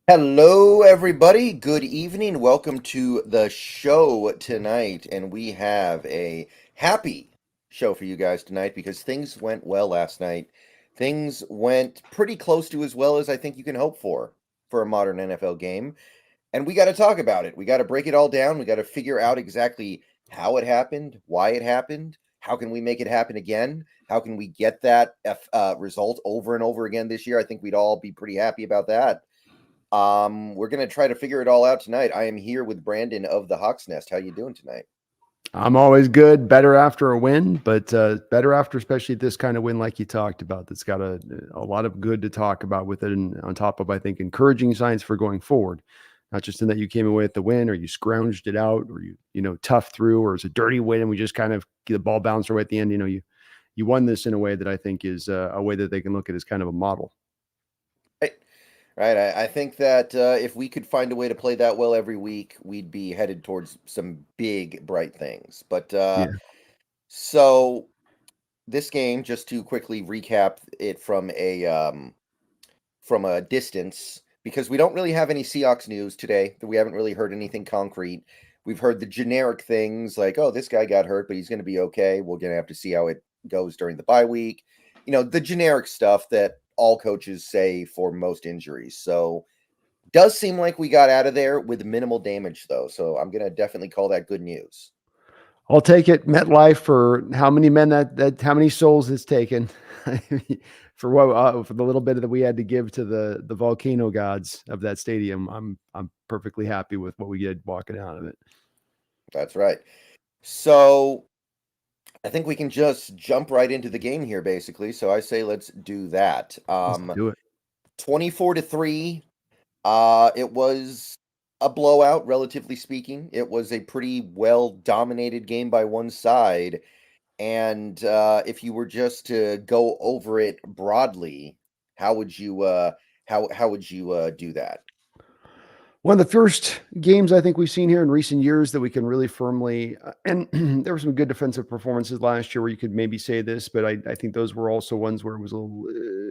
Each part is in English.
Hello, everybody. Good evening. Welcome to the show tonight. And we have a happy show for you guys tonight because things went well last night. Things went pretty close to as well as I think you can hope for a modern NFL game. And we got to talk about it. We got to break it all down. We got to figure out exactly how it happened, why it happened, how can we make it happen again? How can we get that result over and over again this year? I think we'd all be pretty happy about that. We're gonna try to figure it all out tonight. I am here with Brandon of the Hawks Nest. How you doing tonight? I'm always good, better after a win, but better after, especially this kind of win, like you talked about. That's got a lot of good to talk about with it, and on top of, I think, encouraging signs for going forward. Not just in that you came away with the win, or you scrounged it out, or you tough through, or it's a dirty win, and we just kind of get the ball bounced away at the end. You won this in a way that I think is a way that they can look at as kind of a model. Right, right. I think that if we could find a way to play that well every week, we'd be headed towards some big, bright things. But Yeah, so this game, just to quickly recap it from a distance, because we don't really have any Seahawks news today. We haven't really heard anything concrete. We've heard the generic things like, "Oh, this guy got hurt, but he's going to be okay." We're going to have to see how it goes during the bye week. The generic stuff that all coaches say for most injuries. So, does seem like we got out of there with minimal damage, though. So, I'm going to definitely call that good news. I'll take it. MetLife for how many men that how many souls it's taken for the little bit that we had to give to the volcano gods of that stadium. I'm perfectly happy with what we did walking out of it. That's right. So, I think we can just jump right into the game here, basically. So, I say let's do that. Let's do it. 24-3. It was a blowout, relatively speaking. It was a pretty well dominated game by one side. And if you were just to go over it broadly, how would you how would you do that? One of the first games I think we've seen here in recent years that we can really firmly, and there were some good defensive performances last year where you could maybe say this, but I think those were also ones where it was a little,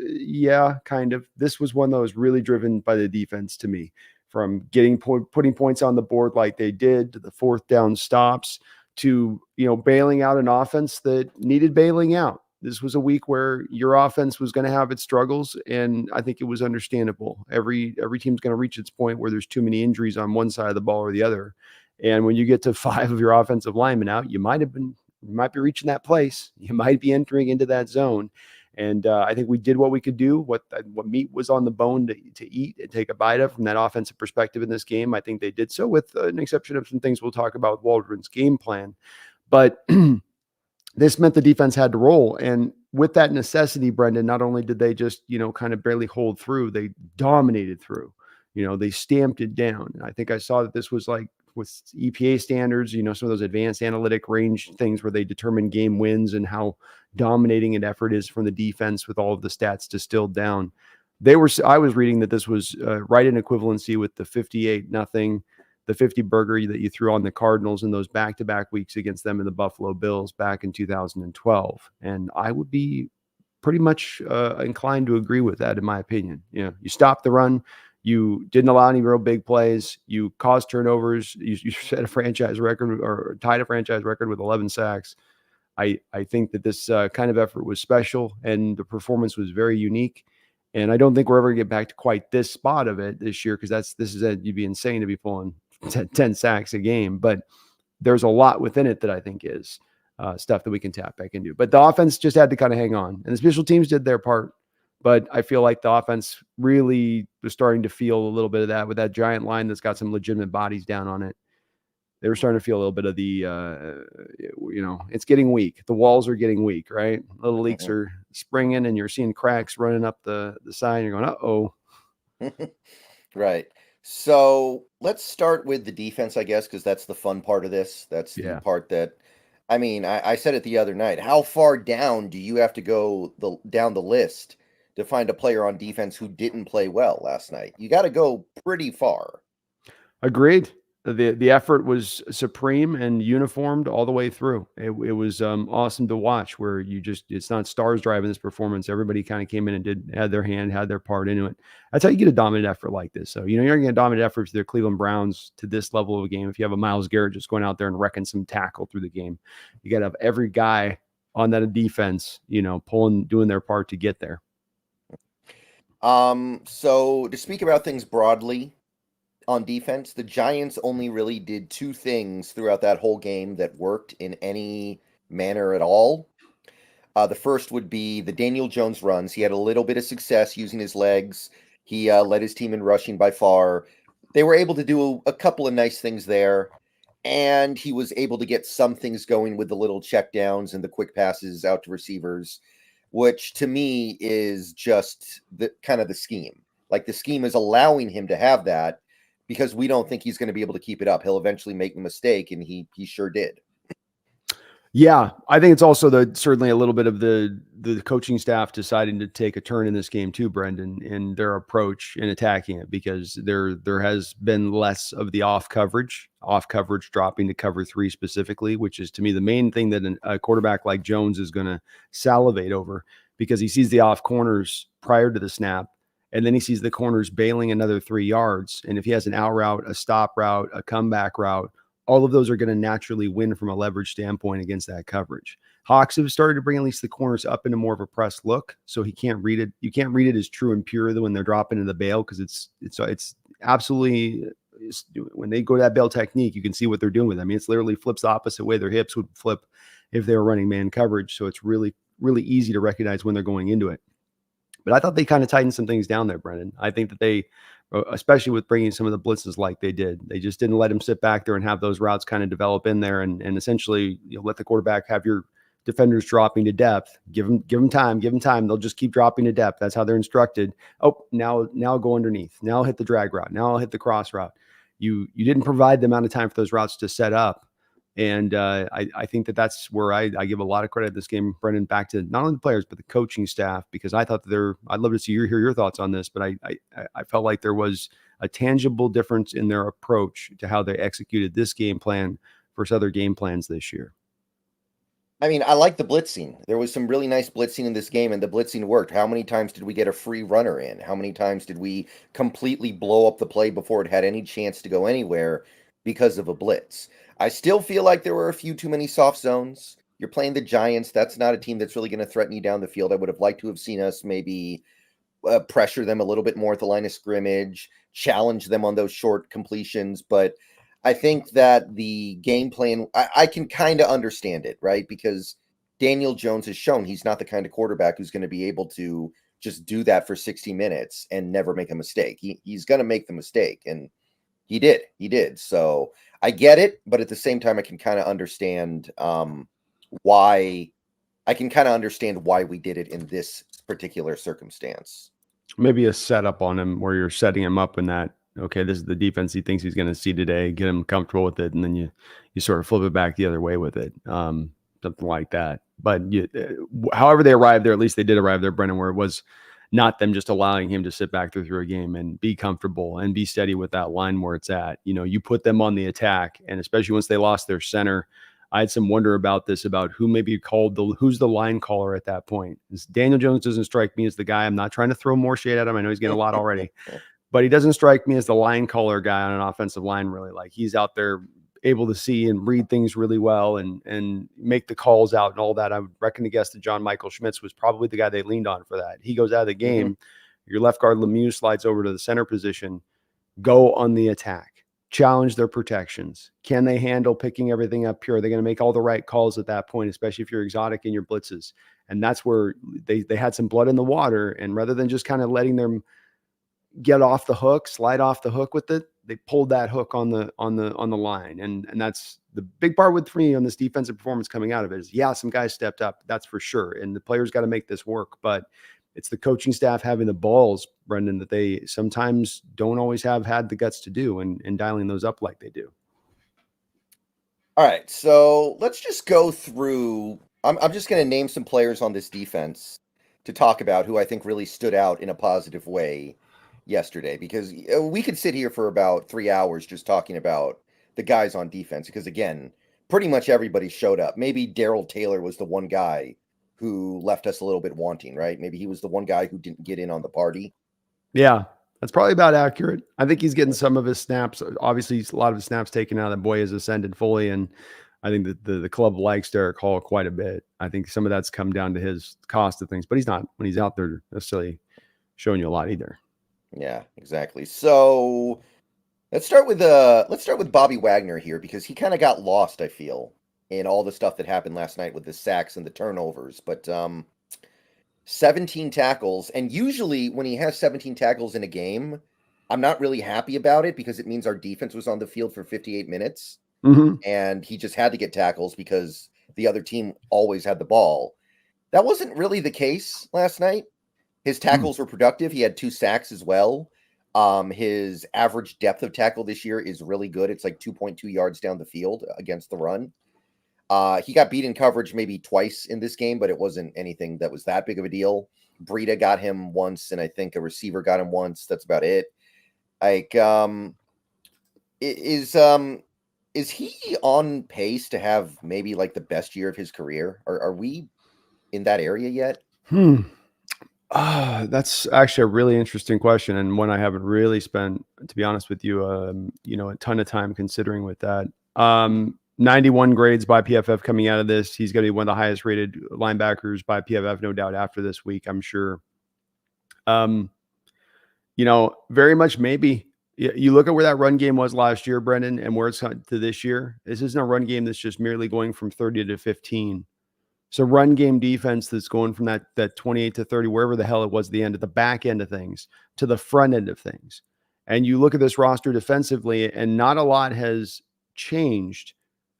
yeah, kind of. This was one that was really driven by the defense to me, from putting points on the board like they did to the fourth down stops to bailing out an offense that needed bailing out. This was a week where your offense was going to have its struggles, and I think it was understandable. Every team's going to reach its point where there's too many injuries on one side of the ball or the other, and when you get to five of your offensive linemen out, you might be reaching that place. You might be entering into that zone, and I think we did what we could do. What meat was on the bone to eat and take a bite of from that offensive perspective in this game. I think they did so, with an exception of some things we'll talk about with Waldron's game plan, but. This meant the defense had to roll. And with that necessity, Brendan, not only did they just, kind of barely hold through, they dominated through. They stamped it down. And I think I saw that this was like with EPA standards, some of those advanced analytic range things where they determine game wins and how dominating an effort is from the defense with all of the stats distilled down. I was reading that this was right in equivalency with the 58-0, the 50 burger that you threw on the Cardinals in those back-to-back weeks against them in the Buffalo Bills back in 2012. And I would be pretty much inclined to agree with that, in my opinion. You stopped the run. You didn't allow any real big plays. You caused turnovers. You set a franchise record, or tied a franchise record with 11 sacks. I think that this kind of effort was special, and the performance was very unique. And I don't think we're ever going to get back to quite this spot of it this year, because you'd be insane to be pulling 10 sacks a game. But there's a lot within it that I think is stuff that we can tap back into. But the offense just had to kind of hang on, and the special teams did their part. But I feel like the offense really was starting to feel a little bit of that with that giant line that's got some legitimate bodies down on it. They were starting to feel a little bit of it's getting weak. The walls are getting weak, right? Little leaks Mhm. are springing, and you're seeing cracks running up the side. And you're going, uh-oh. Right. So let's start with the defense, I guess, because that's the fun part of this. That's the Yeah. part that, I mean, I said it the other night. How far down do you have to go down the list to find a player on defense who didn't play well last night? You got to go pretty far. Agreed. The effort was supreme and uniformed all the way through. It was awesome to watch. Where it's not stars driving this performance. Everybody kind of came in and had their part into it. That's how you get a dominant effort like this. So you're going to get a dominant effort to the Cleveland Browns to this level of a game. If you have a Myles Garrett just going out there and wrecking some tackle through the game, you got to have every guy on that defense, doing their part to get there. So to speak about things broadly on defense, the Giants only really did two things throughout that whole game that worked in any manner at all. The first would be the Daniel Jones runs. He had a little bit of success using his legs. He led his team in rushing by far. They were able to do a couple of nice things there, and he was able to get some things going with the little checkdowns and the quick passes out to receivers, which to me is just the kind of the scheme. Like the scheme is allowing him to have that because we don't think he's going to be able to keep it up. He'll eventually make a mistake, and he sure did. Yeah, I think it's also certainly a little bit of the coaching staff deciding to take a turn in this game too, Brendan, in their approach in attacking it, because there has been less of the off coverage dropping to cover 3 specifically, which is to me the main thing that a quarterback like Jones is going to salivate over, because he sees the off corners prior to the snap, and then he sees the corners bailing another 3 yards, and if he has an out route, a stop route, a comeback route, all of those are going to naturally win from a leverage standpoint against that coverage. Hawks have started to bring at least the corners up into more of a press look, so he can't read it. You can't read it as true and pure when they're dropping into the bail, because it's absolutely, when they go to that bail technique, you can see what they're doing with it. I mean, it's literally flips the opposite way their hips would flip if they were running man coverage. So it's really, really easy to recognize when they're going into it. But I thought they kind of tightened some things down there, Brendan. I think that they, especially with bringing some of the blitzes like they did, they just didn't let him sit back there and have those routes kind of develop in there, and essentially let the quarterback have your defenders dropping to depth. Give them time. They'll just keep dropping to depth. That's how they're instructed. Oh, now go underneath. Now I'll hit the drag route. Now I'll hit the cross route. You didn't provide the amount of time for those routes to set up. And I think that's where I give a lot of credit this game, Brendan, back to not only the players, but the coaching staff, because I thought I'd love to hear your thoughts on this, but I felt like there was a tangible difference in their approach to how they executed this game plan versus other game plans this year. I mean, I like the blitzing. There was some really nice blitzing in this game, and the blitzing worked. How many times did we get a free runner in? How many times did we completely blow up the play before it had any chance to go anywhere because of a blitz? I still feel like there were a few too many soft zones. You're playing the Giants. That's not a team that's really going to threaten you down the field. I would have liked to have seen us maybe pressure them a little bit more at the line of scrimmage, challenge them on those short completions. But I think that the game plan, I can kind of understand it, right? Because Daniel Jones has shown he's not the kind of quarterback who's going to be able to just do that for 60 minutes and never make a mistake. He's going to make the mistake, and he did. So I get it, but at the same time, I can kind of understand why we did it in this particular circumstance. Maybe a setup on him where you're setting him up in that, okay, this is the defense he thinks he's going to see today, get him comfortable with it, and then you sort of flip it back the other way with it, something like that. But however they arrived there, at least they did arrive there, Brendan, where it was not them just allowing him to sit back through a game and be comfortable and be steady with that line where it's at. You put them on the attack, and especially once they lost their center, I had some wonder about this, about who maybe who's the line caller at that point. Daniel Jones doesn't strike me as the guy. I'm not trying to throw more shade at him. I know he's getting a lot already, but he doesn't strike me as the line caller guy on an offensive line, really. Like, he's out there able to see and read things really well and make the calls out and all that. I would reckon to guess that John Michael Schmitz was probably the guy they leaned on for that. He goes out of the game. Your left guard Lemieux slides over to the center position. Go on the attack. Challenge their protections. Can they handle picking everything up pure? They're going to make all the right calls at that point, especially if you're exotic in your blitzes. And that's where they had some blood in the water. And rather than just kind of letting them get off the hook, slide off the hook with it, they pulled that hook on the line. And that's the big part for me on this defensive performance coming out of it is, yeah, some guys stepped up, that's for sure. And the players got to make this work, but it's the coaching staff having the balls, Brendan, that they sometimes don't always have had the guts to do, and dialing those up like they do. All right, so let's just go through. I'm just going to name some players on this defense to talk about who I think really stood out in a positive way yesterday, because we could sit here for about 3 hours just talking about the guys on defense because again, pretty much everybody showed up. Maybe Darrell Taylor was the one guy who left us a little bit wanting, right? Maybe he was the one guy who didn't get in on the party. Yeah, that's probably about accurate. I think he's getting some of his snaps. Obviously, a lot of his snaps taken out. The boy has ascended fully, and I think that the club likes Derek Hall quite a bit. I think some of that's come down to his cost of things, but he's not, when he's out there, necessarily showing you a lot either. Yeah, exactly. So let's start with Bobby Wagner here because he kind of got lost, I feel, in all the stuff that happened last night with the sacks and the turnovers. But 17 tackles, and usually when he has 17 tackles in a game, I'm not really happy about it because it means our defense was on the field for 58 minutes. And he just had to get tackles because the other team always had the ball. That wasn't really the case last night. His tackles were productive. He had 2 sacks as well. His average depth of tackle this year is really good. It's like 2.2 yards down the field against the run. He got beat in coverage maybe twice in this game, but it wasn't anything that was that big of a deal. Breida got him once, and I think a receiver got him once. That's about it. Like, is he on pace to have maybe like the best year of his career? Are we in that area yet? That's actually a really interesting question, and one I haven't really spent, to be honest with you, a ton of time considering with that. 91 grades by PFF coming out of this. He's going to be one of the highest rated linebackers by PFF, no doubt, after this week, I'm sure. Very much maybe. You look at where that run game was last year, Brendan, and where it's to this year. This isn't a run game that's just merely going from 30 to 15. So run game defense that's going from that 28 to 30, wherever the hell it was, the end at the back end of things to the front end of things. And you look at this roster defensively, and not a lot has changed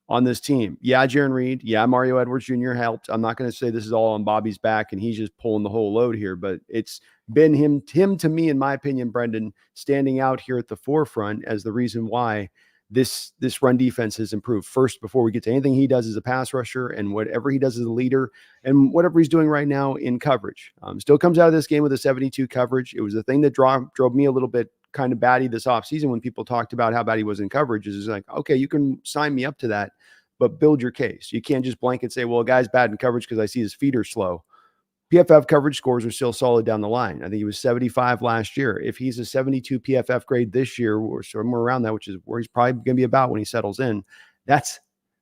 on this team. Yeah, Jaron Reed. Yeah, Mario Edwards Jr. helped. I'm not going to say this is all on Bobby's back and he's just pulling the whole load here, but it's been him to me, in my opinion, Brendan, standing out here at the forefront as the reason why this run defense has improved. First, before we get to anything he does as a pass rusher and whatever he does as a leader and whatever he's doing right now in coverage. Still comes out of this game with a 72 coverage. It was the thing that drove me a little bit kind of batty this offseason when people talked about how bad he was in coverage. Is like, okay, you can sign me up to that, but build your case. You can't just blanket say, well, a guy's bad in coverage because I see his feet are slow. PFF coverage scores are still solid down the line. I think he was 75 last year. If he's a 72 PFF grade this year or somewhere around that, which is where he's probably going to be about when he settles in, that's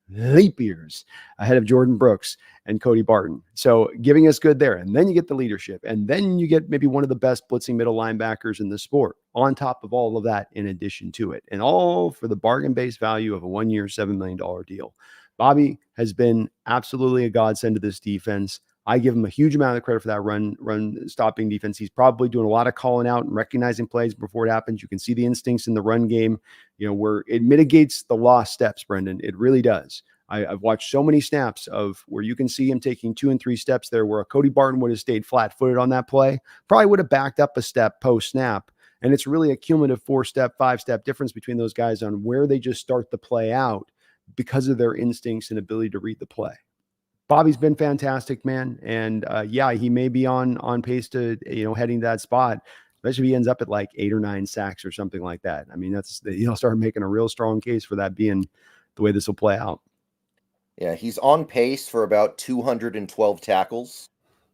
leap years ahead of Jordan Brooks and Cody Barton. So giving us good there. And then you get the leadership. And then you get maybe one of the best blitzing middle linebackers in the sport on top of all of that in addition to it. And all for the bargain-based value of a 1-year, $7 million deal. Bobby has been absolutely a godsend to this defense. I give him a huge amount of credit for that run stopping defense. He's probably doing a lot of calling out and recognizing plays before it happens. You can see the instincts in the run game, where it mitigates the lost steps, Brendan. It really does. I've watched so many snaps of where you can see him taking 2 and 3 steps there, where a Cody Barton would have stayed flat-footed on that play, probably would have backed up a step post-snap. And it's really a cumulative 4-step, 5-step difference between those guys on where they just start the play out because of their instincts and ability to read the play. Bobby's been fantastic, man. And he may be on pace to, heading to that spot, especially if he ends up at like 8 or 9 sacks or something like that. I mean, he'll start making a real strong case for that being the way this will play out. Yeah, he's on pace for about 212 tackles,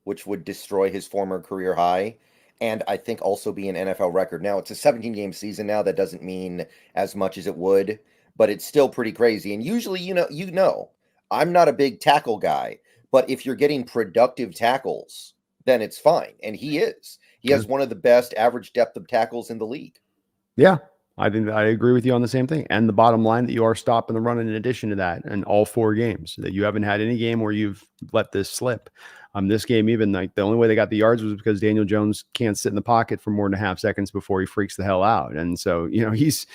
which would destroy his former career high, and I think also be an NFL record. Now, it's a 17-game season now. That doesn't mean as much as it would, but it's still pretty crazy. And usually, I'm not a big tackle guy, but if you're getting productive tackles, then it's fine. And he is. He has one of the best average depth of tackles in the league. Yeah, I think I agree with you on the same thing. And the bottom line that you are stopping the run in addition to that in all 4 games, that you haven't had any game where you've let this slip. This game, even like the only way they got the yards was because Daniel Jones can't sit in the pocket for more than a half seconds before he freaks the hell out. And so, he's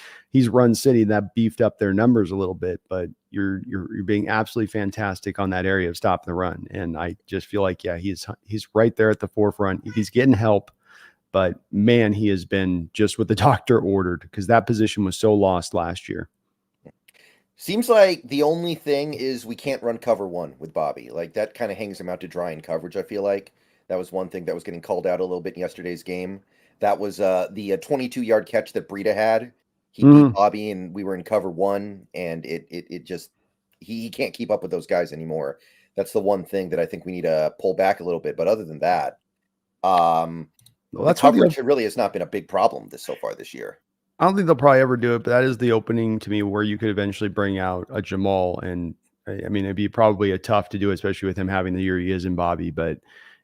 run city that beefed up their numbers a little bit, but you're being absolutely fantastic on that area of stopping the run. And I just feel like, he's right there at the forefront. He's getting help, but man, he has been just what the doctor ordered because that position was so lost last year. Seems like the only thing is we can't run cover 1 with Bobby. Like that kind of hangs him out to dry in coverage. I feel like that was one thing that was getting called out a little bit in yesterday's game. That was the 22-yard catch that Breida had. He beat Mhm. Bobby, and we were in cover one, and it just he can't keep up with those guys anymore. That's the one thing that I think we need to pull back a little bit. But other than that, um, Well, the that's where coverage really has not been a big problem so far this year. I don't think they'll probably ever do it, but that is the opening to me where you could eventually bring out a Jamal. And I mean, it'd be probably a tough to do, especially with him having the year he is in Bobby. But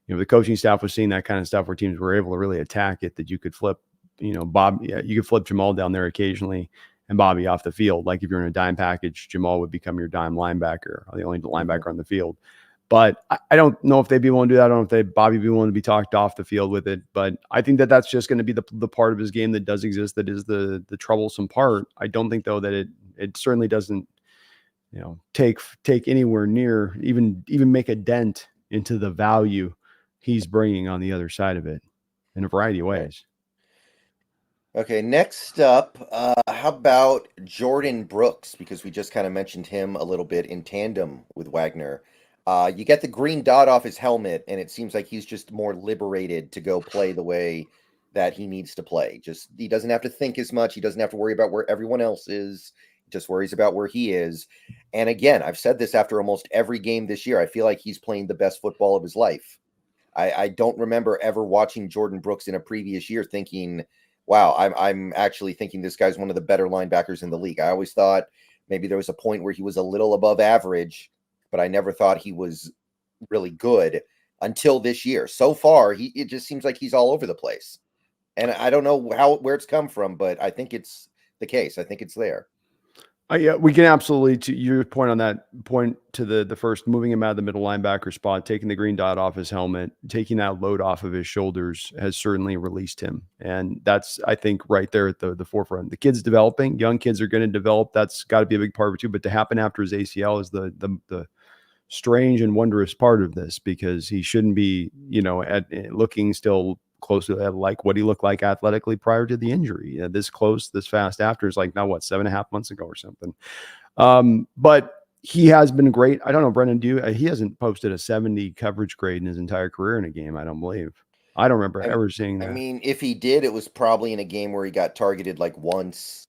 the coaching staff was seeing that kind of stuff where teams were able to really attack it. That you could flip, you could flip Jamal down there occasionally and Bobby off the field. Like if you're in a dime package, Jamal would become your dime linebacker, or the only Mhm. linebacker on the field. But I don't know if they'd be willing to do that. I don't know if Bobby be willing to be talked off the field with it. But I think that that's just going to be the part of his game that does exist. That is the troublesome part. I don't think though that it certainly doesn't take anywhere near even make a dent into the value he's bringing on the other side of it in a variety of Right. ways. Okay, next up, how about Jordan Brooks? Because we just kind of mentioned him a little bit in tandem with Wagner. You get the green dot off his helmet, and it seems like he's just more liberated to go play the way that he needs to play. Just he doesn't have to think as much. He doesn't have to worry about where everyone else is. He just worries about where he is. And again, I've said this after almost every game this year. I feel like he's playing the best football of his life. I don't remember ever watching Jordan Brooks in a previous year thinking, wow, I'm actually thinking this guy's one of the better linebackers in the league. I always thought maybe there was a point where he was a little above average, but I never thought he was really good until this year. So far, it just seems like he's all over the place. And I don't know where it's come from, but I think it's the case. I think it's there. Yeah, we can absolutely, to your point on that point, to the first, moving him out of the middle linebacker spot, taking the green dot off his helmet, taking that load off of his shoulders has certainly released him. And that's, I think, right there at the forefront. The kid's developing, young kids are going to develop. That's got to be a big part of it too. But to happen after his ACL is the strange and wondrous part of this, because he shouldn't be, looking still close to like what he looked like athletically prior to the injury. This close, this fast after is like now what, 7.5 months ago or something. But he has been great. I don't know, Brendan, he hasn't posted a 70 coverage grade in his entire career in a game, I don't believe. I don't remember I, ever seeing I that. mean, if he did, it was probably in a game where he got targeted like once,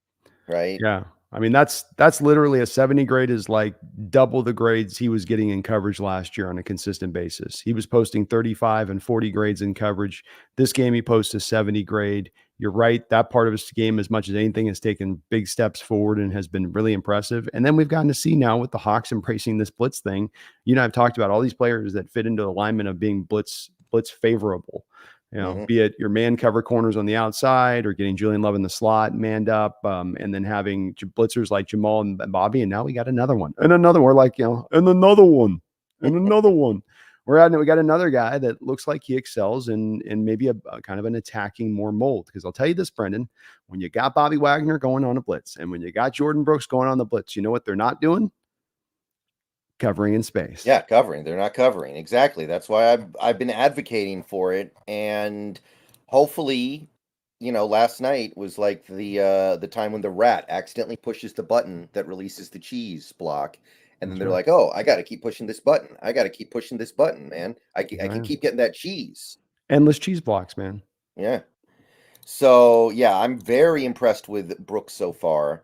right? Yeah. I mean, that's literally a 70 grade is like double the grades he was getting in coverage last year on a consistent basis. He was posting 35 and 40 grades in coverage. This game, he posts a 70 grade. You're right. That part of his game, as much as anything, has taken big steps forward and has been really impressive. And then we've gotten to see now with the Hawks embracing this blitz thing. I've talked about all these players that fit into the alignment of being blitz favorable. Hmm. Be it your man cover corners on the outside or getting Julian Love in the slot, manned up, and then having blitzers like Jamal and Bobby. And now we got another one and another one. We're like, and another one and another one. We got another guy that looks like he excels in maybe a kind of an attacking more mold. Because I'll tell you this, Brendan, when you got Bobby Wagner going on a blitz and when you got Jordan Brooks going on the blitz, you know what they're not doing? Covering in space. Yeah, covering. They're not covering. Exactly. That's why I've been advocating for it. And hopefully, last night was like the time when the rat accidentally pushes the button that releases the cheese block. And then That's they're right. like, "Oh, I got to keep pushing this button. I got to keep pushing this button, man. I can Right. keep getting that cheese." Endless cheese blocks, man. Yeah. So, yeah, I'm very impressed with Brooks so far.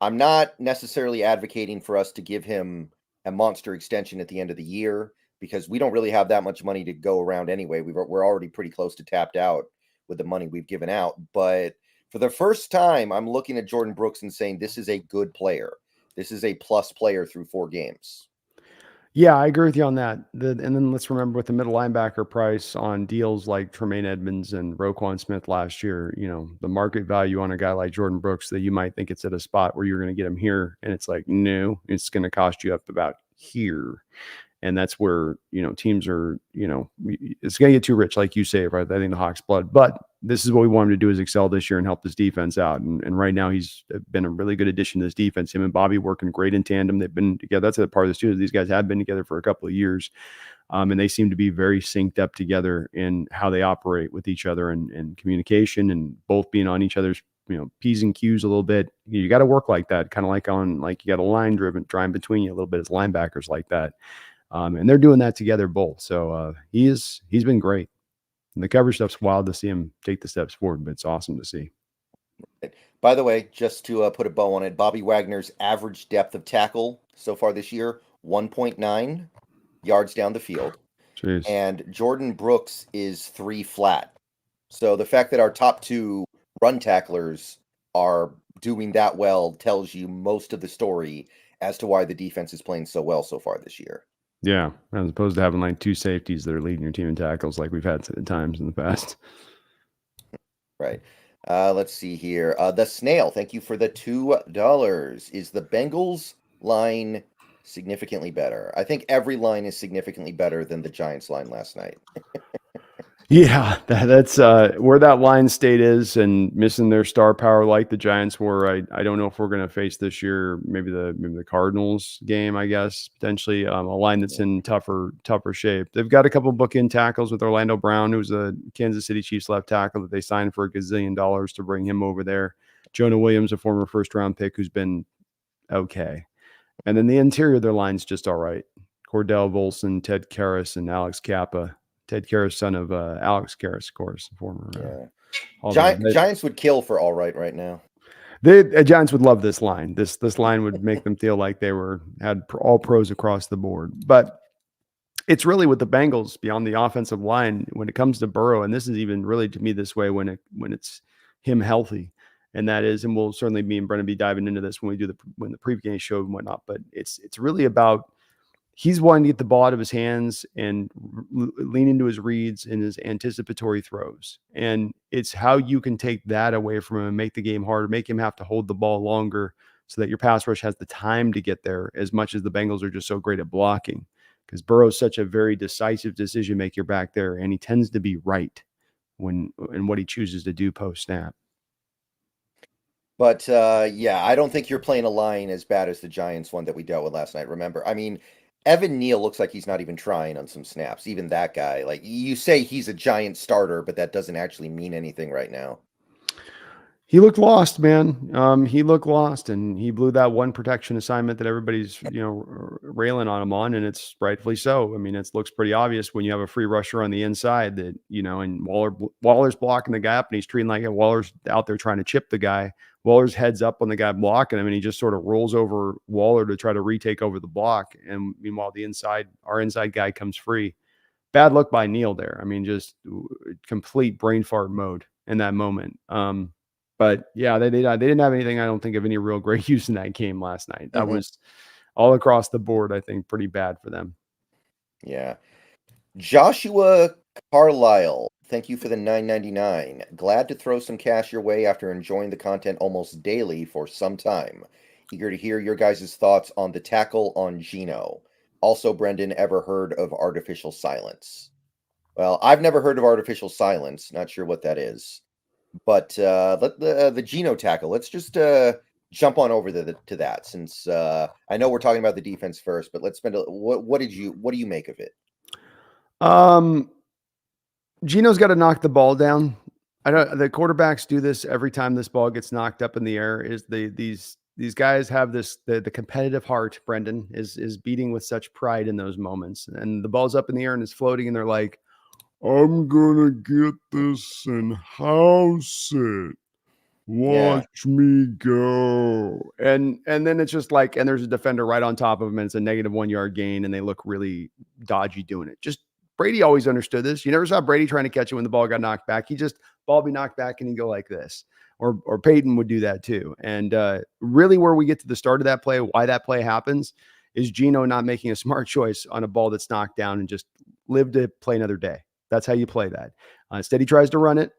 I'm not necessarily advocating for us to give him a monster extension at the end of the year because we don't really have that much money to go around anyway. We're already pretty close to tapped out with the money we've given out. But for the first time, I'm looking at Jordan Brooks and saying this is a good player. This is a plus player through 4 games. Yeah, I agree with you on that. And then let's remember with the middle linebacker price on deals like Tremaine Edmonds and Roquan Smith last year, the market value on a guy like Jordan Brooks that you might think it's at a spot where you're going to get him here. And it's like, no, it's going to cost you up about here. And that's where, teams are, it's going to get too rich, like you say, right? I think the Hawks blood, but this is what we want him to do is excel this year and help this defense out. And right now he's been a really good addition to this defense. Him and Bobby working great in tandem. They've been together. That's a part of this too. These guys have been together for a couple of years. And they seem to be very synced up together in how they operate with each other and communication and both being on each other's, P's and Q's a little bit. You got to work like that, kind of like you got a line driven between you a little bit as linebackers like that. And they're doing that together both. So he's been great. And the cover stuff's wild to see him take the steps forward, but it's awesome to see. By the way, just to put a bow on it, Bobby Wagner's average depth of tackle so far this year, 1.9 yards down the field. Jeez. And Jordan Brooks is 3 flat. So the fact that our top 2 run tacklers are doing that well tells you most of the story as to why the defense is playing so well so far this year. Yeah, as opposed to having like 2 safeties that are leading your team in tackles like we've had at times in the past. Right. Let's see here. The Snail, thank you for the $2. Is the Bengals line significantly better? I think every line is significantly better than the Giants line last night. Yeah, that's where that line state is, and missing their star power like the Giants were. I don't know if we're going to face this year. Maybe the Cardinals game, I guess, potentially a line that's in tougher shape. They've got a couple bookend tackles with Orlando Brown, who's a Kansas City Chiefs left tackle that they signed for $1 gazillion to bring him over there. Jonah Williams, a former first-round pick, who's been okay, and then the interior of their line's just all right. Cordell Volson, Ted Karras, and Alex Kappa. Ted Karras, son of Alex Karras, of course, former. Giants would kill for all right now. The Giants would love this line. This line would make them feel like they had all pros across the board. But it's really with the Bengals beyond the offensive line when it comes to Burrow, and this is even really to me this way when it's him healthy, and that is, and we'll certainly me and Brennan be diving into this when the pregame show and whatnot. But it's really about. He's wanting to get the ball out of his hands and lean into his reads and his anticipatory throws. And it's how you can take that away from him and make the game harder, make him have to hold the ball longer so that your pass rush has the time to get there, as much as the Bengals are just so great at blocking. Because Burrow's such a very decisive decision maker back there, and he tends to be right in what he chooses to do post-snap. But, I don't think you're playing a line as bad as the Giants one that we dealt with last night, remember? I mean, Evan Neal looks like he's not even trying on some snaps. Even that guy, like you say, he's a Giant starter, but that doesn't actually mean anything right now. He looked lost, man. He looked lost, and he blew that one protection assignment that everybody's, railing on him on, and it's rightfully so. I mean, it looks pretty obvious when you have a free rusher on the inside that, and Waller's blocking the gap, and he's treating like Waller's out there trying to chip the guy. Waller's heads up on the guy blocking him, and he just sort of rolls over Waller to try to retake over the block. And meanwhile, our inside guy comes free. Bad look by Neal there. I mean, just complete brain fart mode in that moment. But yeah, they didn't have anything, I don't think, of any real great use in that game last night. That was all across the board, I think, pretty bad for them. Yeah. Joshua Carlisle, thank you for the $9.99. Glad to throw some cash your way after enjoying the content almost daily for some time. Eager to hear your guys' thoughts on the tackle on Geno. Also, Brendan, ever heard of artificial silence? Well, I've never heard of artificial silence. Not sure what that is. But let the Geno tackle. Let's just jump on over to that, since I know we're talking about the defense first. But let's spend what do you make of it? Geno's got to knock the ball down. The quarterbacks do this every time this ball gets knocked up in the air. These guys have the competitive heart. Brendan is beating with such pride in those moments, and the ball's up in the air and it's floating, and they're like, I'm gonna get this and house it. Watch me go. And then it's just like, and there's a defender right on top of him, and it's a -1 yard gain, and they look really dodgy doing it. Just Brady always understood this. You never saw Brady trying to catch it when the ball got knocked back. Ball be knocked back and he'd go like this. Or Peyton would do that too. And really where we get to the start of that play, why that play happens, is Geno not making a smart choice on a ball that's knocked down and just live to play another day. That's how you play that. Instead, he tries to run it.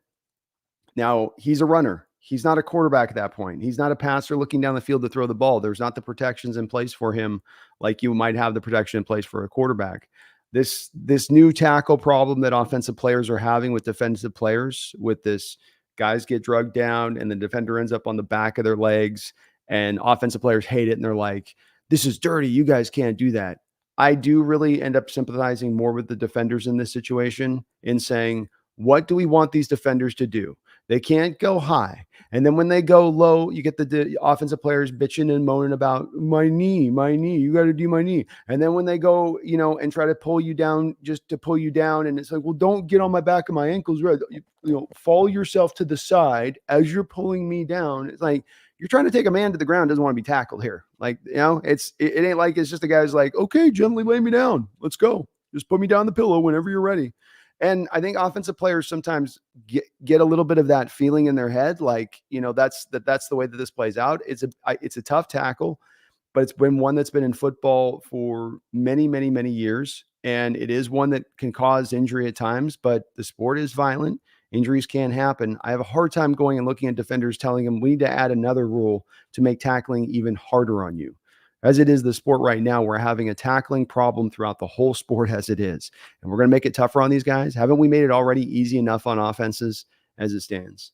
Now, he's a runner. He's not a quarterback at that point. He's not a passer looking down the field to throw the ball. There's not the protections in place for him like you might have the protection in place for a quarterback. This new tackle problem that offensive players are having with defensive players, with this guys get drugged down and the defender ends up on the back of their legs, and offensive players hate it, and they're like, this is dirty. You guys can't do that. I do really end up sympathizing more with the defenders in this situation in saying, what do we want these defenders to do? They can't go high And then when they go low, you get the offensive players bitching and moaning about my knee, you got to do my knee. And then when they go, and try to pull you down just to pull you down, and it's like, well, don't get on my back and my ankles red. Fall yourself to the side as you're pulling me down. It's like, you're trying to take a man to the ground, doesn't want to be tackled here. Like, it ain't like it's just a guy's like, okay, gently lay me down. Let's go. Just put me down the pillow whenever you're ready. And I think offensive players sometimes get a little bit of that feeling in their head, like, that's the way that this plays out. It's a tough tackle, but it's been one that's been in football for many, many, many years. And it is one that can cause injury at times, but the sport is violent. Injuries can happen. I have a hard time going and looking at defenders telling them we need to add another rule to make tackling even harder on you. As it is the sport right now, we're having a tackling problem throughout the whole sport as it is. And we're going to make it tougher on these guys. Haven't we made it already easy enough on offenses as it stands?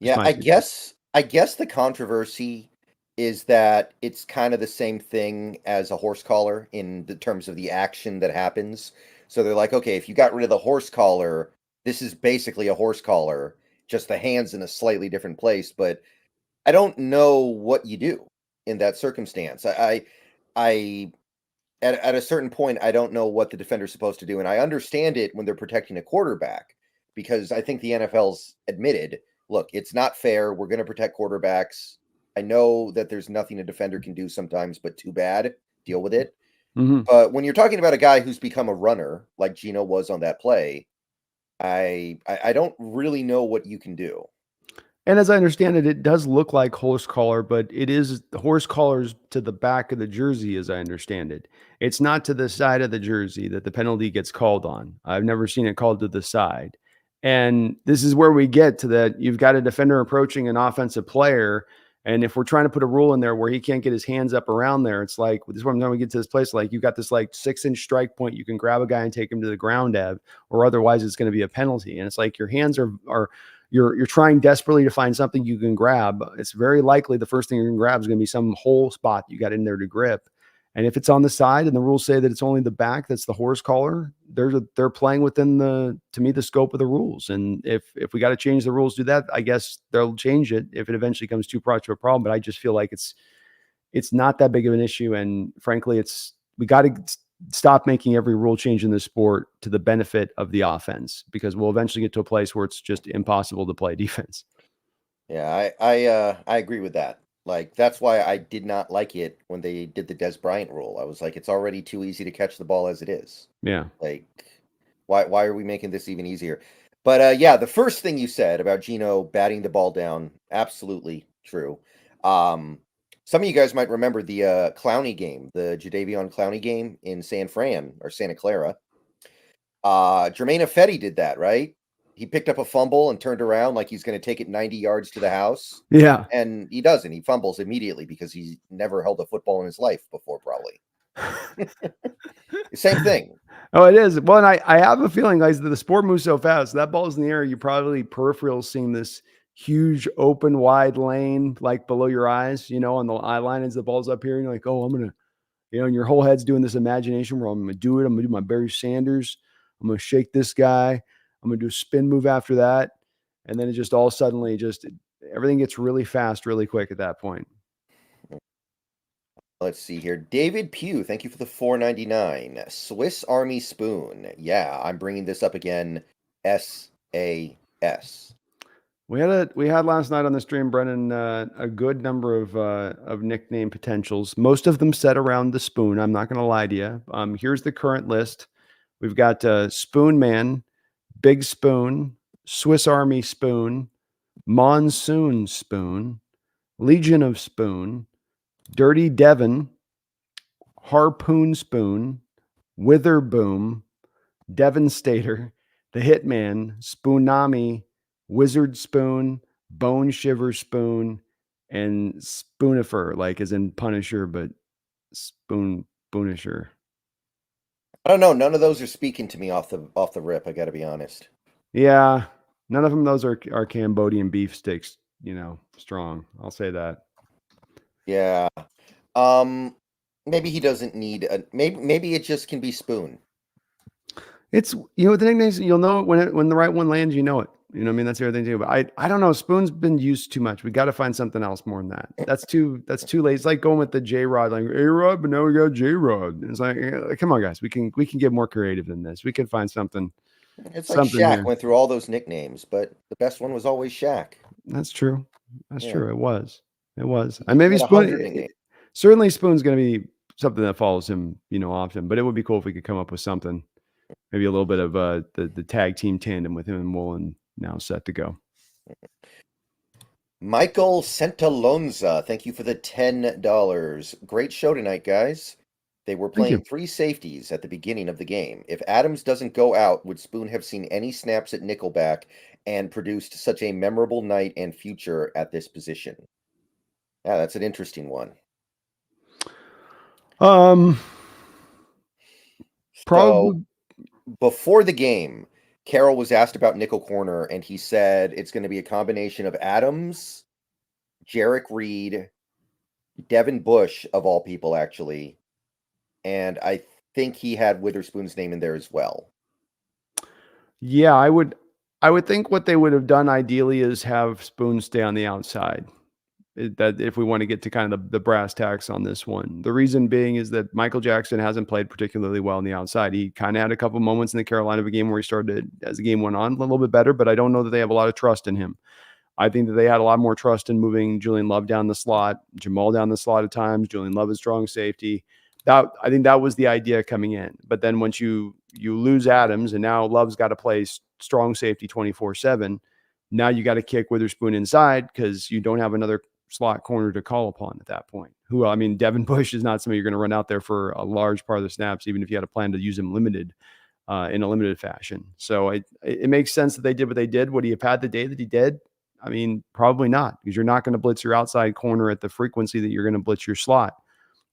Yeah, I guess the controversy is that it's kind of the same thing as a horse collar in the terms of the action that happens. So they're like, okay, if you got rid of the horse collar, this is basically a horse collar, just the hands in a slightly different place. But I don't know what you do in that circumstance. I at a certain point, I don't know what the defender's supposed to do, and I understand it when they're protecting a quarterback because I think the NFL's admitted, look, it's not fair. We're going to protect quarterbacks. I know that there's nothing a defender can do sometimes, but too bad. Deal with it. Mm-hmm. But when you're talking about a guy who's become a runner, like Geno was on that play, I don't really know what you can do. And as I understand it, it does look like horse collar, but it is horse collars to the back of the jersey, as I understand it. It's not to the side of the jersey that the penalty gets called on. I've never seen it called to the side. And this is where we get to that. You've got a defender approaching an offensive player. And if we're trying to put a rule in there where he can't get his hands up around there, it's like, this is what I'm going to get to this place. Like, you've got this like 6-inch strike point. You can grab a guy and take him to the ground, or otherwise it's going to be a penalty. And it's like your hands are you're trying desperately to find something you can grab. It's very likely the first thing you're going to grab is going to be some whole spot you got in there to grip. And if it's on the side and the rules say that it's only the back that's the horse collar, they're playing within the scope of the rules. And if we got to change the rules, do that, I guess they'll change it if it eventually comes too much of a problem. But I just feel like it's not that big of an issue. And frankly, we got to stop making every rule change in the sport to the benefit of the offense, because we'll eventually get to a place where it's just impossible to play defense. Yeah, I agree with that. Like, that's why I did not like it when they did the Des Bryant rule. I was like, it's already too easy to catch the ball as it is. Yeah. Like, why are we making this even easier? But yeah, the first thing you said about Geno batting the ball down, absolutely true. Some of you guys might remember the Clowney game, the Jadeveon Clowney game in San Fran or Santa Clara. Jermaine Ifedi did that, right? He picked up a fumble and turned around like he's going to take it 90 yards to the house. Yeah. And he doesn't. He fumbles immediately because he's never held a football in his life before, probably. Same thing. Oh, it is. Well, and I have a feeling, guys, that the sport moves so fast. That ball's in the air. You probably peripheral seeing this huge open wide lane like below your eyes, on the eye line as the ball's up here. And you're like, oh, I'm going to, and your whole head's doing this imagination where I'm going to do it. I'm going to do my Barry Sanders. I'm going to shake this guy. I'm going to do a spin move after that. And then it just all suddenly everything gets really fast, really quick at that point. Let's see here. David Pugh, thank you for the $4.99. Swiss Army Spoon. Yeah, I'm bringing this up again. SAS. We had last night on the stream, Brennan, a good number of nickname potentials. Most of them set around the spoon. I'm not going to lie to you. Here's the current list. We've got Spoon Man, Big Spoon, Swiss Army Spoon, Monsoon Spoon, Legion of Spoon, Dirty Devon, Harpoon Spoon, Wither Boom, Devastator, The Hitman, Spoonami, Wizard Spoon, Bone Shiver Spoon, and Spoonifer, like as in Punisher, but Spoonisher. I don't know. None of those are speaking to me off the rip. I got to be honest. Yeah, none of them. Those are Cambodian beef sticks. Strong. I'll say that. Yeah. Maybe he doesn't need a. Maybe it just can be Spoon. It's the nicknames. You'll know it when the right one lands. You know it. You know what I mean? That's the other thing too. But I don't know. Spoon's been used too much. We got to find something else more than that. That's too late. It's like going with the J-Rod, like A-Rod, but now we got J-Rod. It's like, come on, guys. We can get more creative than this. We can find something It's like Shaq here. went through all those nicknames, but the best one was always Shaq. That's true. That's Yeah. true. It was. He And maybe had 100 nicknames. certainly Spoon's going to be something that follows him, often. But it would be cool if we could come up with something, maybe a little bit of the tag team tandem with him and Woolen now set to go. Michael Centalonza, thank you for the $10. Great show tonight, guys. They were playing three safeties at the beginning of the game. If Adams doesn't go out, would Spoon have seen any snaps at nickelback and produced such a memorable night and future at this position? Yeah, that's an interesting one. Probably. So, before the game, Carroll was asked about nickel corner, and he said it's going to be a combination of Adams, Jarek Reed, Devin Bush, of all people, actually. And I think he had Witherspoon's name in there as well. Yeah, I would think what they would have done ideally is have Spoon stay on the outside. That if we want to get to kind of the brass tacks on this one. The reason being is that Michael Jackson hasn't played particularly well on the outside. He kind of had a couple moments in the Carolina game where he started, as the game went on, a little bit better, but I don't know that they have a lot of trust in him. I think that they had a lot more trust in moving Julian Love down the slot, Jamal down the slot at times. Julian Love is strong safety. I think that was the idea coming in. But then once you lose Adams and now Love's got to play strong safety 24/7, now you got to kick Witherspoon inside because you don't have another slot corner to call upon at that point. Devin Bush is not somebody you're going to run out there for a large part of the snaps, even if you had a plan to use him in a limited fashion. So it makes sense that they did what they did. Would he have had the day that he did? Probably not, because you're not going to blitz your outside corner at the frequency that you're going to blitz your slot.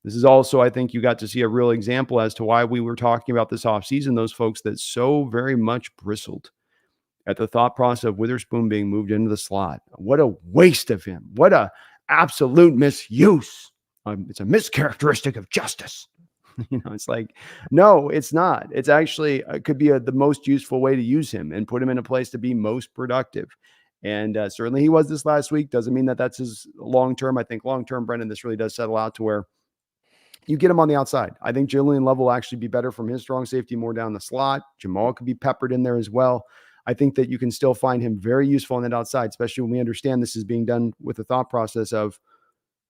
This is also, I think you got to see a real example as to why we were talking about this offseason, those folks that so very much bristled at the thought process of Witherspoon being moved into the slot. What a waste of him. What a absolute misuse. It's a mischaracteristic of justice. It's like, no, it's not. It's actually, it could be the most useful way to use him and put him in a place to be most productive. And certainly he was this last week. Doesn't mean that that's his long-term. I think long-term, Brendan, this really does settle out to where you get him on the outside. I think Julian Love will actually be better from his strong safety more down the slot. Jamal could be peppered in there as well. I think that you can still find him very useful on that outside, especially when we understand this is being done with the thought process of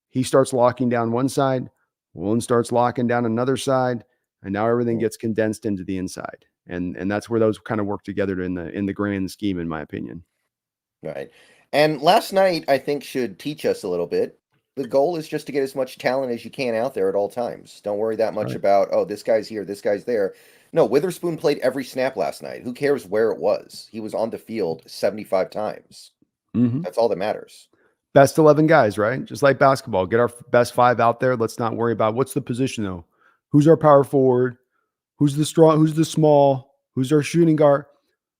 he starts locking down one side, Woolen starts locking down another side, and now everything gets condensed into the inside. And that's where those kind of work together in the grand scheme, in my opinion. Right. And last night, I think, should teach us a little bit. The goal is just to get as much talent as you can out there at all times. Don't worry that much about, oh, this guy's here, this guy's there. No, Witherspoon played every snap last night. Who cares where it was? He was on the field 75 times. Mm-hmm. That's all that matters. Best 11 guys, right? Just like basketball. Get our best 5 out there. Let's not worry about what's the position, though. Who's our power forward? Who's the strong? Who's the small? Who's our shooting guard?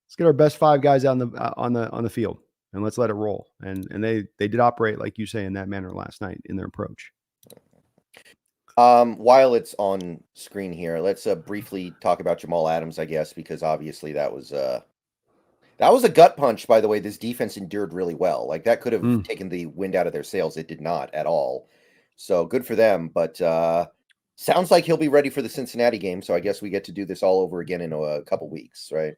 Let's get our best 5 guys out on the field, and let's let it roll. And they did operate, like you say, in that manner last night in their approach. While it's on screen here, let's briefly talk about Jamal Adams, I guess, because obviously that was a gut punch. By the way, this defense endured really well. Like that could have taken the wind out of their sails. It did not at all. So good for them. But sounds like he'll be ready for the Cincinnati game. So I guess we get to do this all over again in a couple weeks, right?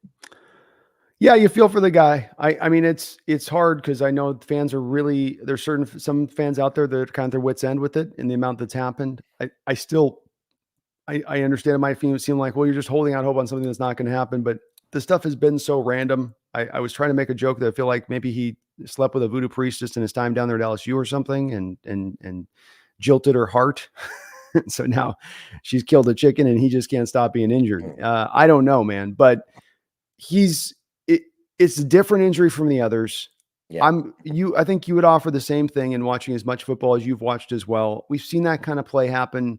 Yeah, you feel for the guy. I mean, it's hard because I know fans are really, there's some fans out there that are kind of their wits end with it and the amount that's happened. I understand it might seem like, well, you're just holding out hope on something that's not going to happen, but the stuff has been so random. I was trying to make a joke that I feel like maybe he slept with a voodoo priestess in his time down there at LSU or something and jilted her heart. So now she's killed a chicken and he just can't stop being injured. I don't know, man, but it's a different injury from the others. Yeah. I think you would offer the same thing in watching as much football as you've watched as well. We've seen that kind of play happen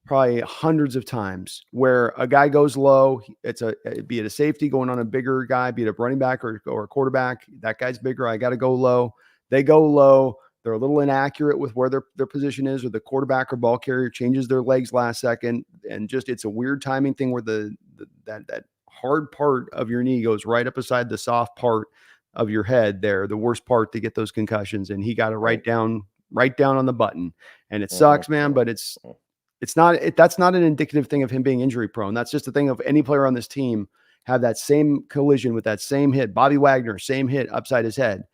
probably hundreds of times where a guy goes low. Be it a safety going on a bigger guy, be it a running back or a quarterback. That guy's bigger. I got to go low. They go low. They're a little inaccurate with where their position is, or the quarterback or ball carrier changes their legs last second. And just, it's a weird timing thing where that hard part of your knee goes right up beside the soft part of your head there, the worst part to get those concussions, and he got it right down on the button. And it sucks, man, but that's not an indicative thing of him being injury prone. That's just a thing of any player on this team have that same collision with that same hit. Bobby Wagner, same hit upside his head,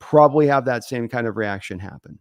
probably have that same kind of reaction happen.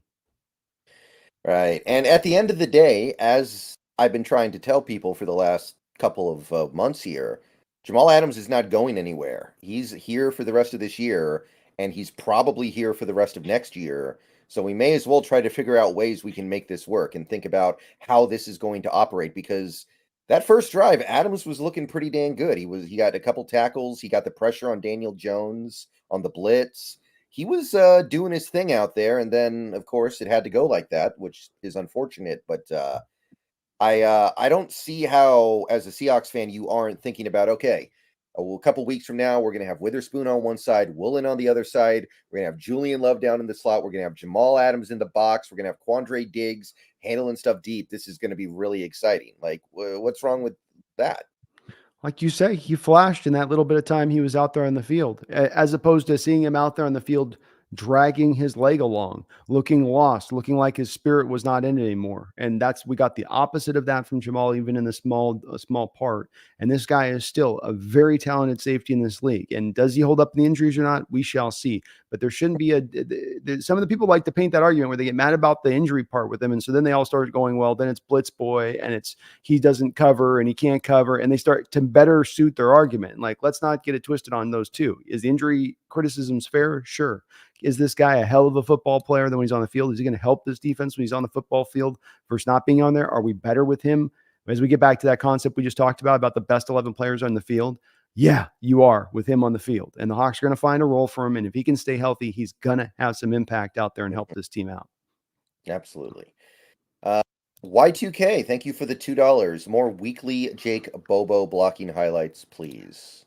Right. And at the end of the day, as I've been trying to tell people for the last couple of months here, Jamal Adams is not going anywhere. He's here for the rest of this year, and he's probably here for the rest of next year. So we may as well try to figure out ways we can make this work and think about how this is going to operate, because that first drive, Adams was looking pretty dang good. He got a couple tackles, he got the pressure on Daniel Jones on the blitz. He was doing his thing out there, and then of course it had to go like that, which is unfortunate. But I don't see how, as a Seahawks fan, you aren't thinking about, okay, a couple weeks from now, we're going to have Witherspoon on one side, Woolen on the other side. We're going to have Julian Love down in the slot. We're going to have Jamal Adams in the box. We're going to have Quandre Diggs handling stuff deep. This is going to be really exciting. Like, what's wrong with that? Like you say, he flashed in that little bit of time he was out there on the field, as opposed to seeing him out there on the field dragging his leg along, looking lost, looking like his spirit was not in it anymore. And we got the opposite of that from Jamal, even in the small part. And this guy is still a very talented safety in this league. And does he hold up in the injuries or not? We shall see. But there shouldn't be some of the people like to paint that argument where they get mad about the injury part with him. And so then they all start going, well, then it's Blitz boy and he doesn't cover and he can't cover. And they start to better suit their argument. Like, let's not get it twisted on those two. Is the injury criticisms fair? Sure. Is this guy a hell of a football player than when he's on the field? Is he going to help this defense when he's on the football field versus not being on there? Are we better with him? As we get back to that concept we just talked about the best 11 players on the field, yeah, you are with him on the field. And the Hawks are going to find a role for him. And if he can stay healthy, he's going to have some impact out there and help this team out. Absolutely. Y2K, thank you for the $2. More weekly Jake Bobo blocking highlights, please.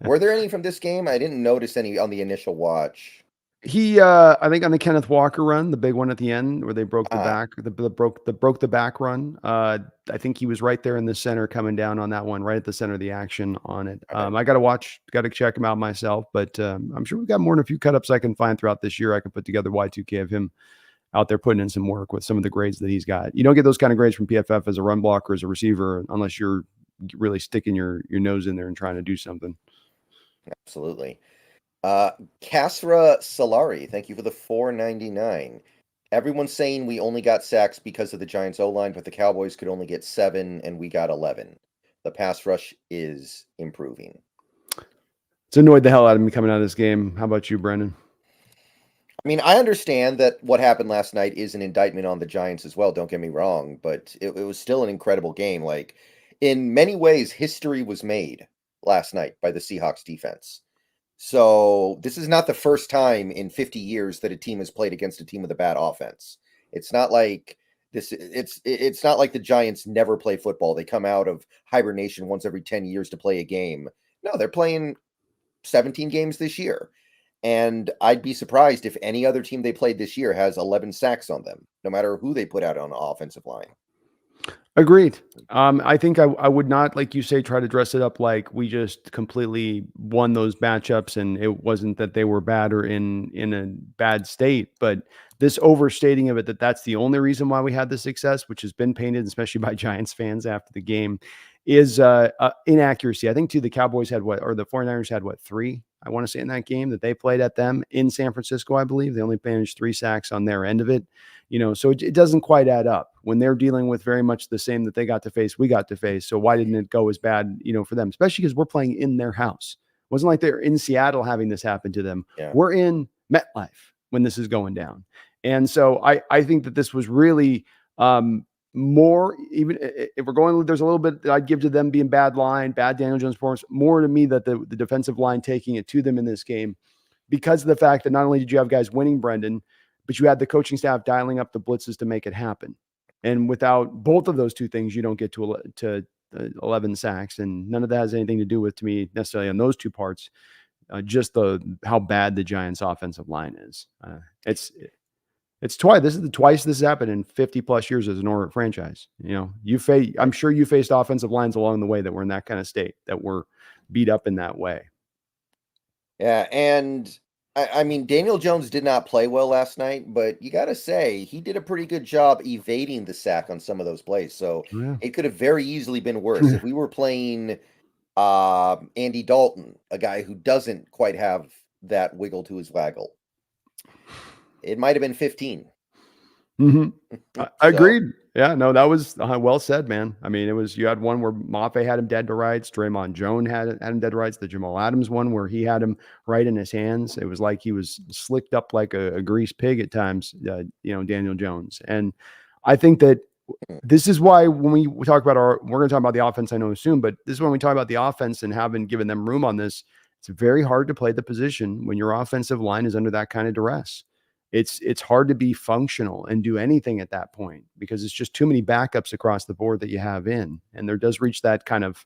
Were there any from this game? I didn't notice any on the initial watch. He, I think on the Kenneth Walker run, the big one at the end where they broke the back, broke the back run. I think he was right there in the center coming down on that one, right at the center of the action on it. Okay. I got to check him out myself, but I'm sure we've got more than a few cut ups I can find throughout this year. I can put together Y2K of him out there putting in some work with some of the grades that he's got. You don't get those kind of grades from PFF as a run blocker, as a receiver, unless you're really sticking your nose in there and trying to do something. Absolutely. Kasra Solari, thank you for the $4.99. Everyone's saying we only got sacks because of the Giants O-line, but the Cowboys could only get 7 and we got 11. The pass rush is improving. It's annoyed the hell out of me coming out of this game. How about you, Brendan? I mean, I understand that what happened last night is an indictment on the Giants as well, don't get me wrong, but it was still an incredible game. Like, in many ways, history was made last night by the Seahawks defense. So this is not the first time in 50 years that a team has played against a team with a bad offense. It's not like this. It's not like the Giants never play football. They come out of hibernation once every 10 years to play a game. No, they're playing 17 games this year. And I'd be surprised if any other team they played this year has 11 sacks on them, no matter who they put out on the offensive line. Agreed. I think I would not, like you say, try to dress it up like we just completely won those matchups and it wasn't that they were bad or in a bad state, but this overstating of it, that's the only reason why we had the success, which has been painted, especially by Giants fans after the game, is inaccuracy. I think too, the Cowboys had the 49ers had 3, I want to say, in that game that they played at them in San Francisco, I believe. They only managed 3 sacks on their end of it. So it doesn't quite add up when they're dealing with very much the same that they got to face, we got to face. So why didn't it go as bad, for them, especially because we're playing in their house? It wasn't like they're in Seattle having this happen to them. Yeah. We're in MetLife when this is going down. And so I think that this was really more, even if we're going, there's a little bit that I'd give to them being bad Daniel Jones performance, more to me that the defensive line taking it to them in this game because of the fact that not only did you have guys winning, Brendan, but you had the coaching staff dialing up the blitzes to make it happen. And without both of those two things, you don't get to 11 sacks. And none of that has anything to do with, to me, necessarily on those two parts, just how bad the Giants' offensive line is. It's twice. This is the twice this has happened in 50 plus years as an Oregon franchise. I'm sure you faced offensive lines along the way that were in that kind of state, that were beat up in that way. Yeah, and I mean, Daniel Jones did not play well last night, but you got to say he did a pretty good job evading the sack on some of those plays. So Yeah. it could have very easily been worse if we were playing Andy Dalton, a guy who doesn't quite have that wiggle to his waggle. It might have been 15. So Agreed. Yeah, no, that was well said, man. I mean, it was you had one where Mafe had him dead to rights, Draymond Jones had him dead to rights, the Jamal Adams one where he had him right in his hands. It was like he was slicked up like a greased pig at times, Daniel Jones. And I think that this is why when we talk about we're going to talk about the offense, I know soon, but this is when we talk about the offense and having given them room on this. It's very hard to play the position when your offensive line is under that kind of duress. It's hard to be functional and do anything at that point because it's just too many backups across the board that you have in. And there does reach that kind of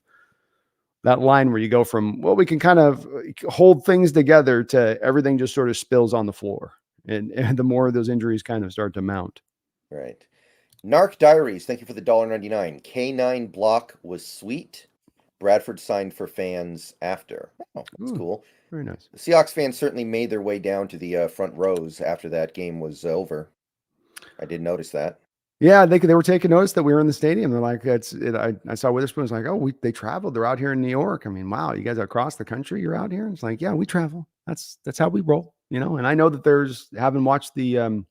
that line where you go from, well, we can kind of hold things together to everything just sort of spills on the floor. And the more of those injuries kind of start to mount. right. Narc Diaries, thank you for the $1.99. K9 block was sweet. Bradford signed for fans after. Oh, that's Ooh, cool. very nice. The Seahawks fans certainly made their way down to the front rows after that game was over. I did notice that. Yeah, they were taking notice that we were in the stadium. They're like, I saw Witherspoon was like, oh, they traveled. They're out here in New York. I mean, wow, you guys are across the country. You're out here. It's like, yeah, we travel. That's how we roll, And I know that having watched the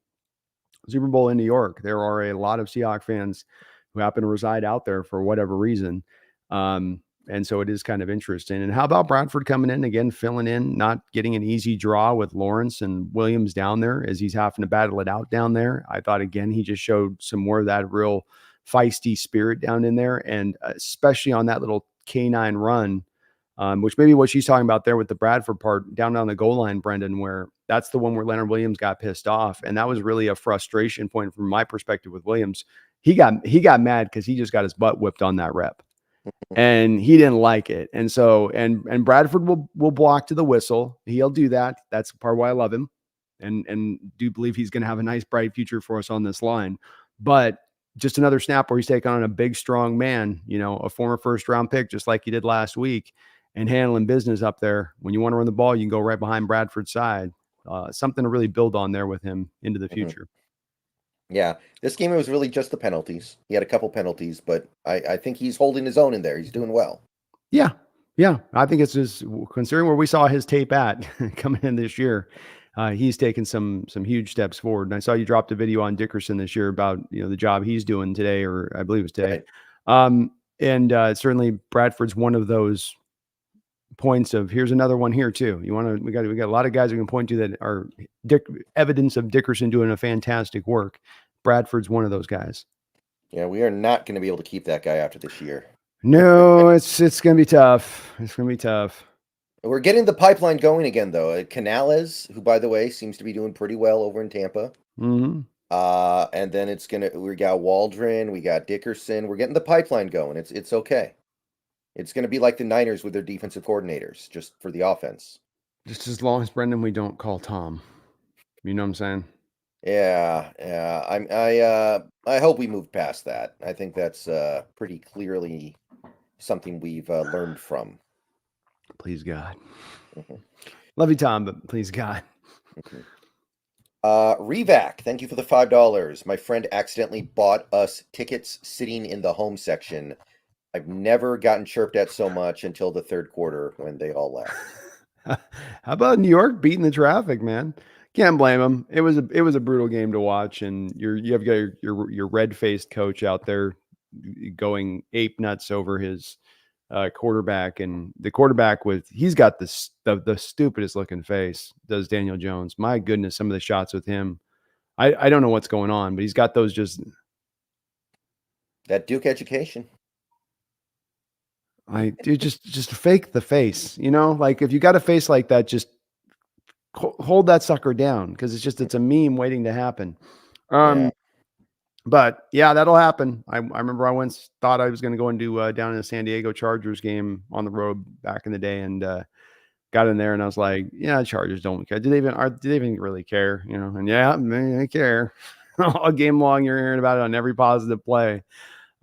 Super Bowl in New York, there are a lot of Seahawks fans who happen to reside out there for whatever reason. And so it is kind of interesting. And how about Bradford coming in again, filling in, not getting an easy draw with Lawrence and Williams down there as he's having to battle it out down there. I thought, again, he just showed some more of that real feisty spirit down in there. And especially on that little K9 run, which maybe what she's talking about there with the Bradford part down on the goal line, Brendan, where that's the one where Leonard Williams got pissed off. And that was really a frustration point from my perspective with Williams. He got mad because he just got his butt whipped on that rep and he didn't like it. And so, and Bradford will block to the whistle. He'll do that. That's part why I love him and do believe he's going to have a nice, bright future for us on this line. But just another snap where he's taking on a big, strong man, a former first round pick, just like he did last week, and handling business up there. When you want to run the ball, you can go right behind Bradford's side. Something to really build on there with him into the future. Yeah, this game it was really just the penalties. He had a couple penalties, but I think he's holding his own in there. He's doing well. Yeah. Yeah. I think it's just considering where we saw his tape at coming in this year. He's taken some huge steps forward. And I saw you dropped a video on Dickerson this year about the job he's doing today, or I believe it was today. Right. And certainly Bradford's one of those points of here's another one here too. We got a lot of guys we can point to that are evidence of Dickerson doing a fantastic work. Bradford's one of those guys. Yeah, we are not going to be able to keep that guy after this year. No, it's going to be tough. It's going to be tough. We're getting the pipeline going again, though. Canales, who, by the way, seems to be doing pretty well over in Tampa. Mm-hmm. And then we got Waldron, we got Dickerson. We're getting the pipeline going. It's okay. It's going to be like the Niners with their defensive coordinators, just for the offense. Just as long as, Brendan, we don't call Tom. You know what I'm saying? Yeah. I hope we move past that. I think that's pretty clearly something we've learned from. Please God. Mm-hmm. Love you, Tom, but please God. Mm-hmm. Revac, thank you for the $5. My friend accidentally bought us tickets sitting in the home section. I've never gotten chirped at so much until the third quarter when they all left. How about New York beating the traffic, man? Can't blame them. It was a brutal game to watch, and you have got your red-faced coach out there going ape nuts over his quarterback, and the quarterback he's got the stupidest looking face. Does Daniel Jones? My goodness, some of the shots with him, I don't know what's going on, but he's got those just that Duke education. Just fake the face, like if you got a face like that, just hold that sucker down because it's a meme waiting to happen. Yeah. But yeah, that'll happen. I remember I once thought I was going to go and do down in a San Diego Chargers game on the road back in the day, and got in there and I was like, yeah, Chargers don't care. Do they even really care? And yeah, they care. All game long, you're hearing about it on every positive play.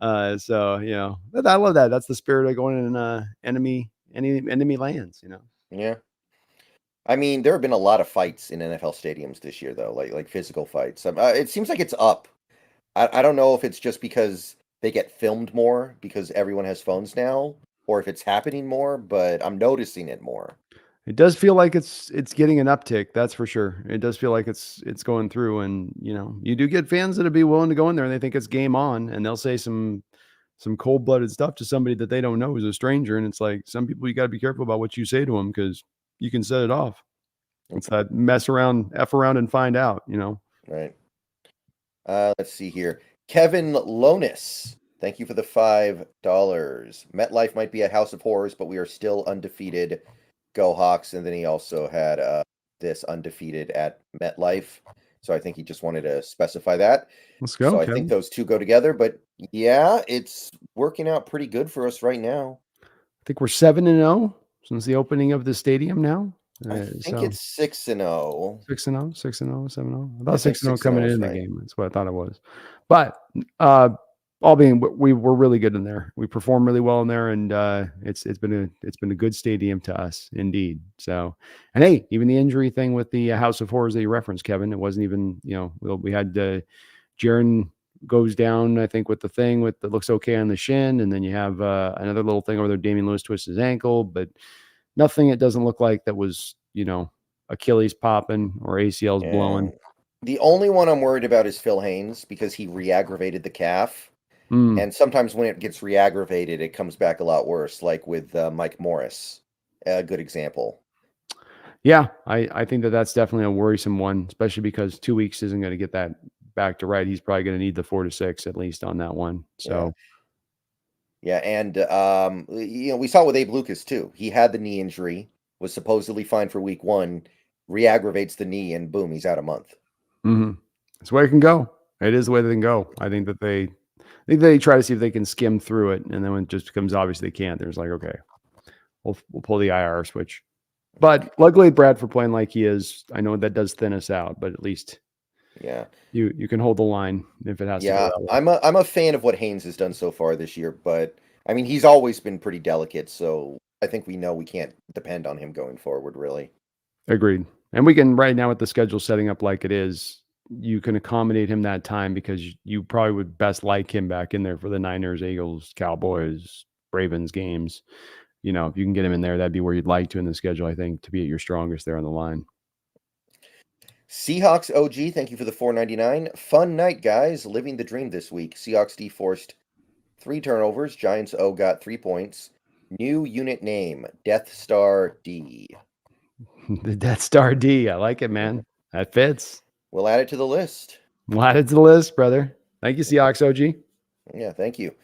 So I love that. That's the spirit of going in enemy lands. Yeah. I mean, there have been a lot of fights in NFL stadiums this year, though, like physical fights. It seems like it's up. I don't know if it's just because they get filmed more because everyone has phones now, or if it's happening more, but I'm noticing it more. It does feel like it's getting an uptick, that's for sure. It does feel like it's going through, and, you do get fans that'll be willing to go in there and they think it's game on, and they'll say some cold-blooded stuff to somebody that they don't know who's a stranger, and it's like, some people, you gotta be careful about what you say to them because you can set it off. It's Okay, that mess around, F around and find out? right. Let's see here. Kevin Lonis, thank you for the $5. MetLife might be a house of horrors, but we are still undefeated. Go Hawks. And then he also had this undefeated at MetLife. So I think he just wanted to specify that. Let's So go, I think Kevin. those two go together. But yeah, it's working out pretty good for us right now. I think we're 7-0 since the opening of the stadium now. I think So it's 6-0. 6-0, 6-0, 7-0. I I thought think 6-0 6 and coming 0 is in the right. game. That's what I thought it was. But uh all being, we were really good in there. We performed really well in there, and it's been a good stadium to us indeed. So, and hey, even the injury thing with the House of Horrors that you referenced, Kevin, it wasn't even, we had Jaron goes down, I think, with the thing with that looks okay on the shin, and then you have another little thing over there. Damian Lewis twists his ankle, but nothing. It doesn't look like that was, Achilles popping or ACLs blowing. And the only one I'm worried about is Phil Haynes because he re-aggravated the calf. Mm. And sometimes when it gets re-aggravated, it comes back a lot worse, like with Mike Morris. A good example. Yeah, I think that that's definitely a worrisome one, especially because 2 weeks isn't going to get that back to right. He's probably going to need the 4 to 6 at least on that one. Yeah. So, Yeah. And, we saw with Abe Lucas too. He had the knee injury, was supposedly fine for week 1, re-aggravates the knee, and boom, he's out a month. it's the way it can go. It is the way they can go. I think they try to see if they can skim through it, and then when it just becomes obvious they can't, there's like, okay, we'll pull the IR switch. But luckily, Brad, for playing like he is, I know that does thin us out, but at least Yeah. you can hold the line if it has to go Yeah. that way. I'm a fan of what Haynes has done so far this year, but I mean, he's always been pretty delicate. So I think we know we can't depend on him going forward, really. Agreed. And we can, right now with the schedule setting up like it is, you can accommodate him that time because you probably would best like him back in there for the Niners, Eagles, Cowboys, Ravens games. If you can get him in there, that'd be where you'd like to in the schedule, I think, to be at your strongest there on the line. Seahawks OG, thank you for the $4.99. Fun night, guys. Living the dream this week. Seahawks D forced 3 turnovers. Giants O got 3 points. New unit name, Death Star D. The Death Star D. I like it, man. That fits. We'll add it to the list. We'll add it to the list, brother. Thank you, Seahawks OG. Yeah, thank you.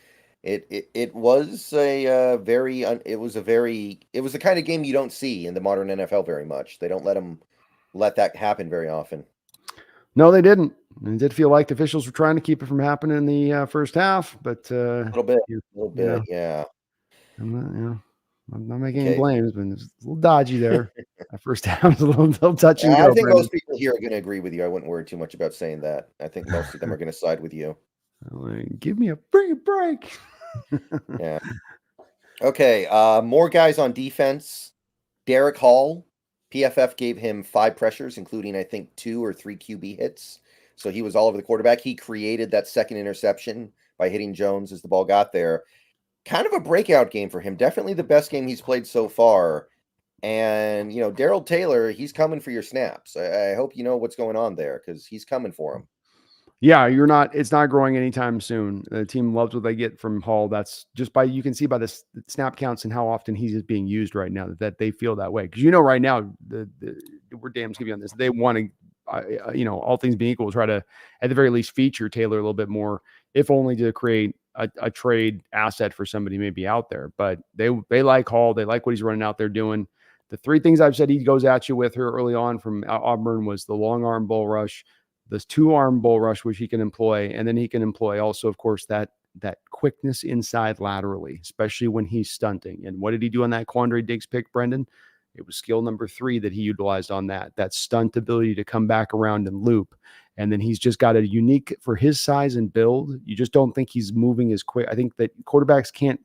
It was it was the kind of game you don't see in the modern NFL very much. They don't let that happen very often. No, they didn't. And it did feel like the officials were trying to keep it from happening in the first half, but A little bit, you, a little you know, bit, yeah. I'm not making any Okay. blames, but it's a little dodgy there. That first half was a little touch and I go, think Brendan. most people here are going to agree with you. I wouldn't worry too much about saying that. I think most of them are going to side with you. Like, give me a free break. Yeah. Okay. More guys on defense. Derek Hall, PFF gave him 5 pressures, including I think 2 or 3 QB hits. So he was all over the quarterback. He created that second interception by hitting Jones as the ball got there. Kind of a breakout game for him. Definitely the best game he's played so far. And, Daryl Taylor, he's coming for your snaps. I hope you know what's going on there because he's coming for him. Yeah, it's not growing anytime soon. The team loves what they get from Hall. That's just you can see by the snap counts and how often he's just being used right now that they feel that way. Because right now, we're damn skippy on this. They want to, all things being equal, try to, at the very least, feature Taylor a little bit more, if only to create a trade asset for somebody maybe out there. But they like Hall. They like what he's running out there doing. The 3 things I've said he goes at you with here early on from Auburn was the long arm bull rush, this 2-arm bull rush, which he can employ. And then he can employ also, of course, that quickness inside laterally, especially when he's stunting. And what did he do on that Quandre Diggs pick, Brendan? It was skill number 3 that he utilized on that stunt ability to come back around and loop. And then he's just got a unique, for his size and build, you just don't think he's moving as quick. I think that quarterbacks can't,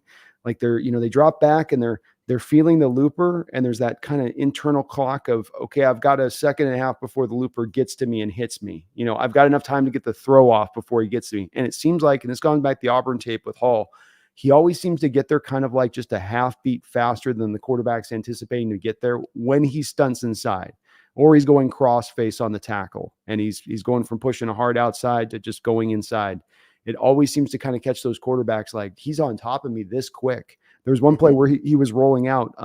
like they drop back and they're feeling the looper, and there's that kind of internal clock of, okay, I've got a second and a half before the looper gets to me and hits me. I've got enough time to get the throw off before he gets to me. And it seems like, and it's gone back to the Auburn tape with Hall, he always seems to get there kind of like just a half beat faster than the quarterback's anticipating to get there when he stunts inside, or he's going cross face on the tackle, and he's going from pushing a hard outside to just going inside. It always seems to kind of catch those quarterbacks like, he's on top of me this quick. There was one play where he was rolling out.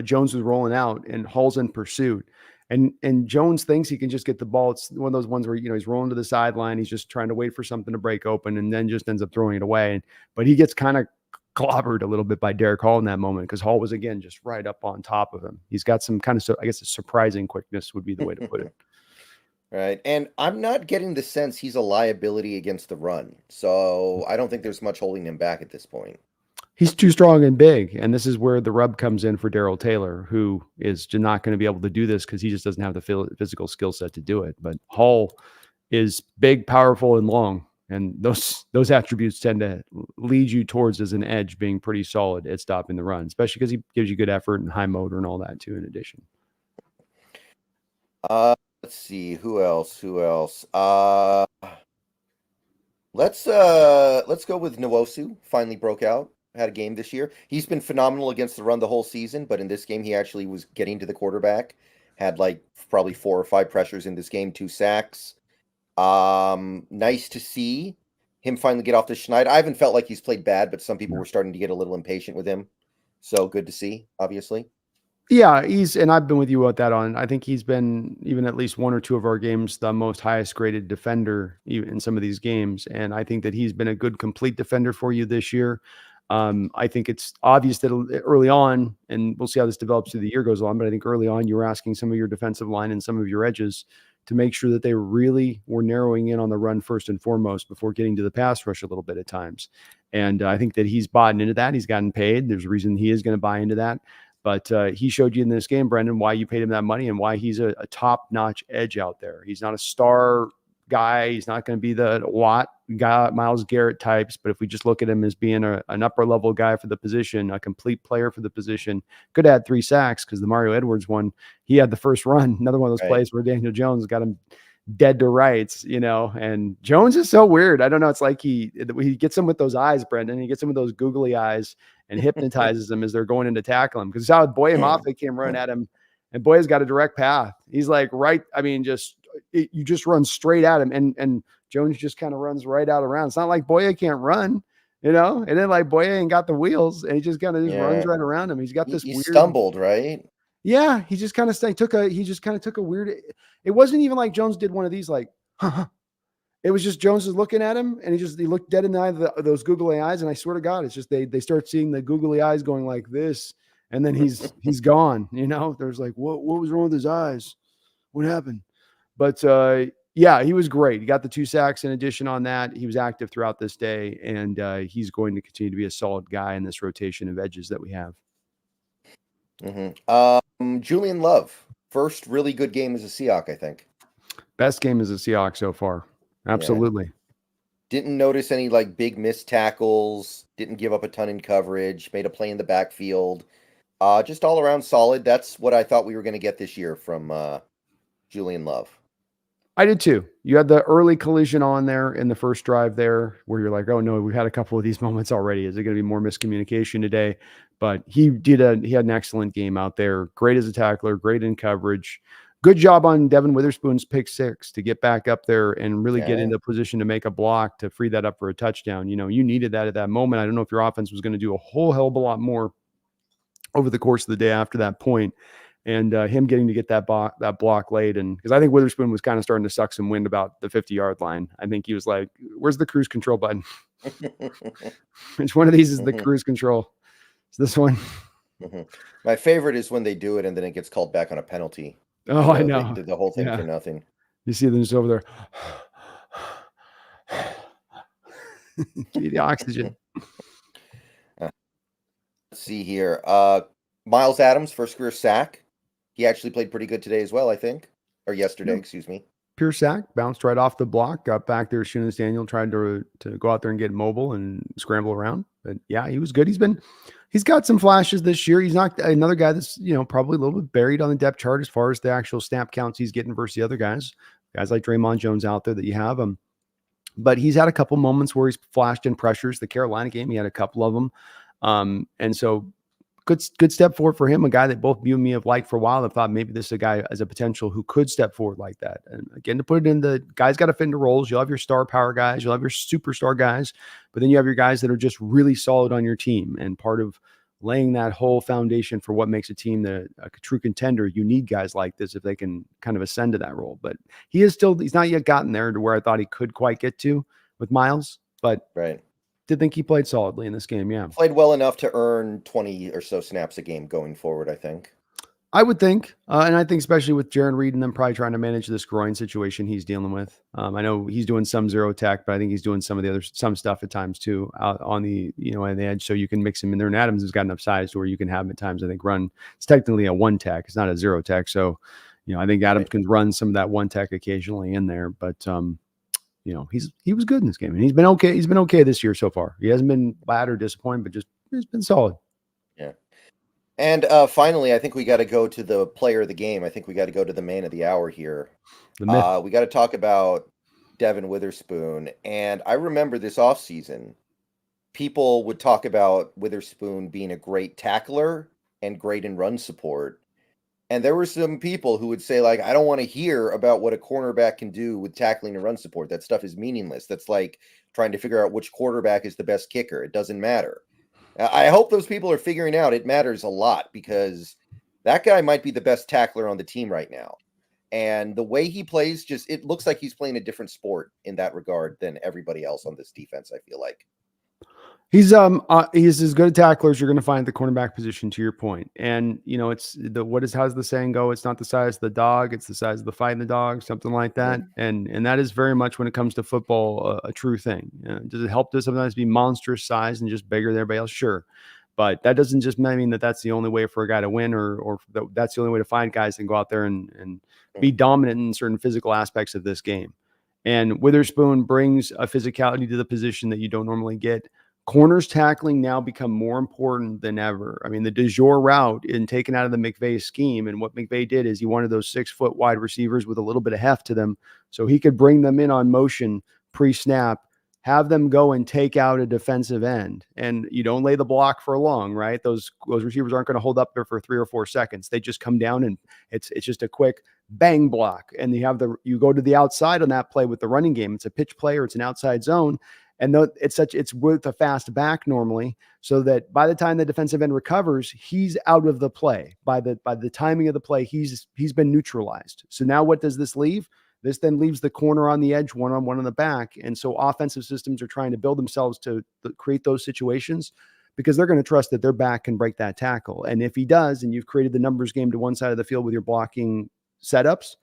Jones was rolling out, and Hall's in pursuit. And Jones thinks he can just get the ball. It's one of those ones where, he's rolling to the sideline. He's just trying to wait for something to break open, and then just ends up throwing it away. But he gets kind of clobbered a little bit by Derek Hall in that moment, because Hall was, again, just right up on top of him. He's got some kind of, I guess, a surprising quickness would be the way to put it. Right. And I'm not getting the sense he's a liability against the run. So I don't think there's much holding him back at this point. He's too strong and big. And this is where the rub comes in for Darrell Taylor, who is just not going to be able to do this because he just doesn't have the physical skill set to do it. But Hall is big, powerful, and long. And those attributes tend to lead you towards, as an edge, being pretty solid at stopping the run, especially because he gives you good effort and high motor and all that too, in addition. Let's see, who else? Let's go with Nwosu. Finally broke out. Had a game this year. He's been phenomenal against the run the whole season, but in this game he actually was getting to the quarterback. Had like probably 4 or 5 pressures in this game, 2 sacks. Nice to see him finally get off the schneid. I haven't felt like he's played bad, but some people were starting to get a little impatient with him. So good to see, obviously. Yeah, and I've been with you about that I think he's been, even at least 1 or 2 of our games, the most highest graded defender in some of these games. And I think that he's been a good complete defender for you this year. I think it's obvious that early on, and we'll see how this develops as the year goes on, but I think early on you were asking some of your defensive line and some of your edges to make sure that they really were narrowing in on the run first and foremost before getting to the pass rush a little bit at times. And I think that he's bought into that. He's gotten paid. There's a reason he is going to buy into that. But he showed you in this game, Brendan, why you paid him that money and why he's a top-notch edge out there. He's not a star guy. He's not going to be the Watt guy, Myles Garrett types. But if we just look at him as being an upper-level guy for the position, a complete player for the position, could add 3 sacks, because the Mario Edwards one, he had the first run. Another one of those plays where Daniel Jones got him dead to rights, and Jones is so weird. I don't know. It's like he gets him with those eyes, Brendan. He gets him with those googly eyes and hypnotizes them as they're going in to tackle him. Because how Boye Mafe came running at him, and Boye's got a direct path. He's like, you just run straight at him, and Jones just kind of runs right out around. It's not like Boye can't run, and then like Boye ain't got the wheels, and he just kind of runs right around him. He's got this he weird stumbled, right? Yeah, he just kind of took a weird. It wasn't even like Jones did one of these like, It was just Jones is looking at him, and he looked dead in the eye of those googly eyes. And I swear to God, it's just they start seeing the googly eyes going like this, and then he's gone. There's like, what was wrong with his eyes? What happened? But yeah, he was great. He got the 2 sacks in addition on that. He was active throughout this day, and he's going to continue to be a solid guy in this rotation of edges that we have. Julian Love, first really good game as a Seahawk, I think. Best game as a Seahawk so far. Absolutely. Yeah. Didn't notice any like big missed tackles, didn't give up a ton in coverage, made a play in the backfield. Just all around solid. That's what I thought we were going to get this year from Julian Love. I did too. You had the early collision on there in the first drive there where you're like, oh no, we've had a couple of these moments already. Is it going to be more miscommunication today? But he had an excellent game out there. Great as a tackler, great in coverage. Good job on Devon Witherspoon's pick 6 to get back up there and really get into position to make a block to free that up for a touchdown. You needed that at that moment. I don't know if your offense was going to do a whole hell of a lot more over the course of the day after that point. And him getting to get that block laid. And because I think Witherspoon was kind of starting to suck some wind about the 50-yard line. I think he was like, where's the cruise control button? Which one of these is the cruise control? It's this one. My favorite is when they do it and then it gets called back on a penalty. Oh, I know. They did the whole thing for nothing. You see them just over there. Give me the oxygen. Let's see here. Miles Adams, first career sack. He actually played pretty good today as well, I think. Or yesterday, excuse me. Pure sack, bounced right off the block, got back there as soon as Daniel tried to go out there and get mobile and scramble around. But yeah, he was good. He's been He's got some flashes this year. He's not another guy that's, probably a little bit buried on the depth chart as far as the actual snap counts he's getting versus the other guys like Dre'Mont Jones out there that you have. But he's had a couple moments where he's flashed in pressures. The Carolina game, he had a couple of them. And so good step forward for him, a guy that both you and me have liked for a while. I thought maybe this is a guy as a potential who could step forward like that. And again, to put it in, the guys got to fit into roles. You'll have your star power guys, you'll have your superstar guys, but then you have your guys that are just really solid on your team. And part of laying that whole foundation for what makes a team a true contender, you need guys like this if they can kind of ascend to that role. But he's not yet gotten there to where I thought he could quite get to with Miles, but right. Did think he played solidly in this game. Yeah. Played well enough to earn 20 or so snaps a game going forward, I think. I would think. And I think especially with Jaron Reed and them probably trying to manage this groin situation he's dealing with. I know he's doing some zero tech, but I think he's doing some stuff at times too, out on the, on the edge. So you can mix him in there. And Adams has got enough size to where you can have him at times, I think, run. It's technically a one tech. It's not a zero tech. So, I think Adams can run some of that one tech occasionally in there, but, he was good in this game, and he's been okay. He's been okay this year so far. He hasn't been bad or disappointing, but he's been solid. Yeah. And finally, I think we got to go to the player of the game. I think we got to go to the man of the hour here. We got to talk about Devon Witherspoon. And I remember this offseason, people would talk about Witherspoon being a great tackler and great in run support. And there were some people who would say, like, I don't want to hear about what a cornerback can do with tackling and run support. That stuff is meaningless. That's like trying to figure out which quarterback is the best kicker. It doesn't matter. I hope those people are figuring out it matters a lot, because that guy might be the best tackler on the team right now. And the way he plays, it looks like he's playing a different sport in that regard than everybody else on this defense, I feel like. He's as good a tackler as you're going to find at the cornerback position, to your point. And how's the saying go? It's not the size of the dog, it's the size of the fight in the dog, something like that. Mm-hmm. And that is very much, when it comes to football, a true thing. Does it help to sometimes be monstrous size and just bigger than everybody else? Sure. But that doesn't just mean that that's the only way for a guy to win, or that's the only way to find guys and go out there and be dominant in certain physical aspects of this game. And Witherspoon brings a physicality to the position that you don't normally get. Corners tackling now become more important than ever. I mean, the de jour route in taken out of the McVay scheme, and what McVay did is he wanted those 6-foot wide receivers with a little bit of heft to them, so he could bring them in on motion pre-snap, have them go and take out a defensive end. And you don't lay the block for long, right? Those receivers aren't going to hold up there for 3 or 4 seconds. They just come down, and it's just a quick bang block. And you go to the outside on that play with the running game. It's a pitch play or it's an outside zone. And it's with a fast back normally, so that by the time the defensive end recovers, he's out of the play. By the timing of the play, he's been neutralized. So now what does this leave? This then leaves the corner on the edge, one-on-one on the back. And so offensive systems are trying to build themselves to create those situations, because they're going to trust that their back can break that tackle. And if he does, and you've created the numbers game to one side of the field with your blocking setups,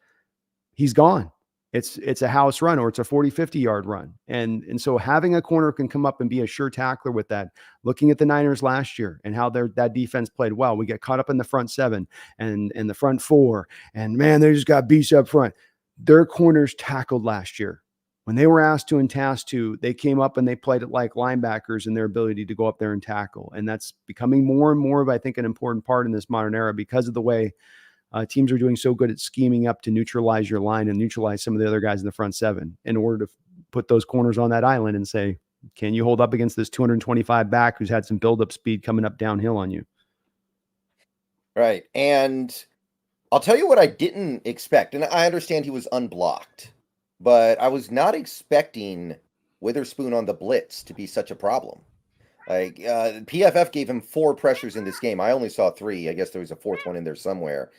he's gone. It's a house run, or it's a 40, 50-yard run. And so having a corner can come up and be a sure tackler with that. Looking at the Niners last year and how that defense played well, we get caught up in the front 7 and the front 4, and man, they just got beast up front. Their corners tackled last year. When they were asked to and tasked to, they came up and they played it like linebackers in their ability to go up there and tackle. And that's becoming more and more of, I think, an important part in this modern era, because of the way teams are doing so good at scheming up to neutralize your line and neutralize some of the other guys in the front 7 in order to put those corners on that island and say, can you hold up against this 225 back who's had some build-up speed coming up downhill on you? Right. And I'll tell you what I didn't expect. And I understand he was unblocked, but I was not expecting Witherspoon on the blitz to be such a problem. Like PFF gave him 4 pressures in this game. I only saw 3. I guess there was a 4th one in there somewhere.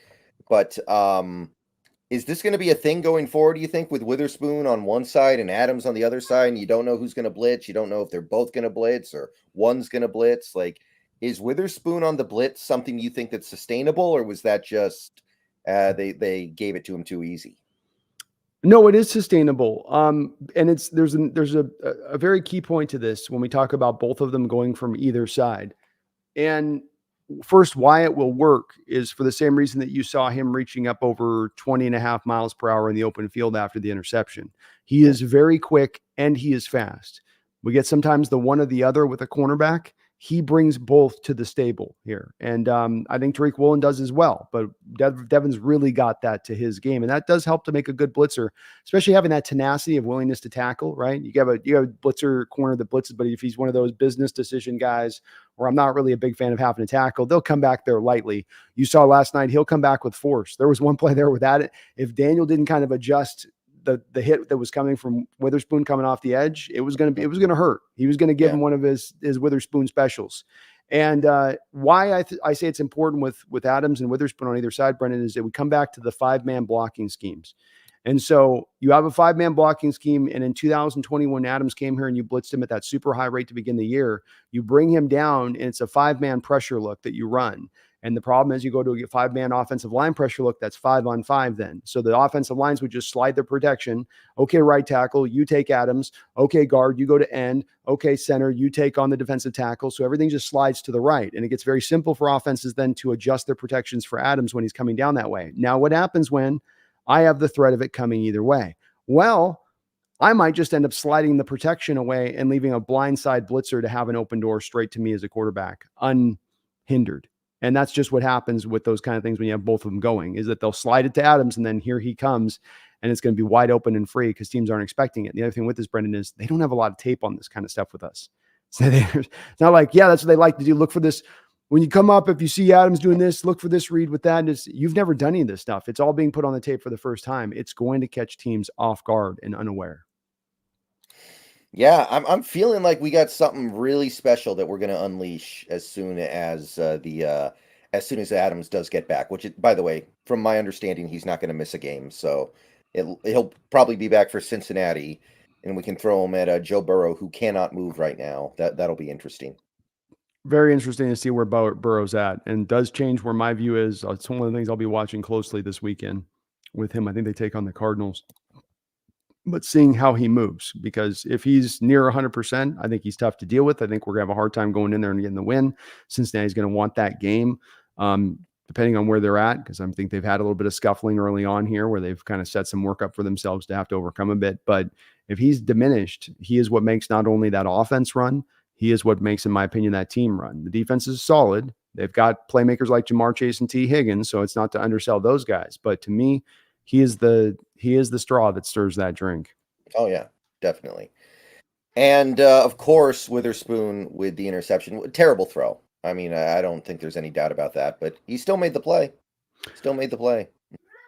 But is this going to be a thing going forward, do you think, with Witherspoon on one side and Adams on the other side, and you don't know who's going to blitz? You don't know if they're both going to blitz or one's going to blitz. Like, is Witherspoon on the blitz something you think that's sustainable, or was that just they gave it to him too easy? No, it is sustainable. And there's a very key point to this when we talk about both of them going from either side. And first, why it will work is for the same reason that you saw him reaching up over 20.5 miles per hour in the open field after the interception. He is very quick and he is fast. We get sometimes the one or the other with a cornerback. he brings both to the stable here. And I think Tariq Woolen does as well. But Devon's really got that to his game. And that does help to make a good blitzer, especially having that tenacity of willingness to tackle, right? You have a blitzer corner that blitzes, but if he's one of those business decision guys where I'm not really a big fan of having to tackle, they'll come back there lightly. You saw last night, he'll come back with force. There was one play there with that. If Daniel didn't kind of adjust the hit that was coming from Witherspoon coming off the edge, it was going to hurt. He was going to give him one of his Witherspoon specials. And why I say it's important with Adams and Witherspoon on either side, Brendan, is that we come back to the 5-man blocking schemes. And so you have a 5-man blocking scheme. And in 2021, Adams came here and you blitzed him at that super high rate to begin the year. You bring him down and it's a 5-man pressure look that you run. And the problem is you go to a 5-man offensive line pressure look, that's 5-on-5 then. So the offensive lines would just slide their protection. Okay, right tackle, you take Adams. Okay, guard, you go to end. Okay, center, you take on the defensive tackle. So everything just slides to the right. And it gets very simple for offenses then to adjust their protections for Adams when he's coming down that way. Now, what happens when I have the threat of it coming either way? Well, I might just end up sliding the protection away and leaving a blindside blitzer to have an open door straight to me as a quarterback, unhindered. And that's just what happens with those kind of things when you have both of them going, is that they'll slide it to Adams and then here he comes and it's going to be wide open and free because teams aren't expecting it. The other thing with this, Brendan, is they don't have a lot of tape on this kind of stuff with us. So it's not like, that's what they like to do. Look for this. When you come up, if you see Adams doing this, look for this read with that. You've never done any of this stuff. It's all being put on the tape for the first time. It's going to catch teams off guard and unaware. Yeah, I'm feeling like we got something really special that we're going to unleash as soon as Adams does get back. Which, by the way, from my understanding, he's not going to miss a game, so he'll probably be back for Cincinnati, and we can throw him at Joe Burrow, who cannot move right now. That'll be interesting. Very interesting to see where Burrow's at, and does change where my view is. It's one of the things I'll be watching closely this weekend with him. I think they take on the Cardinals. But seeing how he moves, because if he's near 100%, I think he's tough to deal with. I think we're going to have a hard time going in there and getting the win. Cincinnati's going to want that game, depending on where they're at, because I think they've had a little bit of scuffling early on here where they've kind of set some work up for themselves to have to overcome a bit. But if he's diminished, he is what makes not only that offense run, he is what makes, in my opinion, that team run. The defense is solid. They've got playmakers like Jamar Chase and T. Higgins, so it's not to undersell those guys. But to me, he is the straw that stirs that drink. Oh, yeah, definitely. And, of course, Witherspoon with the interception. Terrible throw. I mean, I don't think there's any doubt about that, but he still made the play.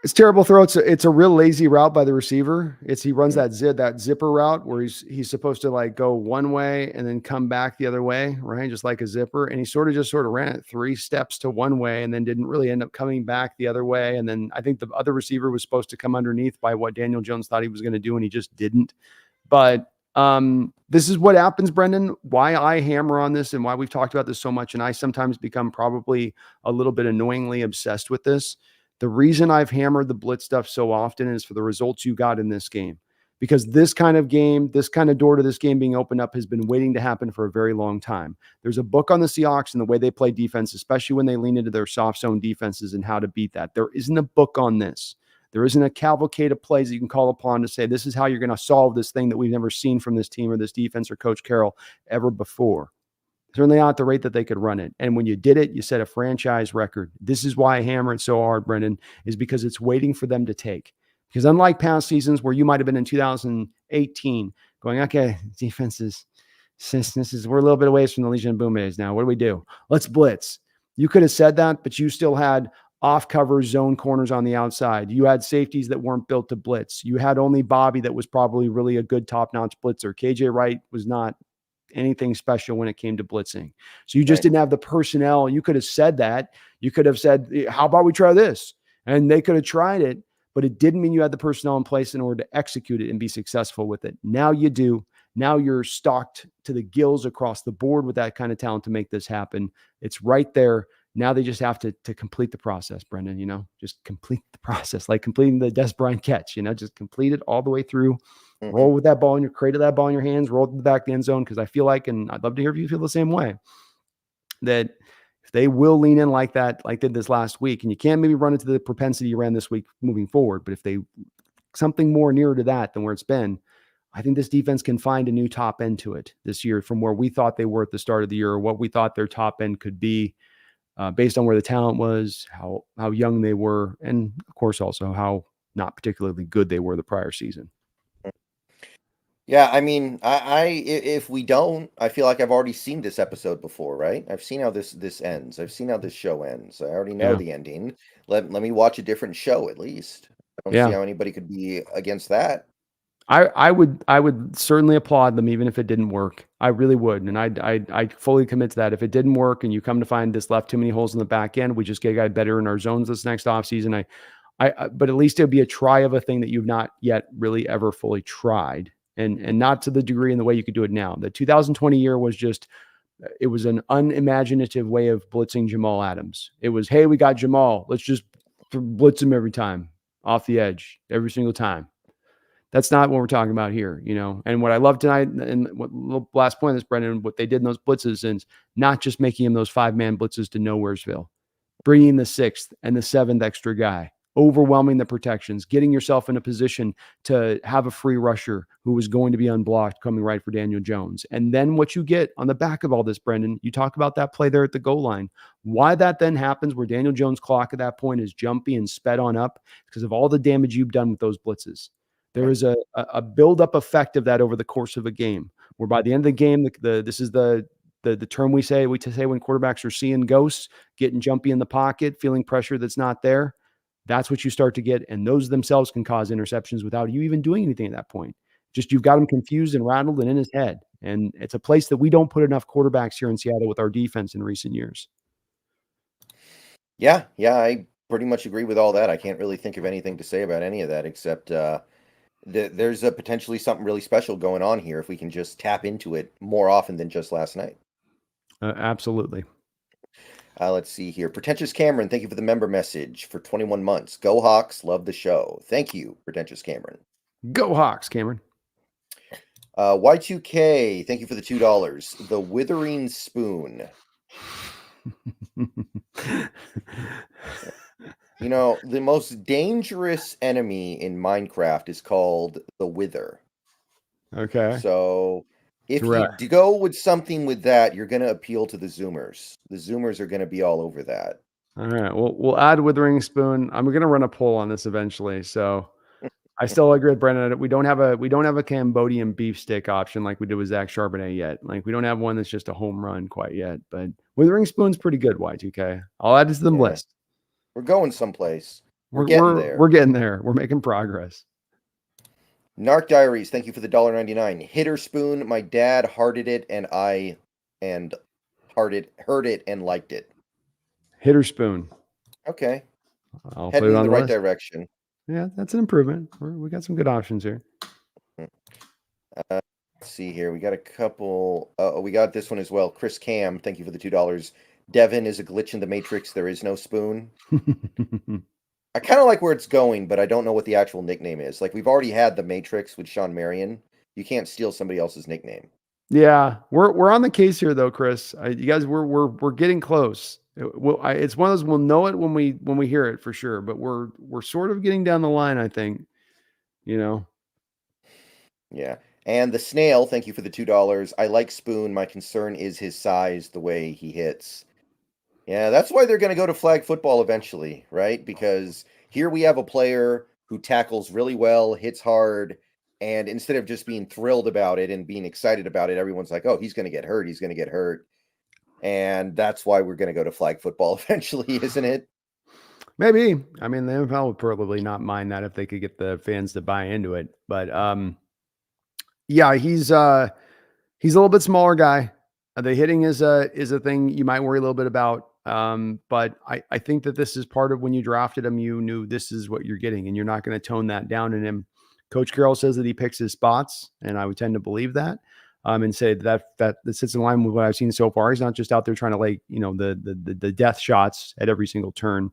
It's terrible throw. It's a real lazy route by the receiver. He runs that zipper route where he's supposed to like go one way and then come back the other way, right? Just like a zipper. And he sort of ran it 3 steps to one way and then didn't really end up coming back the other way. And then I think the other receiver was supposed to come underneath by what Daniel Jones thought he was going to do, and he just didn't. But this is what happens, Brendan, why I hammer on this and why we've talked about this so much. And I sometimes become probably a little bit annoyingly obsessed with this. The reason I've hammered the blitz stuff so often is for the results you got in this game, because this kind of game, this kind of door to this game being opened up has been waiting to happen for a very long time. There's a book on the Seahawks and the way they play defense, especially when they lean into their soft zone defenses and how to beat that. There isn't a book on this. There isn't a cavalcade of plays that you can call upon to say, this is how you're going to solve this thing that we've never seen from this team or this defense or Coach Carroll ever before. Certainly not at the rate that they could run it. And when you did it, you set a franchise record. This is why I hammer it so hard, Brendan, is because it's waiting for them to take. Because unlike past seasons where you might have been in 2018 going, okay, defense is, we're a little bit away from the Legion of Boom days now. What do we do? Let's blitz. You could have said that, but you still had off-cover zone corners on the outside. You had safeties that weren't built to blitz. You had only Bobby that was probably really a good top-notch blitzer. KJ Wright was not anything special when it came to blitzing. So you just didn't have the personnel. You could have said that. You could have said, how about we try this? And they could have tried it, but it didn't mean you had the personnel in place in order to execute it and be successful with it. Now you do. Now you're stocked to the gills across the board with that kind of talent to make this happen. It's right there. Now they just have to complete the process, Brendan, just complete the process, like completing the Des Bryant catch, just complete it all the way through. Roll with that ball in your crate of that ball in your hands, roll to the back of the end zone. Because I feel like, and I'd love to hear if you feel the same way, that if they will lean in like that, like did this last week, and you can't maybe run into the propensity you ran this week moving forward, but if they something more nearer to that than where it's been, I think this defense can find a new top end to it this year from where we thought they were at the start of the year, or what we thought their top end could be, based on where the talent was, how young they were, and of course also how not particularly good they were the prior season. Yeah, I mean, if we don't, I feel like I've already seen this episode before, right? I've seen how this ends. I've seen how this show ends. I already know Yeah. the ending. Let me watch a different show at least. I don't see Yeah. how anybody could be against that. I would certainly applaud them even if it didn't work. I really would, and I fully commit to that. If it didn't work and you come to find this left too many holes in the back end, we just get a guy better in our zones this next offseason. But at least it'd be a try of a thing that you've not yet really ever fully tried, and not to the degree and the way you could do it now. The 2020 year was just, it was an unimaginative way of blitzing Jamal Adams. It was, hey, we got Jamal, let's just blitz him every time off the edge every single time. That's not what we're talking about here, you know. And what I love tonight, and what last point of this, Brendan, what they did in those blitzes is not just making him those 5-man blitzes to Nowheresville, bringing the 6th and the 7th extra guy, overwhelming the protections, getting yourself in a position to have a free rusher who was going to be unblocked coming right for Daniel Jones. And then what you get on the back of all this, Brendan, you talk about that play there at the goal line. Why that then happens where Daniel Jones' clock at that point is jumpy and sped on up because of all the damage you've done with those blitzes. There is a build-up effect of that over the course of a game, where by the end of the game, this is the term we say when quarterbacks are seeing ghosts, getting jumpy in the pocket, feeling pressure that's not there. That's what you start to get, and those themselves can cause interceptions without you even doing anything at that point. Just you've got him confused and rattled and in his head, and it's a place that we don't put enough quarterbacks here in Seattle with our defense in recent years. Yeah, I pretty much agree with all that. I can't really think of anything to say about any of that except there's a potentially something really special going on here if we can just tap into it more often than just last night. Absolutely. Let's see here. Pretentious Cameron, thank you for the member message for 21 months. Go Hawks, love the show. Thank you, Pretentious Cameron. Go Hawks, Cameron. Y2K, thank you for the $2. The Withering Spoon. You know, the most dangerous enemy in Minecraft is called the Wither. Okay. So if you go with something with that, you're going to appeal to the Zoomers. The Zoomers are going to be all over that. All right. Well, we'll add Withering Spoon. I'm going to run a poll on this eventually. So I still agree with Brendan. We don't have a Cambodian beef stick option like we did with Zach Charbonnet yet. Like we don't have one that's just a home run quite yet. But Withering Spoon's pretty good. Y2K. I'll add this to the list. We're going someplace. We're getting there. We're getting there. We're making progress. Narc Diaries, thank you for the $1.99. Hitter Spoon, my dad hearted it and heard it and liked it. Hitter Spoon. Okay. I'll heading put it on in the right list. direction. Yeah, that's an improvement. We got some good options here. Let's see here. We got a couple. We got this one as well. Chris Cam, thank you for the $2. Devon is a glitch in the Matrix. There is no spoon. I kind of like where it's going, but I don't know what the actual nickname is. Like we've already had the Matrix with Sean Marion. You can't steal somebody else's nickname. Yeah, we're on the case here though, Chris. You guys, we're getting close. It's one of those we'll know it when we hear it for sure, but we're sort of getting down the line. I think, you know. Yeah, and the Snail, thank you for the $2. I like Spoon. My concern is his size, the way he hits. Yeah, that's why they're going to go to flag football eventually, right? Because here we have a player who tackles really well, hits hard, and instead of just being thrilled about it and being excited about it, everyone's like, oh, he's going to get hurt. He's going to get hurt. And that's why we're going to go to flag football eventually, isn't it? Maybe. I mean, the NFL would probably not mind that if they could get the fans to buy into it. But yeah, he's a little bit smaller guy. The hitting is a thing you might worry a little bit about. But I think that this is part of when you drafted him, you knew this is what you're getting, and you're not going to tone that down in him. Coach Carroll says that he picks his spots, and I would tend to believe that. And say that sits in line with what I've seen so far. He's not just out there trying to the death shots at every single turn.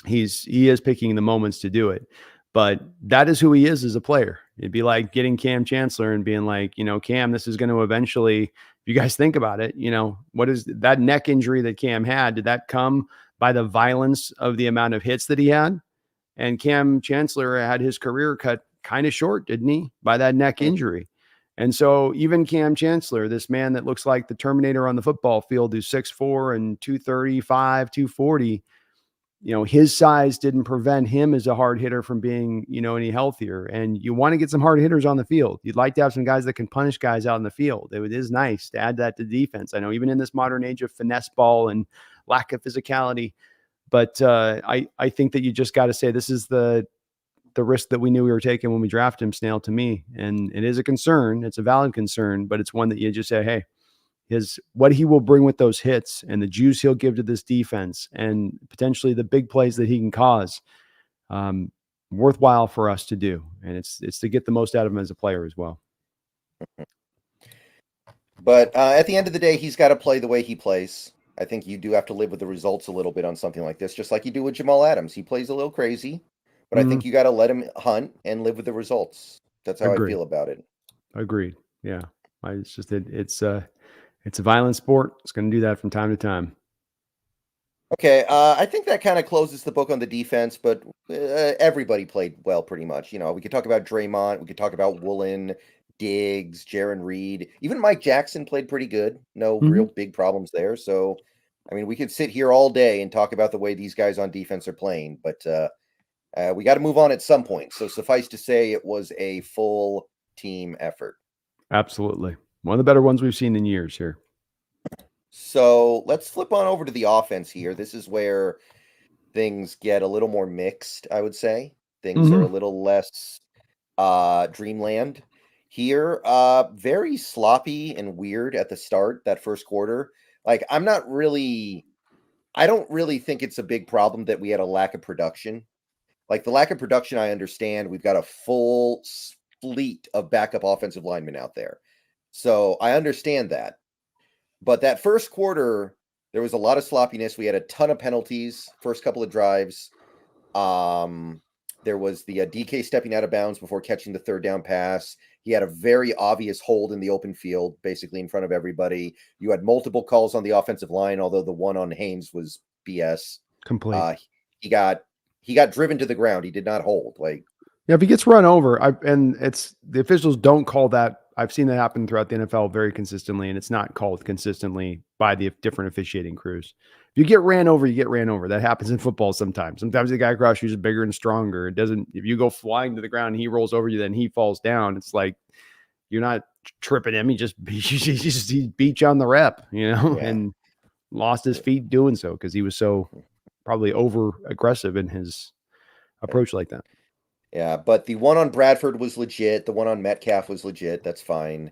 He is picking the moments to do it. But that is who he is as a player. It'd be like getting Cam Chancellor and being like, Cam, this is going to eventually, if you guys think about it, what is that neck injury that Cam had? Did that come by the violence of the amount of hits that he had? And Cam Chancellor had his career cut kind of short, didn't he, by that neck injury? And so even Cam Chancellor, this man that looks like the Terminator on the football field, who's 6'4" and 235, 240, his size didn't prevent him as a hard hitter from being, any healthier. And you want to get some hard hitters on the field. You'd like to have some guys that can punish guys out in the field. It is nice to add that to defense. I know even in this modern age of finesse ball and lack of physicality, but I think that you just got to say this is the risk that we knew we were taking when we drafted him, Snail, to me. And it is a concern. It's a valid concern, but it's one that you just say, hey, what he will bring with those hits and the juice he'll give to this defense and potentially the big plays that he can cause, worthwhile for us to do. And it's to get the most out of him as a player as well. But at the end of the day, he's got to play the way he plays. I think you do have to live with the results a little bit on something like this, just like you do with Jamal Adams. He plays a little crazy, but I think you got to let him hunt and live with the results. That's how I feel about it. Agreed. Yeah. It's a violent sport. It's going to do that from time to time. Okay. I think that kind of closes the book on the defense, but everybody played well pretty much. We could talk about dre'mont. We could talk about Woolen, Diggs, Jaron Reed. Even Mike Jackson played pretty good. No real big problems there. So, I mean, we could sit here all day and talk about the way these guys on defense are playing, but we got to move on at some point. So suffice to say, it was a full team effort. Absolutely. One of the better ones we've seen in years here. So let's flip on over to the offense here. This is where things get a little more mixed, I would say. Things are a little less dreamland here. Very sloppy and weird at the start, that first quarter. Like, I don't really think it's a big problem that we had a lack of production. Like, the lack of production, I understand. We've got a full fleet of backup offensive linemen out there. So I understand that. But that first quarter, there was a lot of sloppiness. We had a ton of penalties, first couple of drives. There was the DK stepping out of bounds before catching the third down pass. He had a very obvious hold in the open field, basically in front of everybody. You had multiple calls on the offensive line, although the one on Haynes was BS. Complete. He got driven to the ground. He did not hold. Yeah, if he gets run over, and it's the officials don't call that. I've seen that happen throughout the NFL very consistently, and it's not called consistently by the different officiating crews. If you get ran over, you get ran over. That happens in football sometimes. Sometimes the guy across you is bigger and stronger. It doesn't. If you go flying to the ground and he rolls over you, then he falls down. It's like you're not tripping him. He beat you on the rep, and lost his feet doing so because he was so probably over aggressive in his approach like that. Yeah, but the one on Bradford was legit. The one on Metcalf was legit. That's fine.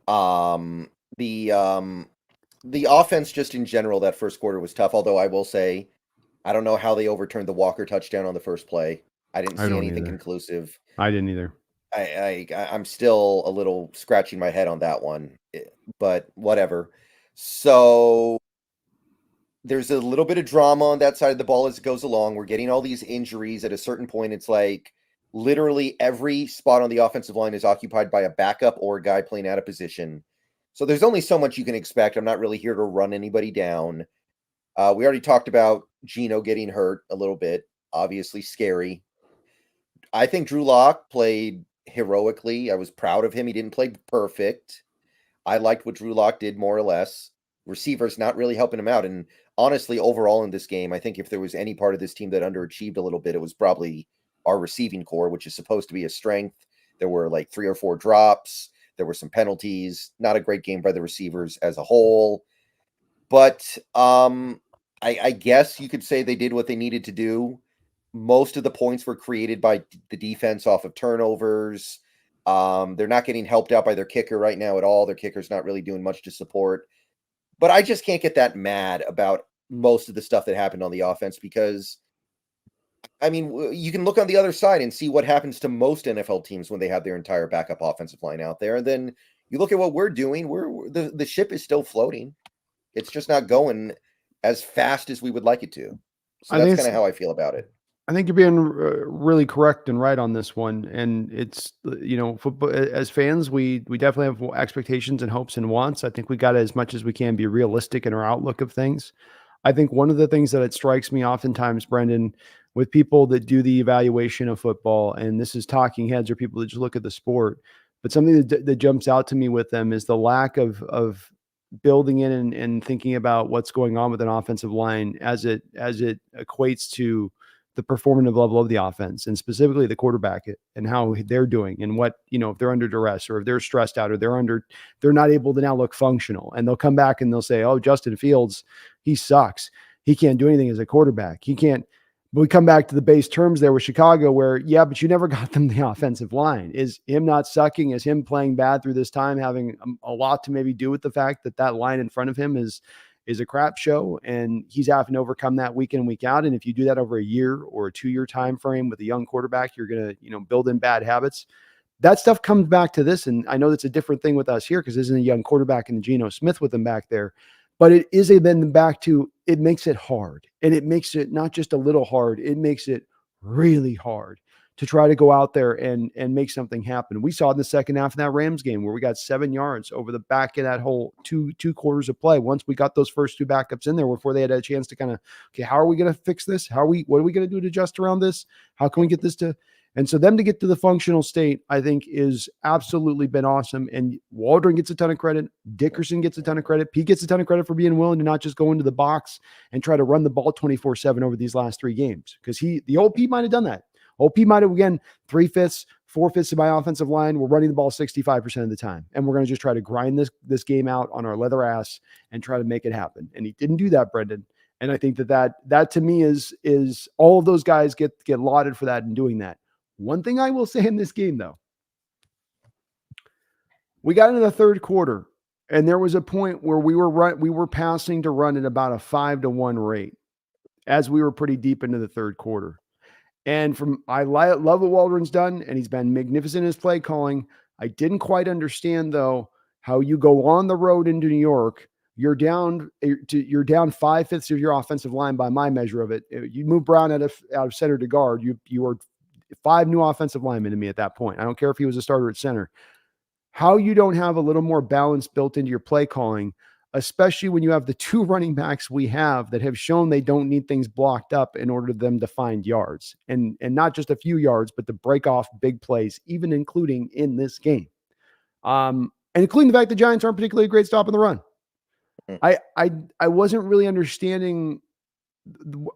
The offense just in general, that first quarter was tough. Although I will say, I don't know how they overturned the Walker touchdown on the first play. I didn't see anything conclusive. I didn't either. I'm still a little scratching my head on that one, but whatever. So there's a little bit of drama on that side of the ball as it goes along. We're getting all these injuries. At a certain point, it's like literally every spot on the offensive line is occupied by a backup or a guy playing out of position. So there's only so much you can expect. I'm not really here to run anybody down. We already talked about Geno getting hurt a little bit. Obviously scary. I think Drew Lock played heroically. I was proud of him. He didn't play perfect. I liked what Drew Lock did more or less. Receivers not really helping him out. And honestly, overall in this game, I think if there was any part of this team that underachieved a little bit, it was probably our receiving core, which is supposed to be a strength. There were like 3 or 4 drops. There were some penalties. Not a great game by the receivers as a whole. But I guess you could say they did what they needed to do. Most of the points were created by the defense off of turnovers. They're not getting helped out by their kicker right now at all. Their kicker's not really doing much to support. But I just can't get that mad about most of the stuff that happened on the offense because, I mean, you can look on the other side and see what happens to most NFL teams when they have their entire backup offensive line out there. And then you look at what we're doing. The ship is still floating. It's just not going as fast as we would like it to. So that's kind of how I feel about it. I think you're being really correct and right on this one. And it's, football, as fans, we definitely have expectations and hopes and wants. I think we got to, as much as we can, be realistic in our outlook of things. I think one of the things that it strikes me oftentimes, Brendan, with people that do the evaluation of football, and this is talking heads or people that just look at the sport. But something that jumps out to me with them is the lack of building in and thinking about what's going on with an offensive line as it equates to the performative level of the offense, and specifically the quarterback and how they're doing, and what, if they're under duress, or if they're stressed out, or they're not able to now look functional, and they'll come back and they'll say, oh, Justin Fields, he sucks. He can't do anything as a quarterback. He can't. But we come back to the base terms there with Chicago, where, yeah, but you never got them the offensive line. Is him not sucking? Is him playing bad through this time having a lot to maybe do with the fact that line in front of him is a crap show, and he's having to overcome that week in, week out? And if you do that over a year or a 2-year time frame with a young quarterback, you're going to, build in bad habits. That stuff comes back to this. And I know that's a different thing with us here, because there's a young quarterback and Geno Smith with him back there. But it is then back to, it makes it hard. And it makes it not just a little hard, it makes it really hard to try to go out there and make something happen. We saw in the second half of that Rams game where we got 7 yards over the back of that whole two quarters of play. Once we got those first 2 backups in there before they had a chance to kind of, okay, how are we going to fix this? What are we going to do to adjust around this? How can we get this to, and so them to get to the functional state, I think, is absolutely been awesome. And Waldron gets a ton of credit. Dickerson gets a ton of credit. Pete gets a ton of credit for being willing to not just go into the box and try to run the ball 24/7 over these last 3 games. Because the old Pete might have done that. Old Pete might have, again, 3/5, 4/5 of my offensive line. We're running the ball 65% of the time. And we're going to just try to grind this game out on our leather ass and try to make it happen. And he didn't do that, Brendan. And I think that to me is all of those guys get lauded for that and doing that. One thing I will say in this game, though, we got into the third quarter, and there was a point where we were passing to run at about a 5-1 rate as we were pretty deep into the third quarter. And I love what Waldron's done, and he's been magnificent in his play calling. I didn't quite understand, though, how you go on the road into New York. You're down 5/5 of your offensive line by my measure of it. You move Brown out of center to guard. You are 5 new offensive linemen to me at that point. I don't care if he was a starter at center. How you don't have a little more balance built into your play calling, especially when you have the 2 running backs we have that have shown they don't need things blocked up in order for them to find yards, and not just a few yards, but to break off big plays, even including in this game. And including the fact the Giants aren't particularly a great stop in the run. I wasn't really understanding.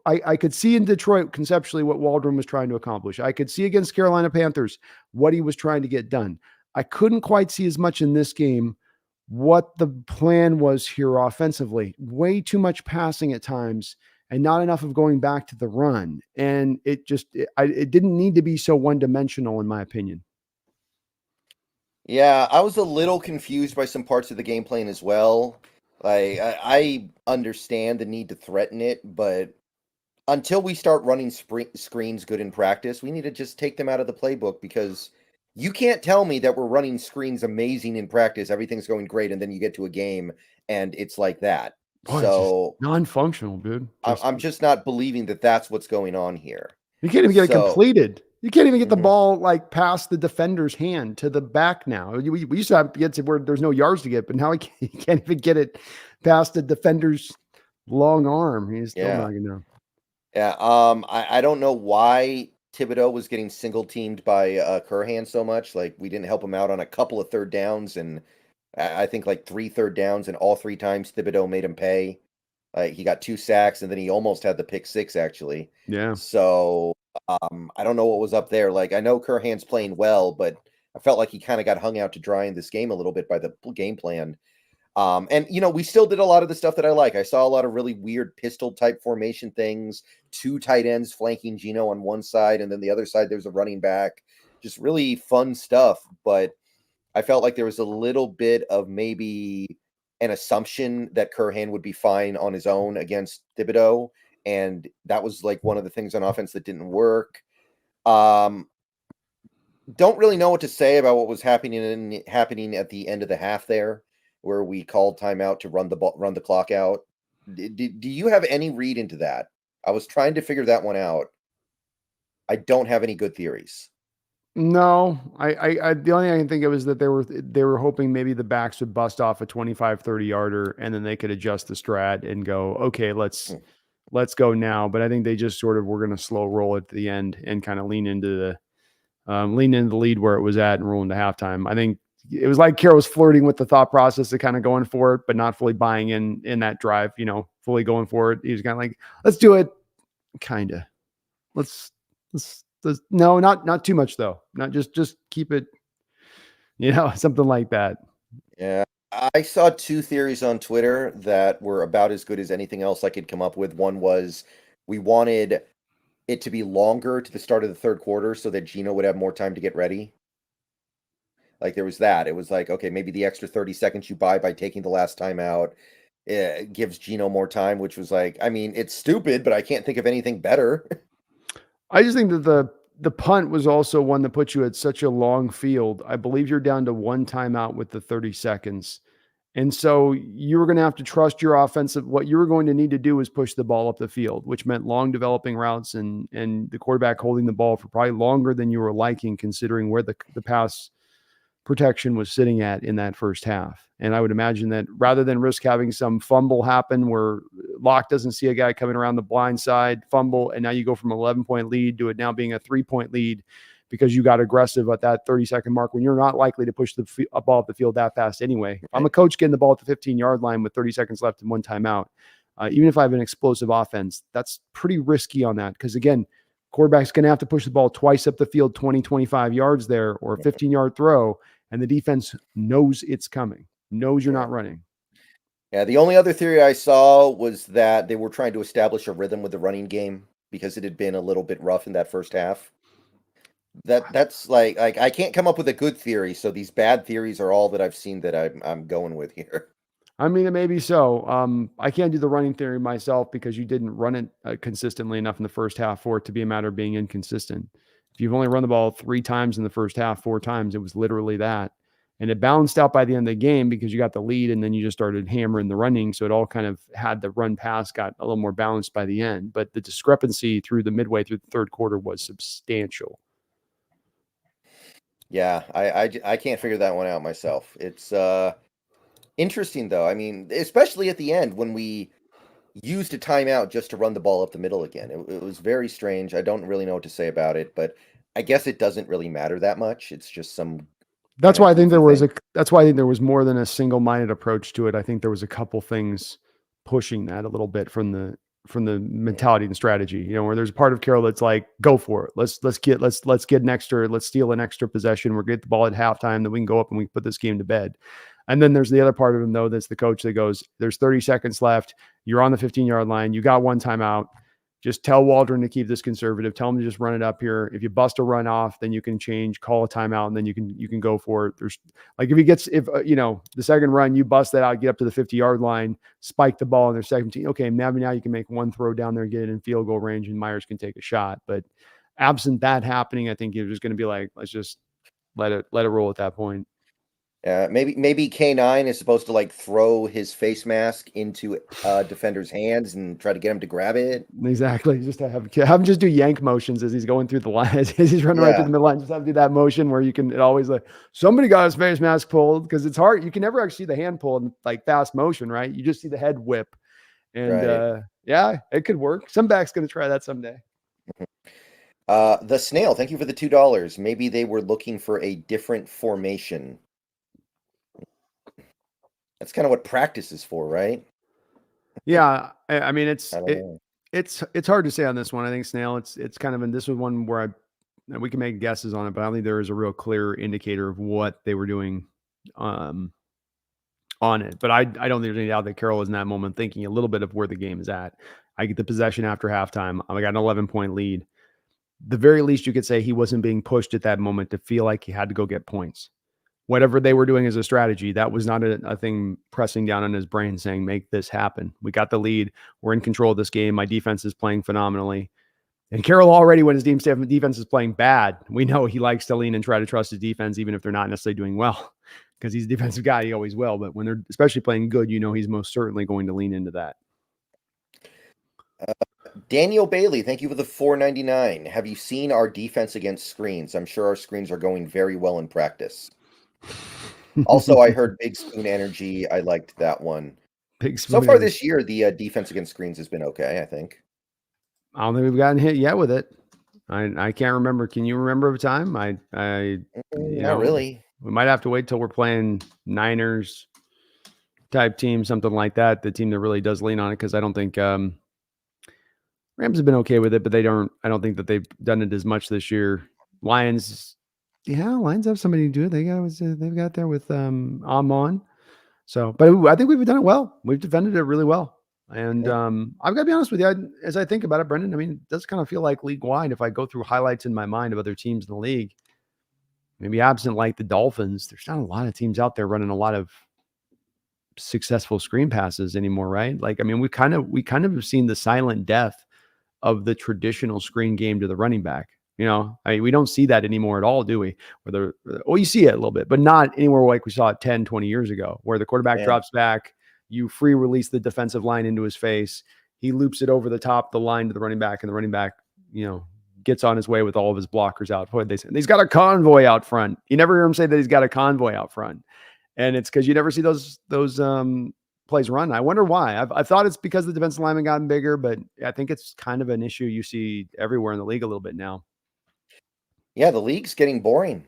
I could see in Detroit conceptually what Waldron was trying to accomplish. I could see against Carolina Panthers what he was trying to get done. I couldn't quite see as much in this game what the plan was here offensively. Way too much passing at times and not enough of going back to the run. And it didn't need to be so one-dimensional, in my opinion. Yeah, I was a little confused by some parts of the game plan as well. I understand the need to threaten it, but until we start running screens good in practice, we need to just take them out of the playbook, because you can't tell me that we're running screens amazing in practice, everything's going great, and then you get to a game and it's like that. Boy, So non-functional, dude. I'm just not believing that that's what's going on here. You can't even get it completed. You can't even get the Mhm. ball like past the defender's hand to the back now. We used to have to get to where there's no yards to get, but now you can't even get it past the defender's long arm. He's still not going to. Yeah. I don't know why Thibodeau was getting single teamed by Curhan so much. Like, we didn't help him out on a couple of third downs, and I think like 3 third downs, and all 3 times Thibodeau made him pay. He got 2 sacks, and then he almost had the pick 6 actually. Yeah. So I don't know what was up there. Like, I know Curhan's playing well, but I felt like he kind of got hung out to dry in this game a little bit by the game plan. And we still did a lot of the stuff that I like. I saw a lot of really weird pistol type formation things, 2 tight ends flanking Geno on one side, and then the other side there's a running back. Just really fun stuff. But I felt like there was a little bit of maybe an assumption that Curhan would be fine on his own against Thibodeau, and that was like one of the things on offense that didn't work. Don't really know what to say about what was happening at the end of the half there, where we called timeout to run the clock out. Do you have any read into that? I was trying to figure that one out. I don't have any good theories. No, I the only thing I can think of is that they were hoping maybe the backs would bust off a 25-30 yarder, and then they could adjust the strat and go, okay, let's let's go now. But I think they just sort of were going to slow roll at the end and kind of lean into the lead where it was at and roll into halftime. I think it was like Carroll was flirting with the thought process of kind of going for it, but not fully buying in that drive, fully going for it. He was kind of like, let's do it. Kind of. Let's no, not too much though. Not just keep it, something like that. Yeah. I saw two theories on Twitter that were about as good as anything else I could come up with. One was we wanted it to be longer to the start of the third quarter so that Geno would have more time to get ready. Like there was that. It was like, okay, maybe the extra 30 seconds you buy by taking the last time out gives Geno more time, which was like, I mean, it's stupid, but I can't think of anything better. I just think that the punt was also one that puts you at such a long field. I believe you're down to one timeout with the 30 seconds. And so you were going to have to trust your offensive. What you were going to need to do is push the ball up the field, which meant long developing routes and the quarterback holding the ball for probably longer than you were liking, considering where the pass protection was sitting at in that first half. And I would imagine that rather than risk having some fumble happen where Locke doesn't see a guy coming around the blind side, fumble, and now you go from 11-point lead to it now being a 3-point lead because you got aggressive at that 30-second mark when you're not likely to push the ball up the field that fast anyway. If I'm a coach getting the ball at the 15-yard line with 30 seconds left and one timeout, even if I have an explosive offense, that's pretty risky on that because, again, quarterback's going to have to push the ball twice up the field, 20, 25 yards there, or a 15-yard throw, and the defense knows it's coming, knows you're not running. Yeah, the only other theory I saw was that they were trying to establish a rhythm with the running game because it had been a little bit rough in that first half. That's like I can't come up with a good theory, so these bad theories are all that I've seen that I'm going with here. I mean, it may be so. I can't do the running theory myself because you didn't run it consistently enough in the first half for it to be a matter of being inconsistent. If you've only run the ball 3 times in the first half, 4 times, it was literally that. And it balanced out by the end of the game because you got the lead and then you just started hammering the running. So it all kind of had the run pass got a little more balanced by the end. But the discrepancy through the midway through the third quarter was substantial. Yeah, I can't figure that one out myself. It's interesting though. I mean, especially at the end when we used a timeout just to run the ball up the middle again. It was very strange. I don't really know what to say about it, but I guess it doesn't really matter that much. It's just some. That's why I think there was that's why I think there was more than a single-minded approach to it. I think there was a couple things pushing that a little bit from the mentality and strategy, where there's a part of Carroll that's like, go for it. Let's get an extra, let's steal an extra possession. We'll get the ball at halftime, then we can go up and we can put this game to bed. And then there's the other part of him though, that's the coach that goes, there's 30 seconds left. You're on the 15-yard line. You got one timeout. Just tell Waldron to keep this conservative. Tell him to just run it up here. If you bust a run off, then you can call a timeout, and then you can go for it. There's like if the second run, you bust that out, get up to the 50-yard line, spike the ball in their 17. Okay, now you can make one throw down there, get it in field goal range, and Myers can take a shot. But absent that happening, I think you're just going to be like, let's just let it roll at that point. Maybe K9 is supposed to like throw his face mask into defender's hands and try to get him to grab it. Exactly. Just to have him just do yank motions as he's going through the line, as he's running right through the middle line. Just have to do that motion where it always like somebody got his face mask pulled because it's hard. You can never actually see the hand pull in like fast motion, right? You just see the head whip. And yeah, it could work. Some back's going to try that someday. The Snail, thank you for the $2. Maybe they were looking for a different formation. That's kind of what practice is for, right? Yeah, I mean it's hard to say on this one. I think Snail, it's kind of, and this was one where we can make guesses on it, but I don't think there is a real clear indicator of what they were doing on it. But I don't think there's any doubt that Carroll is in that moment thinking a little bit of where the game is at. I get the possession after halftime. I got an 11-point lead. The very least you could say he wasn't being pushed at that moment to feel like he had to go get points. Whatever they were doing as a strategy, that was not a thing pressing down on his brain saying, make this happen. We got the lead. We're in control of this game. My defense is playing phenomenally. And Carroll already, when his defense is playing bad, we know he likes to lean and try to trust his defense, even if they're not necessarily doing well, because he's a defensive guy. He always will. But when they're especially playing good, he's most certainly going to lean into that. Daniel Bailey, thank you for the $4.99. Have you seen our defense against screens? I'm sure our screens are going very well in practice. Also, I heard Big Spoon Energy. I liked that one. Big So Spoon far energy. this year, the defense against screens has been okay, I think. I don't think we've gotten hit yet with it. I can't remember. Can you remember a time? Not really. We might have to wait till we're playing Niners type team, something like that. The team that really does lean on it, because I don't think Rams have been okay with it, but I don't think that they've done it as much this year. Lions, yeah, Lions have somebody to do it. They've got there with Amon. So, but I think we've done it well. We've defended it really well. And Yeah. I've got to be honest with you, as I think about it, Brendan, I mean, it does kind of feel like league wide. If I go through highlights in my mind of other teams in the league, maybe absent like the Dolphins, there's not a lot of teams out there running a lot of successful screen passes anymore, right? Like, I mean, we kind of have seen the silent death of the traditional screen game to the running back. I mean, we don't see that anymore at all, do we? Well, you see it a little bit, but not anywhere like we saw it 10, 20 years ago, where the quarterback Yeah. drops back, you free release the defensive line into his face, he loops it over the top of the line to the running back, and the running back, gets on his way with all of his blockers out. What they say, he's got a convoy out front. You never hear him say that he's got a convoy out front, and it's because you never see those plays run. I wonder why. I've thought it's because the defensive lineman gotten bigger, but I think it's kind of an issue you see everywhere in the league a little bit now. Yeah, the league's getting boring,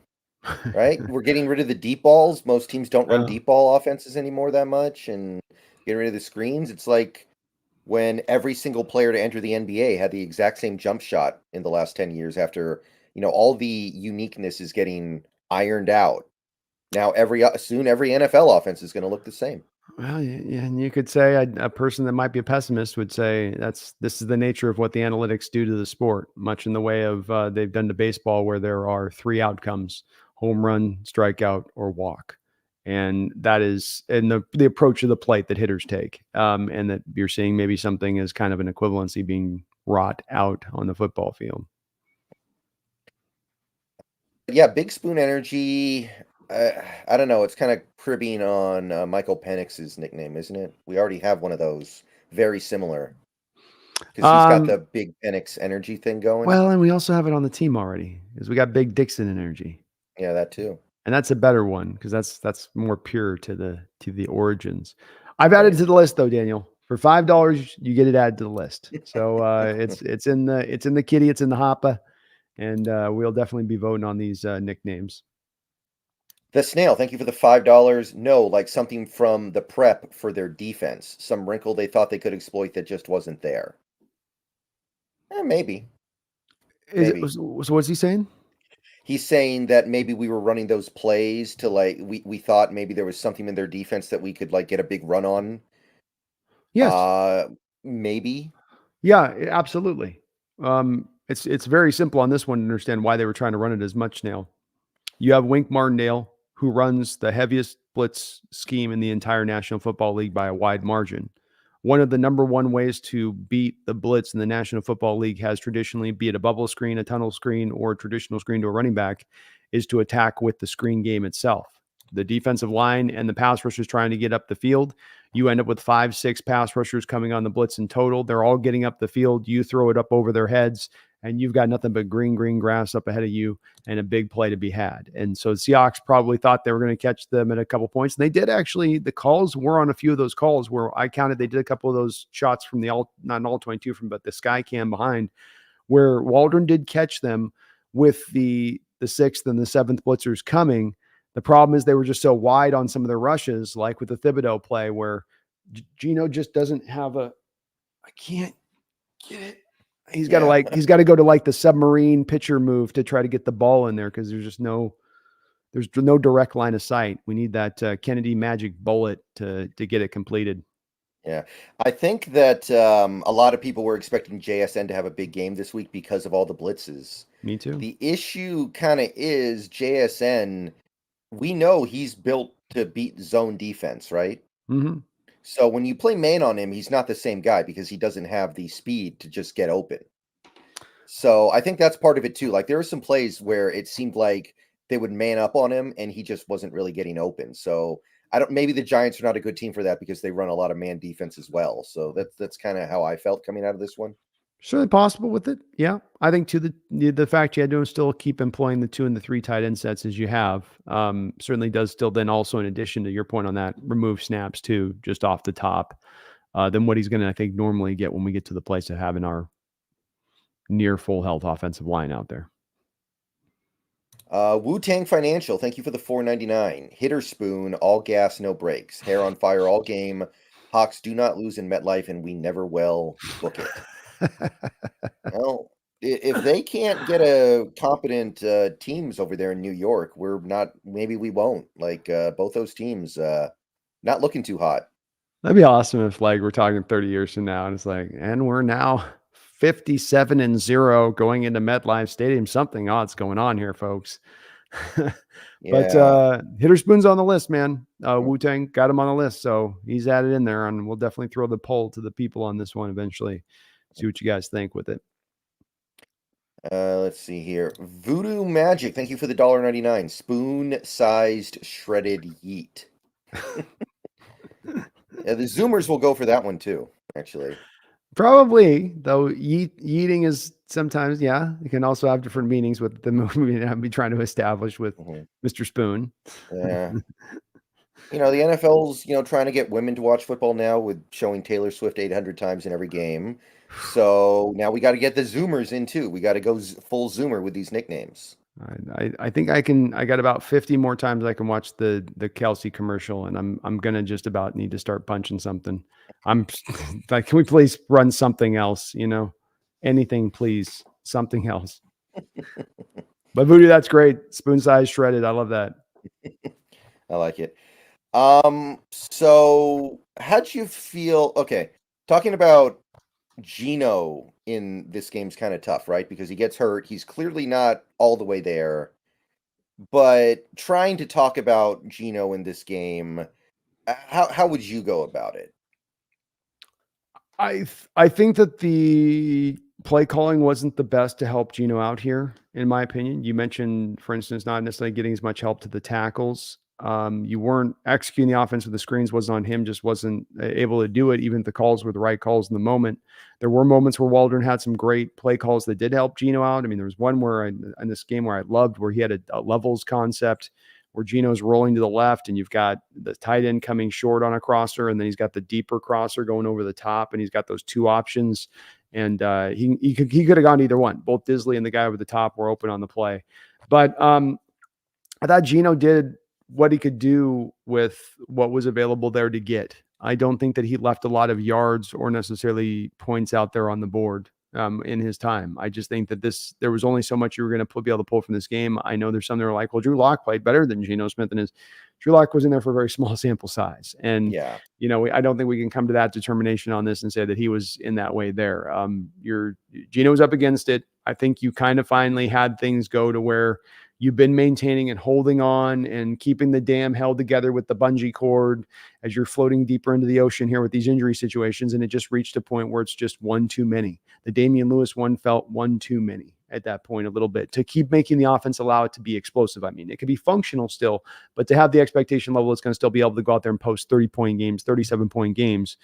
right? We're getting rid of the deep balls. Most teams don't run deep ball offenses anymore that much, and getting rid of the screens. It's like when every single player to enter the NBA had the exact same jump shot in the last 10 years after, all the uniqueness is getting ironed out. Now soon every NFL offense is going to look the same. Well, yeah, and you could say a person that might be a pessimist would say this is the nature of what the analytics do to the sport, much in the way of they've done to baseball, where there are three outcomes: home run, strikeout, or walk. And that is in the approach of the plate that hitters take, and that you're seeing maybe something as kind of an equivalency being wrought out on the football field. Yeah, Big Spoon Energy. I don't know. It's kind of cribbing on Michael Penix's nickname, isn't it? We already have one of those, very similar, because he's got the Um, Big Penix energy thing going. well, and we also have it on the team already, because we got Big Dixon energy. Yeah, that too. And that's a better one, because that's more pure to the origins. I've added it Right. to the list though, Daniel. For $5, you get it added to the list. So it's in the kitty, it's in the hopper, and we'll definitely be voting on these nicknames. The Snail, thank you for the $5. No, like something from the prep for their defense. Some wrinkle they thought they could exploit that just wasn't there. Maybe. Is it, Maybe. so what's he saying? He's saying that maybe we were running those plays to we thought maybe there was something in their defense that we could get a big run on. Yes. Maybe. Yeah, absolutely. It's very simple on this one to understand why they were trying to run it as much now. You have Wink Martindale, who runs the heaviest blitz scheme in the entire National Football League by a wide margin. One of the number one ways to beat the blitz in the National Football League has traditionally, be it a bubble screen, a tunnel screen, or a traditional screen to a running back, is to attack with the screen game itself. The defensive line and the pass rushers trying to get up the field. You end up with 5, 6 pass rushers coming on the blitz in total. They're all getting up the field. You throw it up over their heads, and you've got nothing but green grass up ahead of you and a big play to be had. And so the Seahawks probably thought they were going to catch them at a couple points. And they did actually. The calls were on a few of those calls where I counted. They did a couple of those shots from the not an all 22 from, but the sky cam behind, where Waldron did catch them with the 6th and the 7th blitzers coming. The problem is they were just so wide on some of their rushes, like with the Thibodeau play, where Geno just doesn't have I can't get it. He's got to go to like the submarine pitcher move to try to get the ball in there, because there's no direct line of sight. We need that Kennedy magic bullet to get it completed. Yeah. I think that a lot of people were expecting JSN to have a big game this week because of all the blitzes. Me too. The issue kind of is JSN, we know he's built to beat zone defense, right? Mm-hmm. So when you play man on him, he's not the same guy because he doesn't have the speed to just get open. So I think that's part of it too. Like there were some plays where it seemed like they would man up on him and he just wasn't really getting open. So maybe the Giants are not a good team for that because they run a lot of man defense as well. So that's kind of how I felt coming out of this one. Certainly possible with it. Yeah. I think to the fact you had to still keep employing the 2 and the 3 tight end sets as you have, certainly does still then also, in addition to your point on that, remove snaps too, just off the top, than what he's gonna, I think, normally get when we get to the place of having our near full health offensive line out there. Wu-Tang Financial, thank you for the 4.99. Hitter spoon, all gas, no brakes. Hair on fire all game. Hawks do not lose in MetLife, and we never will book it. Well, if they can't get a competent teams over there in New York, we're not. Maybe we won't. Like both those teams, not looking too hot. That'd be awesome if, like, we're talking 30 years from now and it's like, and we're now 57-0 going into MetLife Stadium. Something odd's going on here, folks. But Yeah. Hitterspoon's on the list, man. Mm. Wu-Tang got him on the list, so he's added in there, and we'll definitely throw the poll to the people on this one eventually. See what you guys think with it. Let's see here. Voodoo Magic, thank you for the $1.99. Spoon-sized shredded yeet. Yeah, the Zoomers will go for that one too, actually. Probably, though, yeeting is sometimes, yeah, it can also have different meanings with the movie I'd be trying to establish with Mr. Spoon. Yeah. The NFL's, trying to get women to watch football now with showing Taylor Swift 800 times in every game. So now we got to get the Zoomers in too. We got to go full Zoomer with these nicknames. I think I got about 50 more times I can watch the Kelsey commercial, and I'm gonna just about need to start punching something. I'm like, can we please run something else? Anything, please, something else. But Voodoo, that's great. Spoon size shredded. I love that. I like it. So how'd you feel? Okay, talking about Geno in this game's kind of tough, right? Because he gets hurt. He's clearly not all the way there. But trying to talk about Geno in this game, how would you go about it? I think that the play calling wasn't the best to help Geno out here, in my opinion. You mentioned, for instance, not necessarily getting as much help to the tackles. You weren't executing the offense with the screens, wasn't on him, just wasn't able to do it, even if the calls were the right calls in the moment. There were moments where Waldron had some great play calls that did help Geno out. I mean, there was one where in this game where I loved, where he had a levels concept where Geno's rolling to the left and you've got the tight end coming short on a crosser, and then he's got the deeper crosser going over the top, and he's got those two options. And he could have gone either one. Both Disley and the guy over the top were open on the play. But I thought Geno did what he could do with what was available there to get. I don't think that he left a lot of yards or necessarily points out there on the board in his time. I just think that there was only so much you were going to be able to pull from this game. I know there's some that are like, well, Drew Lock played better than Geno Smith, and Drew Lock was in there for a very small sample size. And, Yeah. I don't think we can come to that determination on this and say that he was in that way there. Geno was up against it. I think you kind of finally had things go to where you've been maintaining and holding on and keeping the dam held together with the bungee cord as you're floating deeper into the ocean here with these injury situations. And it just reached a point where it's just one too many. The Damian Lewis one felt one too many at that point a little bit to keep making the offense allow it to be explosive. I mean, it could be functional still, but to have the expectation level, it's going to still be able to go out there and post 30-point games, 37-point games.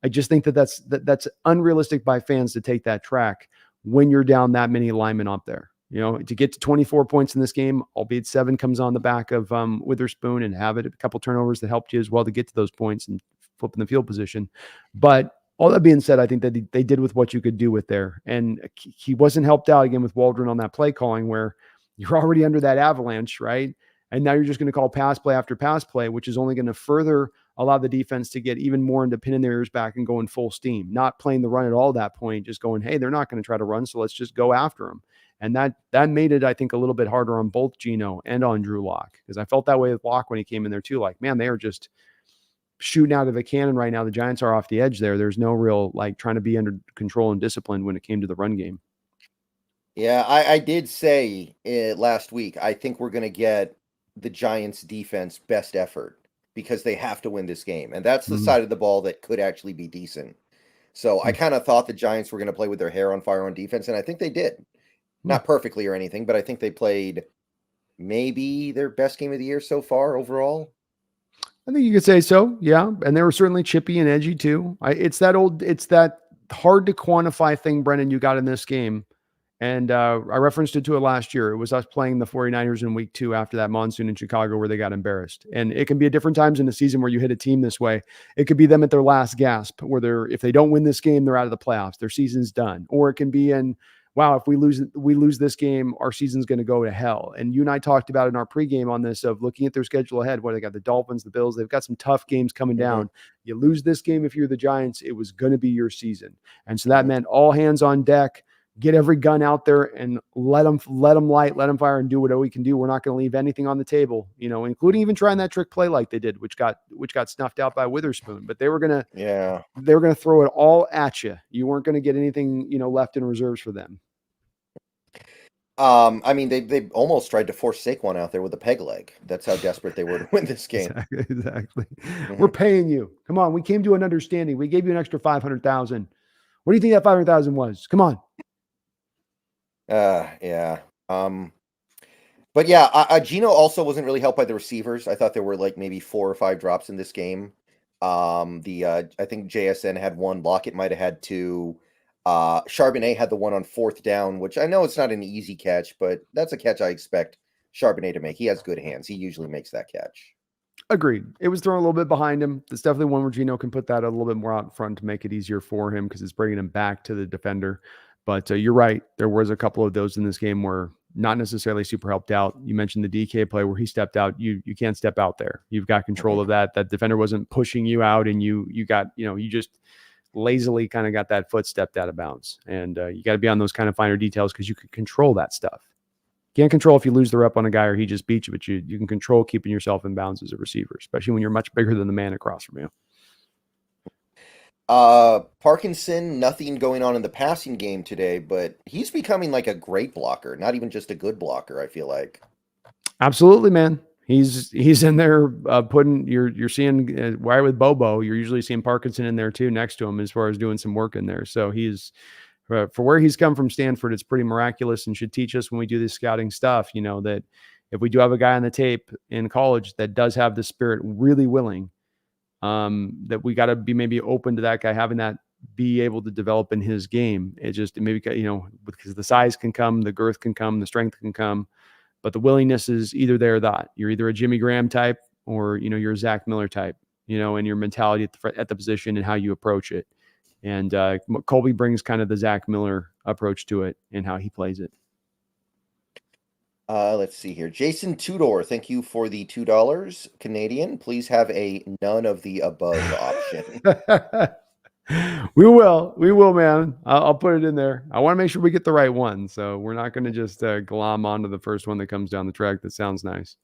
I just think that's unrealistic by fans to take that track when you're down that many linemen up there. To get to 24 points in this game, albeit 7 comes on the back of Witherspoon, and have it a couple turnovers that helped you as well to get to those points and flipping the field position. But all that being said, I think that they did with what you could do with there. And he wasn't helped out again with Waldron on that play calling where you're already under that avalanche, right? And now you're just going to call pass play after pass play, which is only going to further allow the defense to get even more into pinning their ears back and going full steam, not playing the run at all at that point, just going, hey, they're not going to try to run, so let's just go after them. And that made it, I think, a little bit harder on both Geno and on Drew Lock, because I felt that way with Lock when he came in there too. Like, man, they are just shooting out of a cannon right now. The Giants are off the edge there. There's no real trying to be under control and disciplined when it came to the run game. Yeah, I did say last week, I think we're going to get the Giants defense best effort because they have to win this game. And that's the side of the ball that could actually be decent. So I kind of thought the Giants were going to play with their hair on fire on defense, and I think they did. Not perfectly or anything, but I think they played maybe their best game of the year so far overall. I think you could say so, yeah. And they were certainly chippy and edgy too. It's that hard to quantify thing, Brennan, you got in this game. And I referenced it to it last year. It was us playing the 49ers in week 2 after that monsoon in Chicago where they got embarrassed. And it can be at different times in the season where you hit a team this way. It could be them at their last gasp where if they don't win this game, they're out of the playoffs. Their season's done. Or it can be in, wow, if we lose this game, our season's going to go to hell. And you and I talked about in our pregame on this of looking at their schedule ahead, where they got the Dolphins, the Bills. They've got some tough games coming down. You lose this game if you're the Giants, it was going to be your season. And so that meant all hands on deck. Get every gun out there and let them light, let them fire, and do whatever we can do. We're not going to leave anything on the table, including even trying that trick play like they did, which got snuffed out by Witherspoon. But they were going to throw it all at you. You weren't going to get anything, left in reserves for them. I mean, they almost tried to force Saquon out there with a peg leg. That's how desperate they were to win this game. Exactly. We're paying you. Come on. We came to an understanding. We gave you an extra $500,000. What do you think that $500,000 was? Come on. Yeah. But yeah, Geno also wasn't really helped by the receivers. I thought there were like maybe 4 or 5 drops in this game. I think JSN had 1. Lockett might have had 2. Charbonnet had the one on 4th down, which I know it's not an easy catch, but that's a catch I expect Charbonnet to make. He has good hands. He usually makes that catch. Agreed. It was thrown a little bit behind him. It's definitely one where Geno can put that a little bit more out front to make it easier for him because it's bringing him back to the defender. But you're right. There was a couple of those in this game where not necessarily super helped out. You mentioned the DK play where he stepped out. You can't step out there. You've got control of that. That defender wasn't pushing you out, and you got, you just lazily kind of got that foot stepped out of bounds. And you got to be on those kind of finer details because you can control that stuff. Can't control if you lose the rep on a guy or he just beats you, but you can control keeping yourself in bounds as a receiver, especially when you're much bigger than the man across from you. Parkinson, nothing going on in the passing game today, but he's becoming like a great blocker, not even just a good blocker, I feel like. Absolutely, man. He's in there putting you're seeing wire with Bobo. You're usually seeing Parkinson in there too next to him as far as doing some work in there. So he's for where he's come from Stanford, it's pretty miraculous and should teach us when we do this scouting stuff, that if we do have a guy on the tape in college that does have the spirit really willing, that we got to be maybe open to that guy having that be able to develop in his game. It just maybe, because the size can come, the girth can come, the strength can come, but the willingness is either there or that. You're either a Jimmy Graham type or, you're a Zach Miller type, and your mentality at the position and how you approach it. And Colby brings kind of the Zach Miller approach to it and how he plays it. Let's see here. Jason Tudor, thank you for the $2 Canadian. Please have a none of the above option. We will, man. I'll put it in there. I want to make sure we get the right one. So we're not going to just glom onto the first one that comes down the track that sounds nice.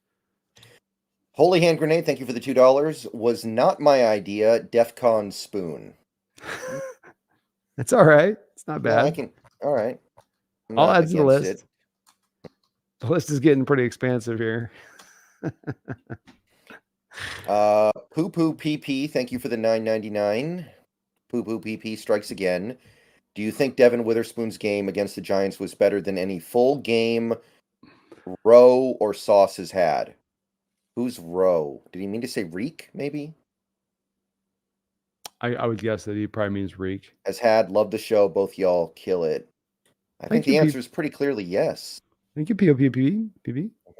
Holy Hand Grenade, thank you for the $2. Was not my idea. DEFCON Spoon. It's all right. It's not bad. All right. I'll add to the list. The list is getting pretty expansive here. Poo Poo PP, thank you for the $9.99. Poo Poo PP strikes again. Do you think Devon Witherspoon's game against the Giants was better than any full game Rowe or Sauce has had? Who's Rowe? Did he mean to say Reek, maybe? I would guess that he probably means Reek. Has had, love the show, both y'all kill it. I think the answer is pretty clearly yes. Thank you, POPP.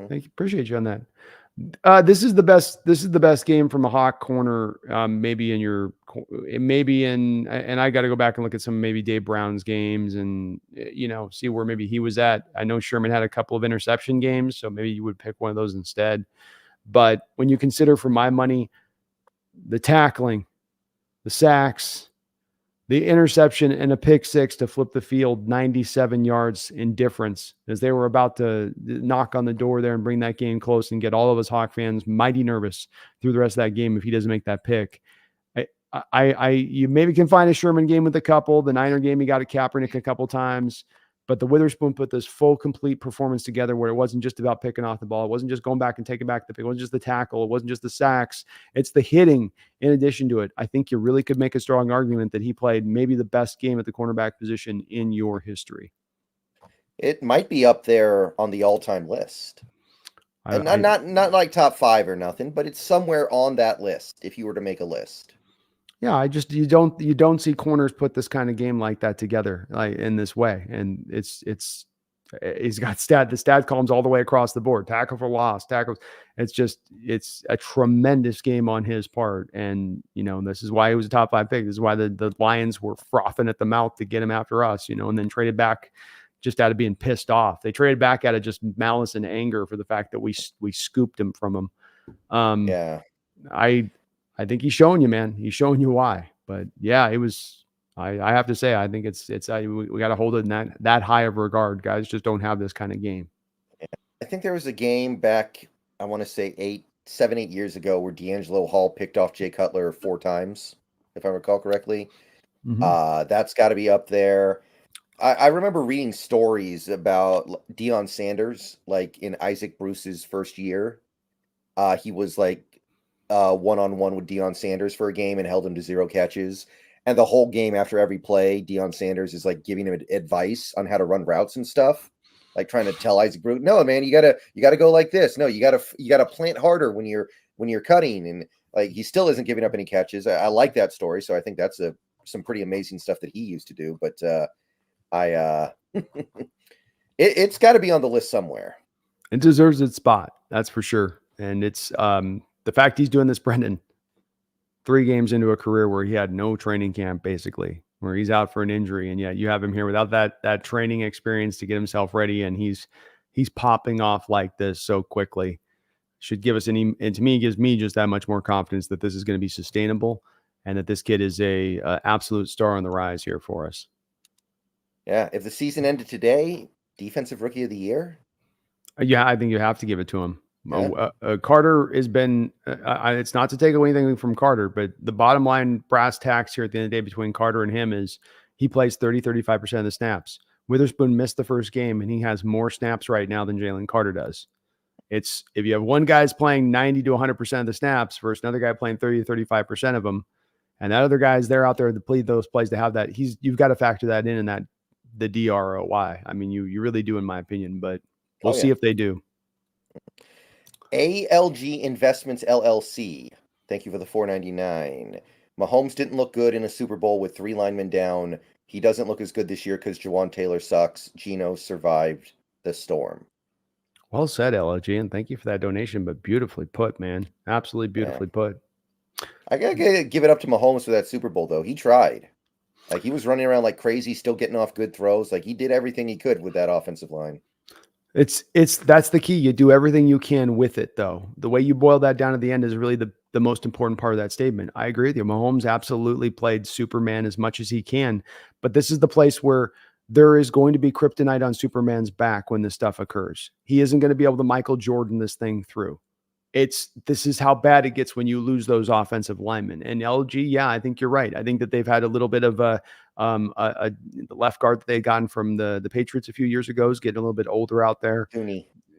Thank you. Appreciate you on that. This is the best game from a Hawk corner. Maybe in, and I got to go back and look at some maybe Dave Brown's games and see where maybe he was at. I know Sherman had a couple of interception games, so maybe you would pick one of those instead. But when you consider, for my money, the tackling, the sacks, the interception, and a pick six to flip the field 97 yards in difference as they were about to knock on the door there and bring that game close and get all of us Hawk fans mighty nervous through the rest of that game if he doesn't make that pick. You maybe can find a Sherman game with a couple. The Niner game, he got a Kaepernick a couple times. But the Witherspoon put this full, complete performance together where it wasn't just about picking off the ball. It wasn't just going back and taking back the pick. It wasn't just the tackle. It wasn't just the sacks. It's the hitting in addition to it. I think you really could make a strong argument that he played maybe the best game at the cornerback position in your history. It might be up there on the all-time list. Not like top 5 or nothing, but it's somewhere on that list if you were to make a list. Yeah, you don't see corners put this kind of game like that together, like in this way, and he's got the stat columns all the way across the board, tackle for loss, tackles. It's a tremendous game on his part, and this is why he was a top 5 pick. This is why the Lions were frothing at the mouth to get him after us, and then traded back just out of being pissed off. They traded back out of just malice and anger for the fact that we scooped him from him. Yeah. I think he's showing you, man. He's showing you why. But yeah, it was. I have to say, I think we got to hold it in that high of regard. Guys just don't have this kind of game. I think there was a game back, I want to say 7, 8 years ago, where D'Angelo Hall picked off Jay Cutler 4 times, if I recall correctly. That's got to be up there. I remember reading stories about Deion Sanders, like in Isaac Bruce's first year. He was like one-on-one with Deion Sanders for a game and held him to 0 catches. And the whole game, after every play, Deion Sanders is like giving him advice on how to run routes and stuff, like trying to tell Isaac Bruce, no, man, you gotta go like this. No, you gotta plant harder when you're cutting. And like he still isn't giving up any catches. I like that story, so I think that's some pretty amazing stuff that he used to do. But it's got to be on the list somewhere. It deserves its spot, that's for sure. And it's the fact he's doing this, Brendan, 3 games into a career where he had no training camp, basically, where he's out for an injury, and yet you have him here without that training experience to get himself ready, and he's popping off like this so quickly. Should give us and to me, gives me just that much more confidence that this is going to be sustainable, and that this kid is a absolute star on the rise here for us. Yeah, if the season ended today, defensive rookie of the year. Yeah, I think you have to give it to him. Yeah. Carter has been, it's not to take away anything from Carter, but the bottom line brass tacks here at the end of the day between Carter and him is he plays 35% of the snaps. Witherspoon missed the first game, and he has more snaps right now than Jalen Carter does. It's if you have one guy's playing 90 to 100% of the snaps versus another guy playing 30 to 35% of them, and that other guy's there out there to plead those plays to have that, you've got to factor that in that the DROY. I mean, you really do, in my opinion, but we'll see if they do. ALG Investments LLC. Thank you for the $4.99. Mahomes didn't look good in a Super Bowl with 3 linemen down. He doesn't look as good this year because Jawan Taylor sucks. Geno survived the storm. Well said, LG, and thank you for that donation, but beautifully put, man. Absolutely beautifully put. I got to give it up to Mahomes for that Super Bowl, though. He tried. Like, he was running around like crazy, still getting off good throws. Like, he did everything he could with that offensive line. That's the key. You do everything you can with it, though. The way you boil that down at the end is really the most important part of that statement. I agree with you. Mahomes absolutely played Superman as much as he can, but this is the place where there is going to be kryptonite on Superman's back when this stuff occurs. He isn't going to be able to Michael Jordan this thing through. This is how bad it gets when you lose those offensive linemen. And LG, yeah, I think you're right. I think that they've had a little bit of the left guard that they had gotten from the Patriots a few years ago is getting a little bit older out there.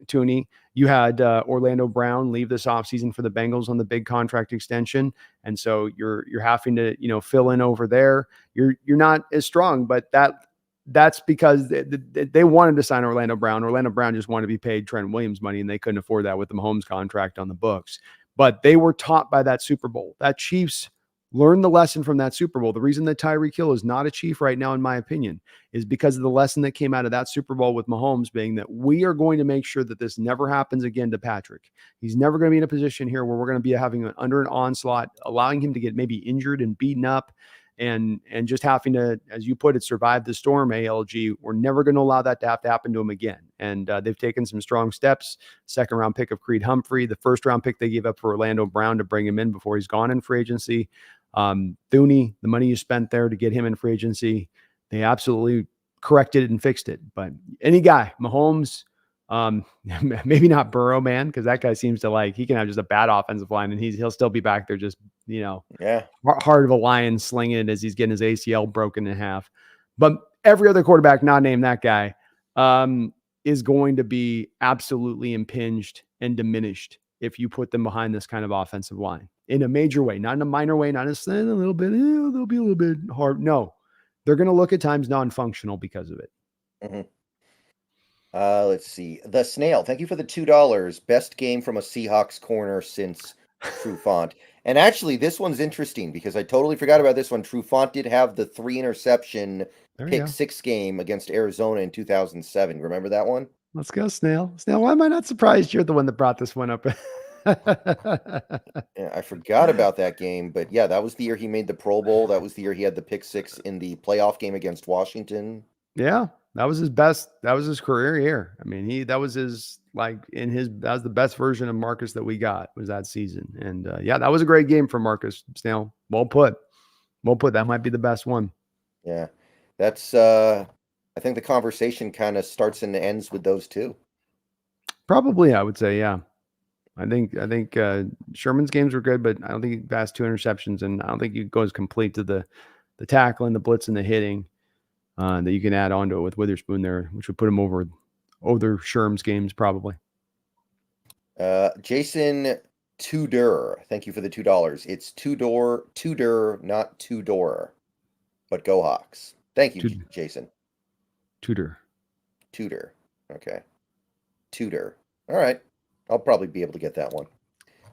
Tooney. You had Orlando Brown leave this offseason for the Bengals on the big contract extension, and so you're having to fill in over there. You're not as strong, but that's because they wanted to sign Orlando Brown. Orlando Brown just wanted to be paid Trent Williams money, and they couldn't afford that with the Mahomes contract on the books. But they were taught by that Super Bowl. That Chiefs learned the lesson from that Super Bowl. The reason that Tyreek Hill is not a Chief right now, in my opinion, is because of the lesson that came out of that Super Bowl with Mahomes being that we are going to make sure that this never happens again to Patrick. He's never going to be in a position here where we're going to be having under an onslaught, allowing him to get maybe injured and beaten up. And just having to, as you put it, survive the storm, ALG. We're never going to allow that to have to happen to him again. And they've taken some strong steps. 2nd round pick of Creed Humphrey, the 1st round pick they gave up for Orlando Brown to bring him in before he's gone in free agency. Thuney, the money you spent there to get him in free agency, they absolutely corrected it and fixed it. But any guy, Mahomes, maybe not Burrow, man, because that guy seems to he can have just a bad offensive line and he'll still be back there just heart of a lion slinging it as he's getting his ACL broken in half. But every other quarterback not named that guy is going to be absolutely impinged and diminished if you put them behind this kind of offensive line in a major way, not in a minor way, not a little bit, they'll be a little bit hard. No, they're going to look at times non-functional because of it. Mm-hmm. Let's see. The Snail, thank you for the $2. Best game from a Seahawks corner since True Font. And actually, this one's interesting because I totally forgot about this one. True Font did have the 3 interception There you pick go. six game against Arizona in 2007. Remember that one? Let's go, Snail. Snail, why am I not surprised you're the one that brought this one up? Yeah, I forgot about that game, but yeah, that was the year he made the Pro Bowl. That was the year he had the pick six in the playoff game against Washington. Yeah, that was his best. That was his career year. I mean, that was his that was the best version of Marcus that we got was that season. And yeah, that was a great game for Marcus Snail. Well put. Well put. That might be the best one. Yeah. That's I think the conversation kind of starts and ends with those two. Probably, I would say, yeah. I think Sherman's games were good, but I don't think he passed 2 interceptions, and I don't think he goes complete to the tackling, the blitz, and the hitting that you can add on to it with Witherspoon there, which would put him over Sherm's games probably. Jason Tudor, thank you for the $2. It's Tudor, not Tudor, but go Hawks. Thank you, Jason. Tudor. Okay. Tudor. All right. I'll probably be able to get that one.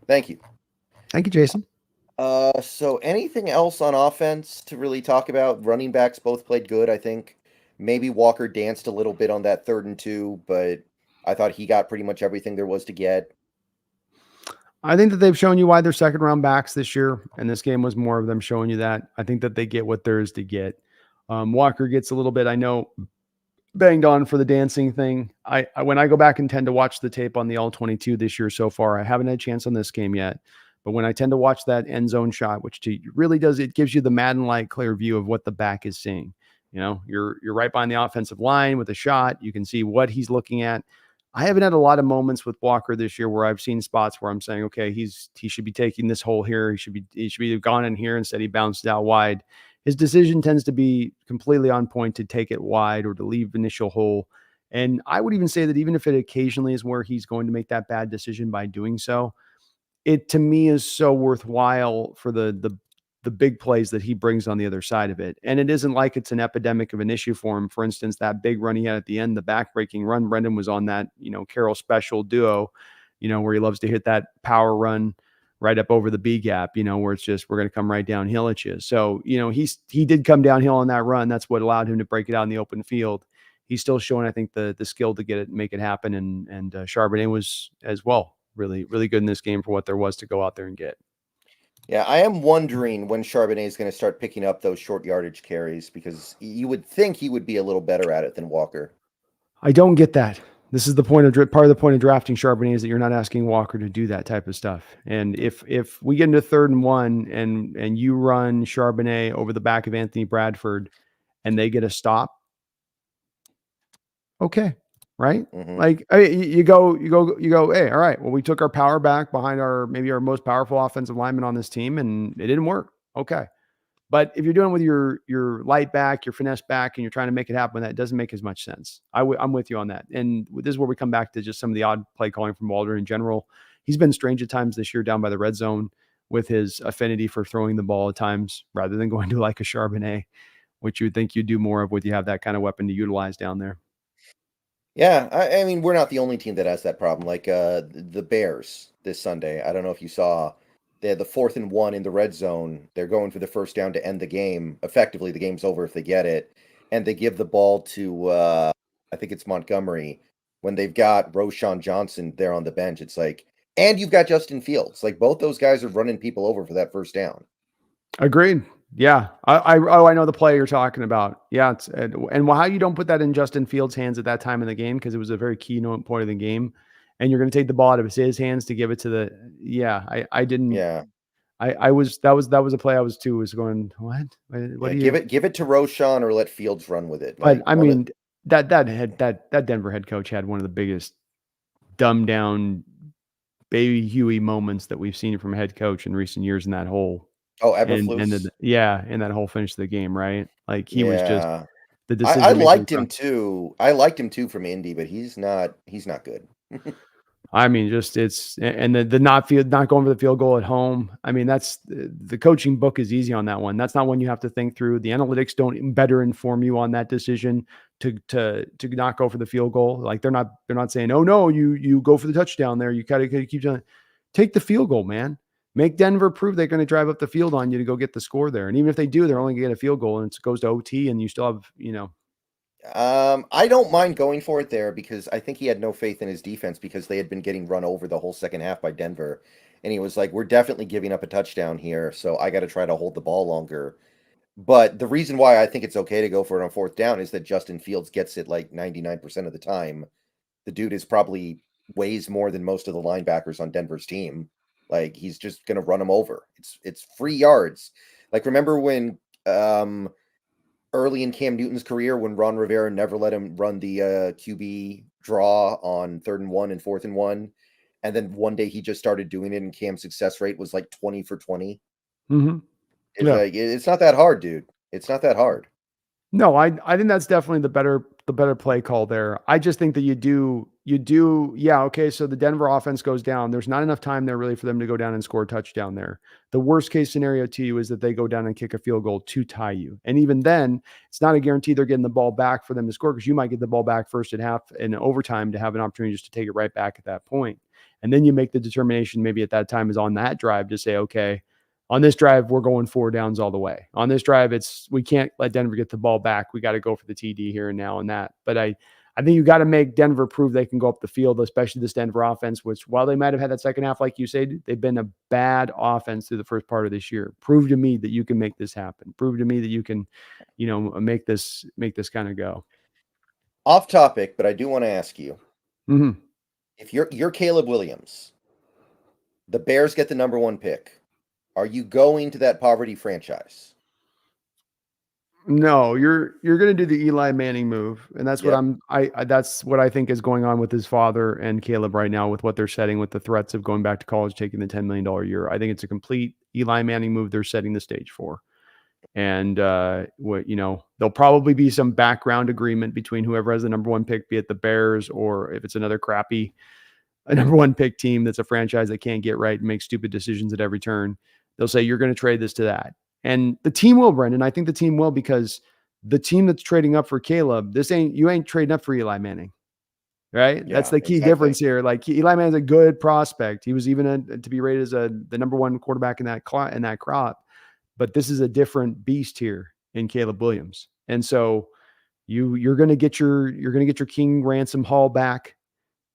Thank you. Thank you, Jason. So anything else on offense to really talk about? Running backs both played good, I think. Maybe Walker danced a little bit on that 3rd and 2, but I thought he got pretty much everything there was to get. I think that they've shown you why they're 2nd-round backs this year, and this game was more of them showing you that. I think that they get what there is to get. Walker gets a little bit, I know, banged on for the dancing thing. I when I go back and tend to watch the tape on the All-22 this year so far, I haven't had a chance on this game yet, but when I tend to watch that end zone shot, which really does, it gives you the Madden-like clear view of what the back is seeing. You know, you're right behind the offensive line with a shot. You can see what he's looking at. I haven't had a lot of moments with Walker this year where I've seen spots where I'm saying, okay, he should be taking this hole here. He should be gone in here. Instead, he bounced out wide. His decision tends to be completely on point to take it wide or to leave initial hole. And I would even say that even if it occasionally is where he's going to make that bad decision by doing so, it to me is so worthwhile for the big plays that he brings on the other side of it. And it isn't like it's an epidemic of an issue for him. For instance, that big run he had at the end, the backbreaking run, Brendan was on that, Carroll special duo, where he loves to hit that power run right up over the B gap, where it's just, we're going to come right downhill at you. So, he did come downhill on that run. That's what allowed him to break it out in the open field. He's still showing, I think, the skill to make it happen. And Charbonnet was as well really, really good in this game for what there was to go out there and get. Yeah, I am wondering when Charbonnet is going to start picking up those short yardage carries because you would think he would be a little better at it than Walker. I don't get that. This is the part of the point of drafting Charbonnet is that you're not asking Walker to do that type of stuff. And if we get into 3rd and 1 and you run Charbonnet over the back of Anthony Bradford and they get a stop, okay, right? Mm-hmm. Like you go, hey, all right, well, we took our power back behind maybe our most powerful offensive lineman on this team and it didn't work. Okay. But if you're doing it with your light back, your finesse back, and you're trying to make it happen, that doesn't make as much sense. I'm with you on that. And this is where we come back to just some of the odd play calling from Walter in general. He's been strange at times this year down by the red zone with his affinity for throwing the ball at times rather than going to like a Charbonnet, which you would think you'd do more of would you have that kind of weapon to utilize down there. Yeah, I mean, we're not the only team that has that problem. Like the Bears this Sunday. I don't know if you saw. They had the 4th and 1 in the red zone. They're going for the first down to end the game. Effectively, the game's over if they get it. And they give the ball to, I think it's Montgomery, when they've got Roschon Johnson there on the bench. It's like, and you've got Justin Fields. Like, both those guys are running people over for that first down. Agreed. Yeah. I know the play you're talking about. Yeah. And how you don't put that in Justin Fields' hands at that time in the game, because it was a very keynote point of the game. And you're going to take the ball out of his hands to give it to I didn't. Yeah. That was a play I was going, what? What give it to Roschon or let Fields run with it. But like, I mean, that Denver head coach had one of the biggest dumbed down baby Huey moments that we've seen from a head coach in recent years in that whole. Oh, Eberflus. And that whole finish of the game, right? Like he was just the decision. I liked him too. I liked him too from Indy, but he's not good. I mean, just the not going for the field goal at home. I mean, that's the coaching book is easy on that one. That's not one you have to think through. The analytics don't better inform you on that decision to not go for the field goal. Like they're not saying, oh no, you go for the touchdown there. You gotta keep trying. Take the field goal, man. Make Denver prove they're going to drive up the field on you to go get the score there. And even if they do, they're only going to get a field goal and it goes to OT and you still have, I don't mind going for it there because I think he had no faith in his defense because they had been getting run over the whole second half by Denver. And he was like, we're definitely giving up a touchdown here, so I got to try to hold the ball longer. But the reason why I think it's okay to go for it on fourth down is that Justin Fields gets it like 99% of the time. The dude is probably weighs more than most of the linebackers on Denver's team. Like he's just gonna run them over. It's free yards. Like remember when early in Cam Newton's career when Ron Rivera never let him run the QB draw on 3rd and 1 and 4th and 1, and then one day he just started doing it, and Cam's success rate was like 20 for 20. Mm-hmm. It's like it's not that hard, dude. It's not that hard. No, I think that's definitely the better play call there. I just think that you do, yeah, okay, so the Denver offense goes down. There's not enough time there really for them to go down and score a touchdown there. The worst case scenario to you is that they go down and kick a field goal to tie you. And even then, it's not a guarantee they're getting the ball back for them to score because you might get the ball back first at half in overtime to have an opportunity just to take it right back at that point. And then you make the determination maybe at that time is on that drive to say, okay, on this drive, we're going 4 downs all the way. On this drive, we can't let Denver get the ball back. We got to go for the TD here and now and that. But I think you got to make Denver prove they can go up the field, especially this Denver offense, which while they might have had that second half, like you said, they've been a bad offense through the first part of this year. Prove to me that you can make this happen. Prove to me that you can, make this kind of go. Off topic, but I do want to ask you, mm-hmm. if you're Caleb Williams, the Bears get the number 1 pick. Are you going to that poverty franchise? No, you're going to do the Eli Manning move, and that's what that's what I think is going on with his father and Caleb right now with what they're setting with the threats of going back to college, taking the $10 million a year. I think it's a complete Eli Manning move they're setting the stage for. And there'll probably be some background agreement between whoever has the number 1 pick, be it the Bears or if it's another crappy number 1 pick team that's a franchise that can't get right and make stupid decisions at every turn. They'll say, you're going to trade this to that. And the team will, Brendan. I think the team will because the team that's trading up for Caleb, you ain't trading up for Eli Manning, right? Yeah, that's the key difference here. Like Eli Manning's a good prospect. He was even to be rated as the number 1 quarterback in that crop. But this is a different beast here in Caleb Williams. And so you're going to get your King ransom haul back.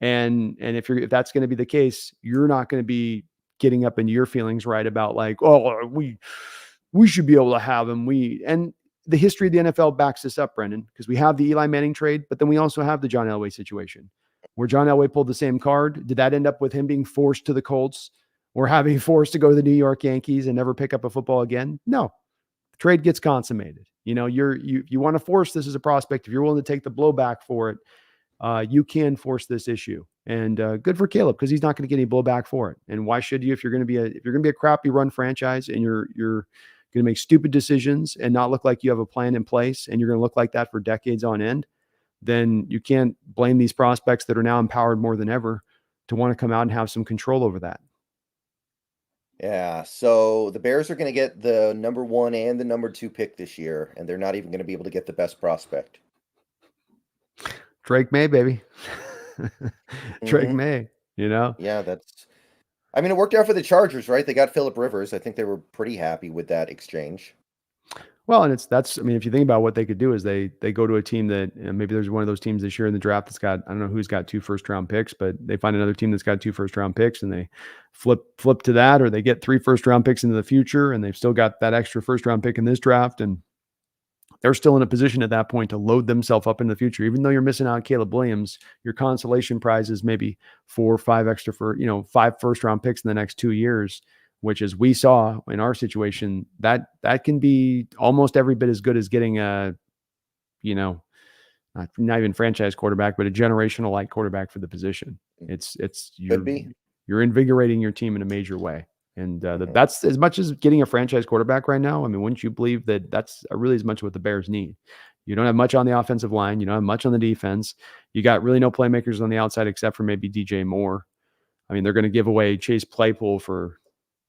And if that's going to be the case, you're not going to be getting up into your feelings right about like, oh, we should be able to have him. And the history of the NFL backs this up, Brendan, because we have the Eli Manning trade, but then we also have the John Elway situation where John Elway pulled the same card. Did that end up with him being forced to the Colts or having forced to go to the New York Yankees and never pick up a football again? No, the trade gets consummated. You want to force this as a prospect. If you're willing to take the blowback for it, you can force this issue, and good for Caleb because he's not going to get any blowback for it. And why should you? If you're going to be a crappy run franchise and you're going to make stupid decisions and not look like you have a plan in place, and you're going to look like that for decades on end, then you can't blame these prospects that are now empowered more than ever to want to come out and have some control over that. Yeah, so the Bears are going to get the number 1 and the number 2 pick this year, and they're not even going to be able to get the best prospect. Drake May, baby. Drake May, Yeah, it worked out for the Chargers, right? They got Phillip Rivers. I think they were pretty happy with that exchange. Well, and if you think about what they could do is they go to a team that maybe there's one of those teams this year in the draft that's got, I don't know who's got 2 first-round picks, but they find another team that's got 2 first-round picks and they flip to that, or they get 3 first-round picks into the future and they've still got that extra first-round pick in this draft, and they're still in a position at that point to load themselves up in the future. Even though you're missing out on Caleb Williams, your consolation prize is maybe 4 or 5 extra 5 first-round picks in the next 2 years, which, as we saw in our situation, that can be almost every bit as good as getting a, not even franchise quarterback, but a generational like quarterback for the position. You're invigorating your team in a major way. And that's as much as getting a franchise quarterback right now. I mean, wouldn't you believe that that's really as much what the Bears need? You don't have much on the offensive line. You don't have much on the defense. You got really no playmakers on the outside except for maybe DJ Moore. I mean, they're going to give away Chase Claypool for,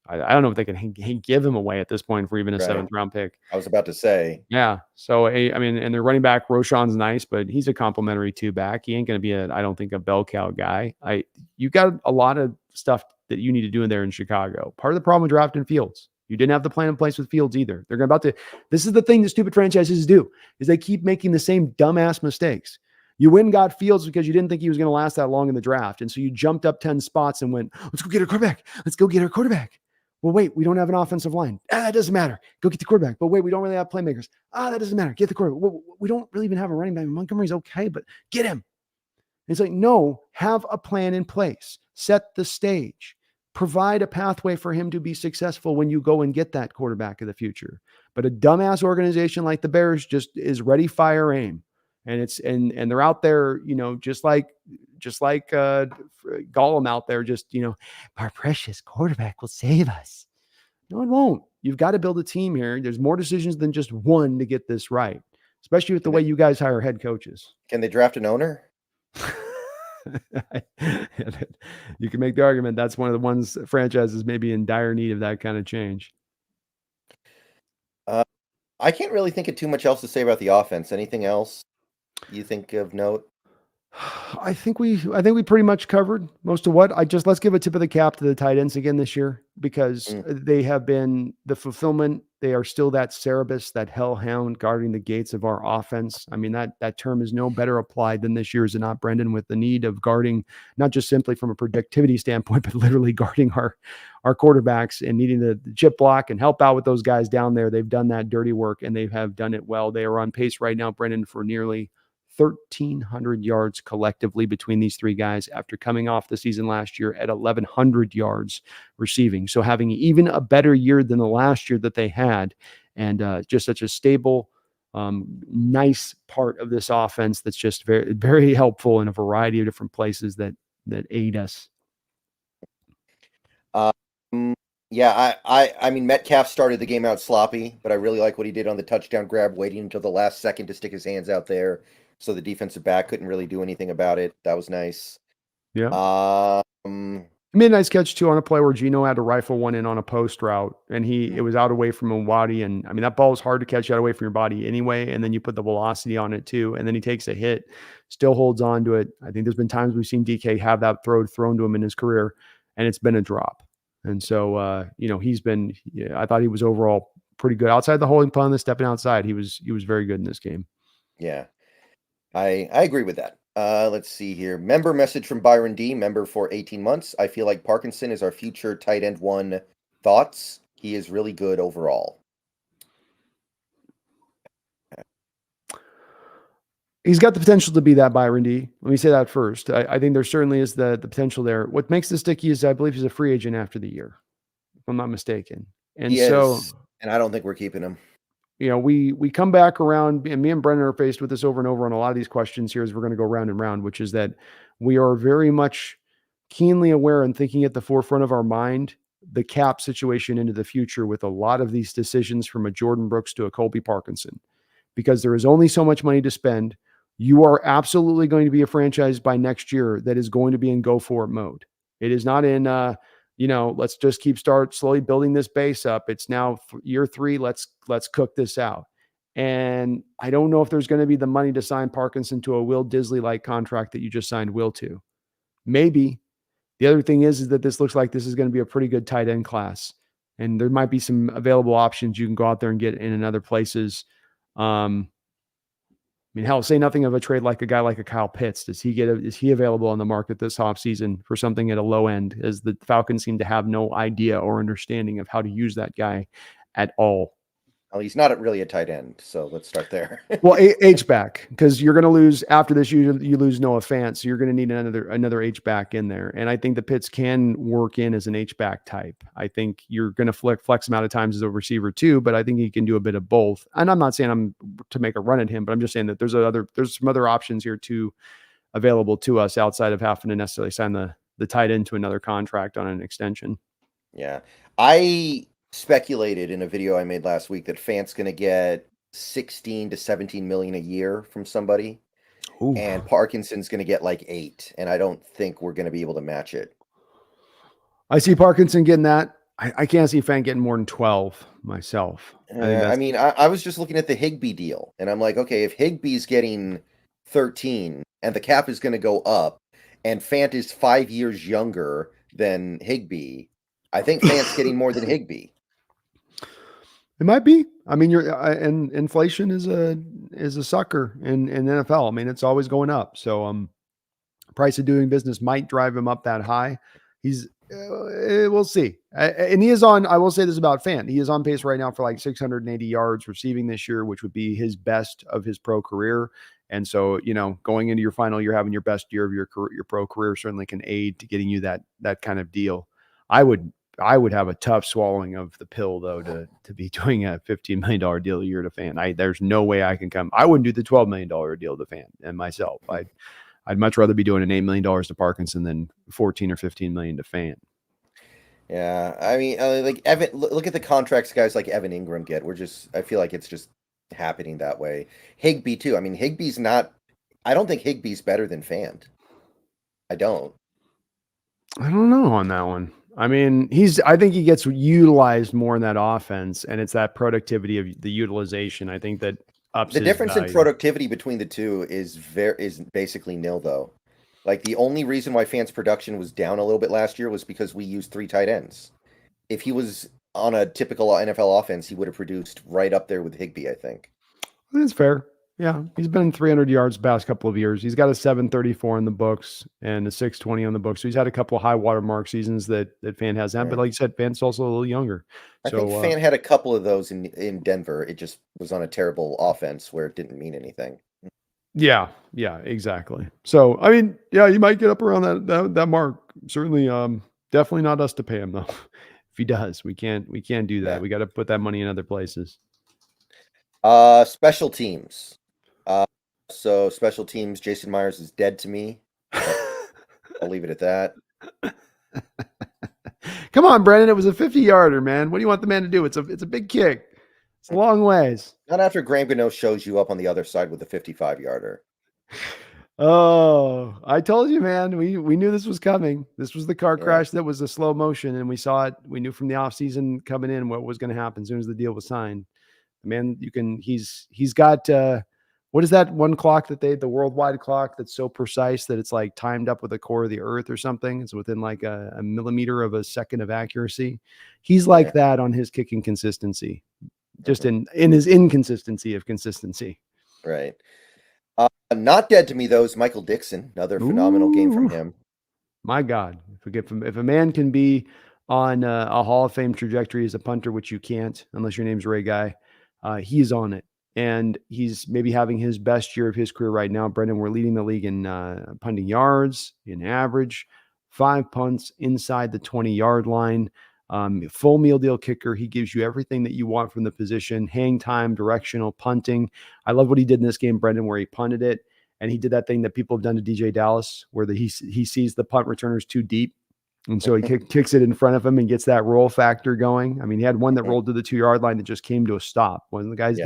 I don't know if they can give him away at this point for even a 7th round pick. I was about to say. Yeah. So, and their running back, Roshan's nice, but he's a complimentary 2 back. He ain't going to be I don't think, a bell cow guy. You got a lot of stuff that you need to do in there in Chicago. Part of the problem with drafting Fields. You didn't have the plan in place with Fields either. They're about to. This is the thing that stupid franchises do, is they keep making the same dumbass mistakes. You went and got Fields because you didn't think he was going to last that long in the draft. And so you jumped up 10 spots and went, let's go get a quarterback. Let's go get a quarterback. Well, wait, we don't have an offensive line. That doesn't matter. Go get the quarterback. But wait, we don't really have playmakers. That doesn't matter. Get the quarterback. Well, we don't really even have a running back. Montgomery's okay, but get him. It's like, no, have a plan in place. Set the stage. Provide a pathway for him to be successful when you go and get that quarterback of the future. But a dumbass organization like the Bears just is ready, fire, aim. And it's and they're out there, just like Gollum out there, our precious quarterback will save us. No, it won't. You've got to build a team here. There's more decisions than just one to get this right, especially with the way you guys hire head coaches. Can they draft an owner? You can make the argument that's one of the ones franchises may be in dire need of that kind of change. I can't really think of too much else to say about the offense. Anything else you think of note? I think we pretty much covered most of what let's give a tip of the cap to the tight ends again this year, because they have been the fulfillment. They are still that Cerebus, that hellhound guarding the gates of our offense. I mean, that term is no better applied than this year, is it not, Brendan, with the need of guarding, not just simply from a productivity standpoint, but literally guarding our quarterbacks and needing to chip block and help out with those guys down there. They've done that dirty work and they have done it well. They are on pace right now, Brendan, for nearly 1,300 yards collectively between these three guys after coming off the season last year at 1,100 yards receiving. So having even a better year than the last year that they had, and just such a stable, nice part of this offense that's just very, very helpful in a variety of different places that aid us. Yeah, I mean, Metcalf started the game out sloppy, but I really like what he did on the touchdown grab, waiting until the last second to stick his hands out there, so the defensive back couldn't really do anything about it. That was nice. Yeah. He made a nice catch too on a play where Geno had to rifle one in on a post route, and it was out away from Mwadi. And I mean, that ball is hard to catch out away from your body anyway. And then you put the velocity on it too. And then he takes a hit, still holds on to it. I think there's been times we've seen DK have that thrown to him in his career, and it's been a drop. And so, he's been, I thought he was overall pretty good outside the holding pun, the stepping outside. He was very good in this game. Yeah, I agree with that. Let's see here. Member message from Byron D, member for 18 months. I feel like Parkinson is our future tight end one. Thoughts? He is really good overall. He's got the potential to be that, Byron D. Let me say that first. I think there certainly is the potential there. What makes this sticky is I believe he's a free agent after the year, if I'm not mistaken. And he so, is, and I don't think we're keeping him. We come back around, and me and Brendan are faced with this over and over on a lot of these questions here as we're going to go round and round, which is that we are very much keenly aware and thinking at the forefront of our mind the cap situation into the future with a lot of these decisions, from a Jordan Brooks to a Colby Parkinson, because there is only so much money to spend. You are absolutely going to be a franchise by next year that is going to be in go for it mode. It is not in, let's just start slowly building this base up. It's now year 3. Let's cook this out. And I don't know if there's going to be the money to sign Parkinson to a Will Disley-like contract that you just signed Will to. Maybe. The other thing is that this looks like this is going to be a pretty good tight end class. And there might be some available options you can go out there and get in other places. I mean, hell, say nothing of a trade like a guy like a Kyle Pitts. Is he available on the market this offseason for something at a low end, as the Falcons seem to have no idea or understanding of how to use that guy at all? Well, he's not really a tight end, so let's start there. Well, H-back, because you're going to lose after this. You lose Noah Fant, so you're going to need another H-back in there. And I think the Pitts can work in as an H-back type. I think you're going to flex him out of times as a receiver too, but I think he can do a bit of both. And I'm not saying I'm to make a run at him, but I'm just saying that there's some other options here too available to us outside of having to necessarily sign the tight end to another contract on an extension. Yeah, I speculated in a video I made last week that Fant's going to get 16 to 17 million a year from somebody. Ooh. And Parkinson's going to get like 8, and I don't think we're going to be able to match it. I see Parkinson getting that. I can't see Fant getting more than 12 myself. I was just looking at the Higbee deal, and I'm like, okay, if Higbee's getting 13 and the cap is going to go up and Fant is 5 years younger, than Higbee. I think Fant's getting more than Higbee. It might be. I mean, and inflation is a sucker in NFL. I mean, it's always going up. So price of doing business might drive him up that high. He's we'll see. And he is on. I will say this about Fant. He is on pace right now for like 680 yards receiving this year, which would be his best of his pro career. And so, going into your final year, having your best year of your pro career certainly can aid to getting you that kind of deal. I would have a tough swallowing of the pill, though, to be doing a $15 million deal a year to Fant. There's no way I can come. I wouldn't do the $12 million deal to Fant and myself. I'd much rather be doing an $8 million to Parkinson than 14 or 15 million to Fant. Yeah, I mean, like Evan, look at the contracts guys like Evan Ingram get. I feel like it's just happening that way. Higbee too. I mean, I don't think Higbee's better than Fant. I don't know on that one. I mean, I think he gets utilized more in that offense, and it's that productivity of the utilization. I think that ups the difference value. in productivity between the two is basically nil, though. Like, the only reason why Fant's production was down a little bit last year was because we used 3 tight ends. If he was on a typical NFL offense, he would have produced right up there with Higbee, I think. That's fair. Yeah, he's been 300 yards the past couple of years. He's got a 734 in the books and a 620 on the books. So he's had a couple of high watermark seasons that Fant has had. Right. But like you said, Fant's also a little younger. I think Fant had a couple of those in Denver. It just was on a terrible offense where it didn't mean anything. Yeah, exactly. So, I mean, yeah, you might get up around that mark. Certainly, definitely not us to pay him, though. If he does, we can't do that. Yeah. We got to put that money in other places. Special teams. So special teams, Jason Myers is dead to me. I'll leave it at that. Come on, Brendan. It was a 50-yarder, man. What do you want the man to do? It's a big kick. It's a long ways. Not after Graham Gano shows you up on the other side with a 55-yarder. Oh, I told you, man. We knew this was coming. This was the car crash that was a slow motion, and we saw it. We knew from the offseason coming in what was going to happen as soon as the deal was signed. Man, he's got what is that one clock that the worldwide clock that's so precise that it's like timed up with the core of the earth or something? It's within like a millimeter of a second of accuracy. He's like that on his kicking consistency, just in his inconsistency of consistency. Right. Not dead to me, though, is Michael Dixon. Another phenomenal game from him. My God, if a man can be on a Hall of Fame trajectory as a punter, which you can't unless your name's Ray Guy, he's on it. And he's maybe having his best year of his career right now. Brendan, we're leading the league in punting yards, in average, 5 punts inside the 20-yard line. Full meal deal kicker. He gives you everything that you want from the position: hang time, directional, punting. I love what he did in this game, Brendan, where he punted it. And he did that thing that people have done to DJ Dallas, where he sees the punt returners too deep. And so he kicks it in front of him and gets that roll factor going. I mean, he had one that rolled to the 2-yard line that just came to a stop. When the guys,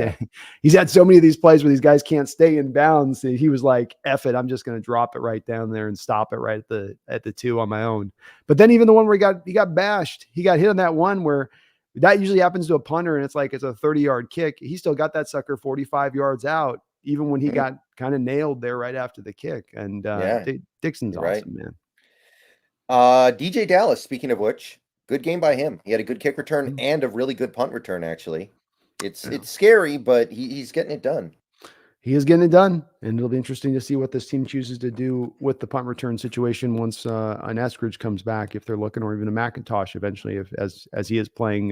he's had so many of these plays where these guys can't stay in bounds. He was like, F it, I'm just going to drop it right down there and stop it right at the 2 on my own. But then even the one where he got bashed, he got hit on that one where that usually happens to a punter and it's a 30-yard kick. He still got that sucker 45 yards out, even when he got kind of nailed there right after the kick. And Dixon's awesome, man. DJ Dallas, speaking of which, good game by him. He had a good kick return and a really good punt return, actually. It's scary, but he's getting it done. He is getting it done, and it'll be interesting to see what this team chooses to do with the punt return situation once an Eskridge comes back, if they're looking, or even a McIntosh eventually, as he is playing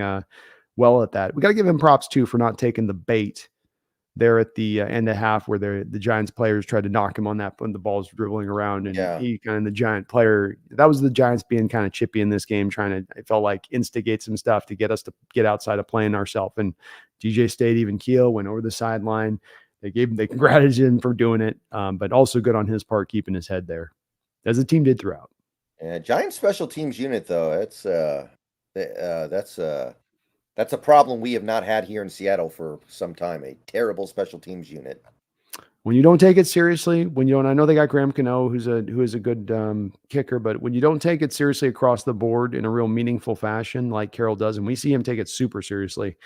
well at that. We got to give him props, too, for not taking the bait there at the end of half where the Giants players tried to knock him on that when the ball's dribbling around, and he kind of the Giant player, that was the Giants being kind of chippy in this game, it felt like instigate some stuff to get us to get outside of playing ourselves. And DJ stayed even keel, went over the sideline. They congratulated him for doing it, but also good on his part keeping his head there, as the team did throughout. Yeah, Giants special teams unit, though, that's a problem we have not had here in Seattle for some time. A terrible special teams unit. When you don't take it seriously, I know they got Graham Gano, who is a good kicker, but when you don't take it seriously across the board in a real meaningful fashion, like Carroll does, and we see him take it super seriously,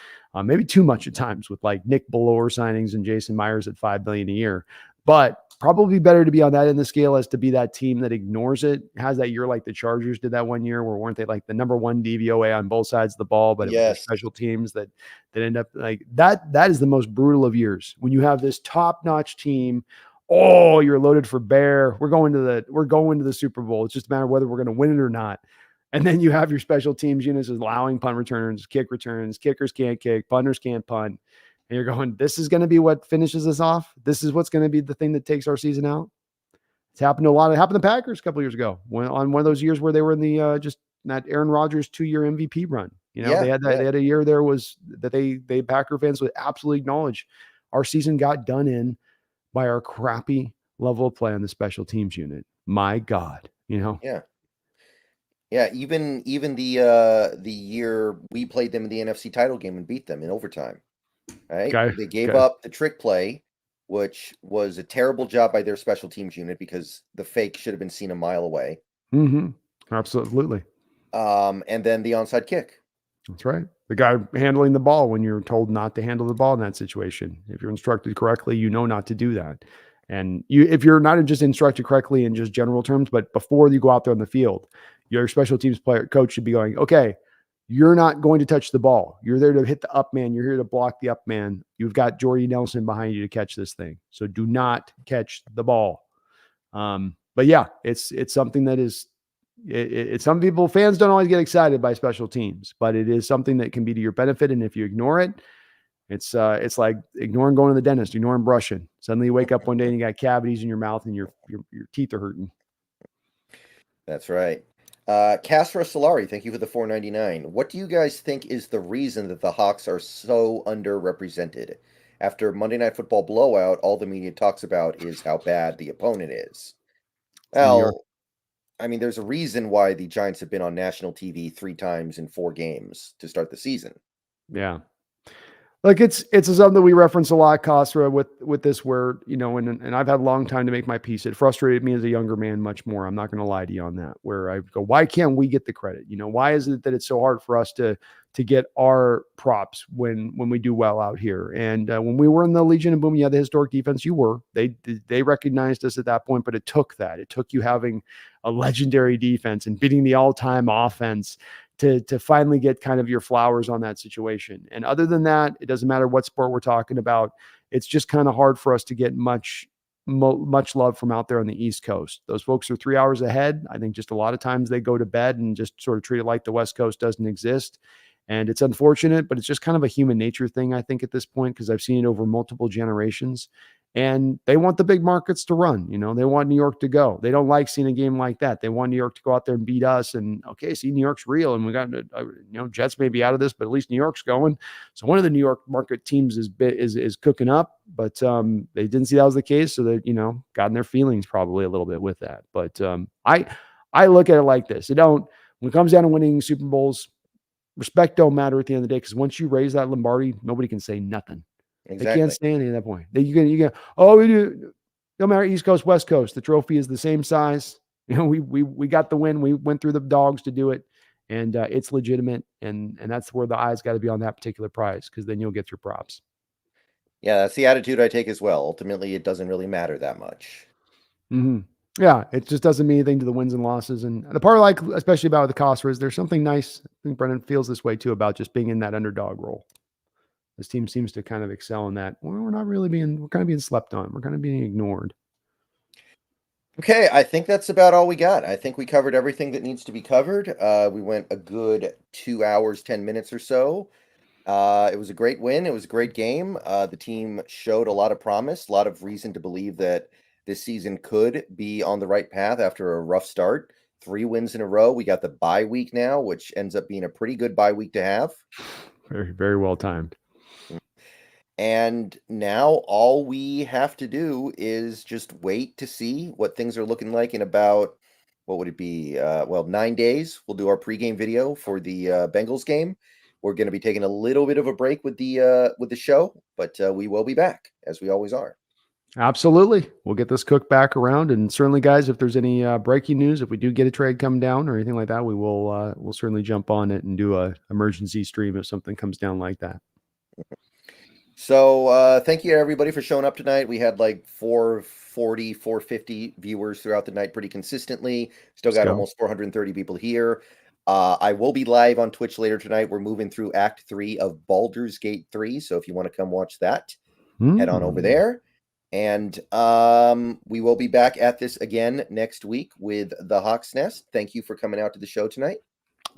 maybe too much at times with like Nick Bellore signings and Jason Myers at $5 billion a year. But probably better to be on that end of the scale as to be that team that ignores it. Has that year like the Chargers did that one year, where weren't they like the number one DVOA on both sides of the ball, but it was their Yes. special teams that end up like that. That is the most brutal of years when you have this top-notch team. Oh, you're loaded for bear. We're going to the Super Bowl. It's just a matter of whether we're going to win it or not. And then you have your special teams units allowing punt returns, kick returns, kickers can't kick, punters can't punt. And you're going, this is going to be what finishes us off. This is what's going to be the thing that takes our season out. It's happened to a lot. It happened to the Packers a couple of years ago on one of those years where they were in the just that Aaron Rodgers 2-year MVP run. They had that. They had a year there was that they Packer fans would absolutely acknowledge our season got done in by our crappy level of play on the special teams unit. My God, Yeah. Yeah, even the year we played them in the NFC title game and beat them in overtime, right? They gave up the trick play, which was a terrible job by their special teams unit because the fake should have been seen a mile away. Mm-hmm. Absolutely. And then the onside kick. That's right. The guy handling the ball when you're told not to handle the ball in that situation. If you're instructed correctly, not to do that. And if you're not just instructed correctly in just general terms, but before you go out there on the field, your special teams coach should be going, okay, you're not going to touch the ball. You're there to hit the up man. You're here to block the up man. You've got Jordy Nelson behind you to catch this thing. So do not catch the ball. But yeah, it's something that is, it's some people, fans don't always get excited by special teams, but it is something that can be to your benefit. And if you ignore it, it's like ignoring going to the dentist, ignoring brushing. Suddenly you wake up one day and you got cavities in your mouth and your teeth are hurting. That's right. Castra Solari, thank you for the $4.99. What do you guys think is the reason that the Hawks are so underrepresented? After Monday Night Football blowout, all the media talks about is how bad the opponent is. Well, I mean, there's a reason why the Giants have been on national TV 3 times in 4 games to start the season. Yeah. Like it's something that we reference a lot, Kasra, with this where, and I've had a long time to make my peace. It frustrated me as a younger man much more. I'm not going to lie to you on that, where I go, why can't we get the credit? Why is it that it's so hard for us to get our props when we do well out here? And when we were in the Legion and Boom, you had the historic defense. They recognized us at that point, but it took you having a legendary defense and beating the all-time offense to finally get kind of your flowers on that situation. And other than that, it doesn't matter what sport we're talking about. It's just kind of hard for us to get much love from out there on the East Coast. Those folks are 3 hours ahead. I think just a lot of times they go to bed and just sort of treat it like the West Coast doesn't exist. And it's unfortunate, but it's just kind of a human nature thing, I think, at this point, because I've seen it over multiple generations. And they want the big markets to run. They want New York to go. They don't like seeing a game like that. They want New York to go out there and beat us. And okay, see, New York's real, and we got Jets may be out of this, but at least New York's going. So one of the New York market teams is cooking up, but they didn't see that was the case, so they got in their feelings probably a little bit with that. But I look at it like this: when it comes down to winning Super Bowls, respect don't matter at the end of the day, because once you raise that Lombardi, nobody can say nothing. Exactly. They can't say anything at that point. You can. Oh, we do. No matter East Coast, West Coast, the trophy is the same size. We got the win. We went through the dogs to do it, and it's legitimate. And that's where the eyes got to be on that particular prize, because then you'll get your props. Yeah, that's the attitude I take as well. Ultimately, it doesn't really matter that much. Mm-hmm. Yeah, it just doesn't mean anything to the wins and losses. And the part I like, especially about the Costa, is there's something nice. I think Brendan feels this way too about just being in that underdog role. This team seems to kind of excel in that. We're kind of being slept on. We're kind of being ignored. Okay, I think that's about all we got. I think we covered everything that needs to be covered. We went a good 2 hours, 10 minutes or so. It was a great win. It was a great game. The team showed a lot of promise, a lot of reason to believe that this season could be on the right path after a rough start. 3 wins in a row. We got the bye week now, which ends up being a pretty good bye week to have. Very, very well timed. And now all we have to do is just wait to see what things are looking like in about, what would it be? 9 days. We'll do our pregame video for the Bengals game. We're going to be taking a little bit of a break with the show, but we will be back as we always are. Absolutely. We'll get this cooked back around. And certainly, guys, if there's any breaking news, if we do get a trade come down or anything like that, we'll certainly jump on it and do a emergency stream if something comes down like that. So thank you everybody for showing up tonight. We had like 440, 450 viewers throughout the night pretty consistently. Still Let's got go. almost 430 people here. I will be live on Twitch later tonight. We're moving through Act 3 of Baldur's Gate 3. So if you want to come watch that, head on over there. And we will be back at this again next week with the Hawk's Nest. Thank you for coming out to the show tonight.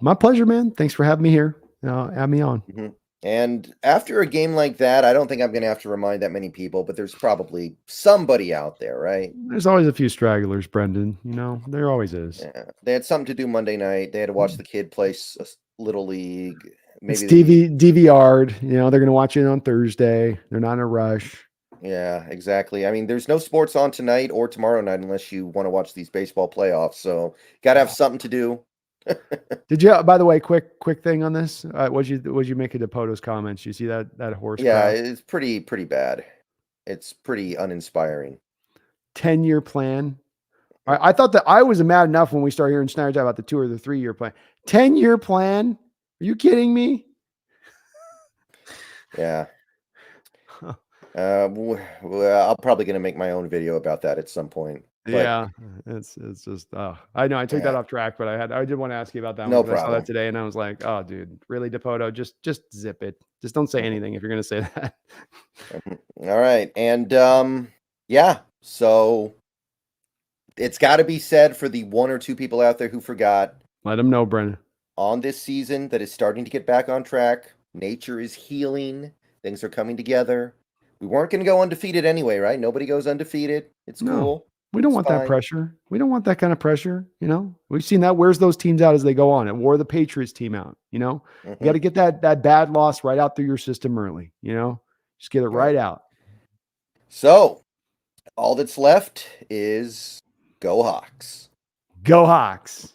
My pleasure, man. Thanks for having me here. Have me on. Mm-hmm. And after a game like that, I don't think I'm going to have to remind that many people, but there's probably somebody out there, right? There's always a few stragglers, Brendan. You know, there always is. Yeah. They had something to do Monday night. They had to watch the kid play Little League. Maybe it's DVR'd. You know, they're going to watch it on Thursday. They're not in a rush. Yeah, exactly. I mean, there's no sports on tonight or tomorrow night unless you want to watch these baseball playoffs. So got to have something to do. Did you, by the way, quick thing on this? What'd you make of DePoto's comments? You see that horse? Yeah, crowd? it's pretty bad. It's pretty uninspiring. 10-year plan. I thought that I was mad enough when we started hearing Snyder talk about the 2 or the 3 year plan. 10-year plan? Are you kidding me? Yeah. Well, I'm probably going to make my own video about that at some point. But, yeah, it's just I know I took that off track, but I did want to ask you about that no one because I problem. saw that today and I was like, oh dude, really, DePoto? Just zip it. Just don't say anything if you're gonna say that. All right. And yeah, so it's got to be said for the 1 or 2 people out there who forgot. Let them know, Brennan. On this season that is starting to get back on track, nature is healing, things are coming together. We weren't going to go undefeated anyway, right? Nobody goes undefeated. It's cool. We don't want that pressure. We don't want that kind of pressure. You know, we've seen that wears those teams out as they go on. It wore the Patriots team out. You know, you got to get that bad loss right out through your system early. You know, just get it right out. So all that's left is go Hawks. Go Hawks.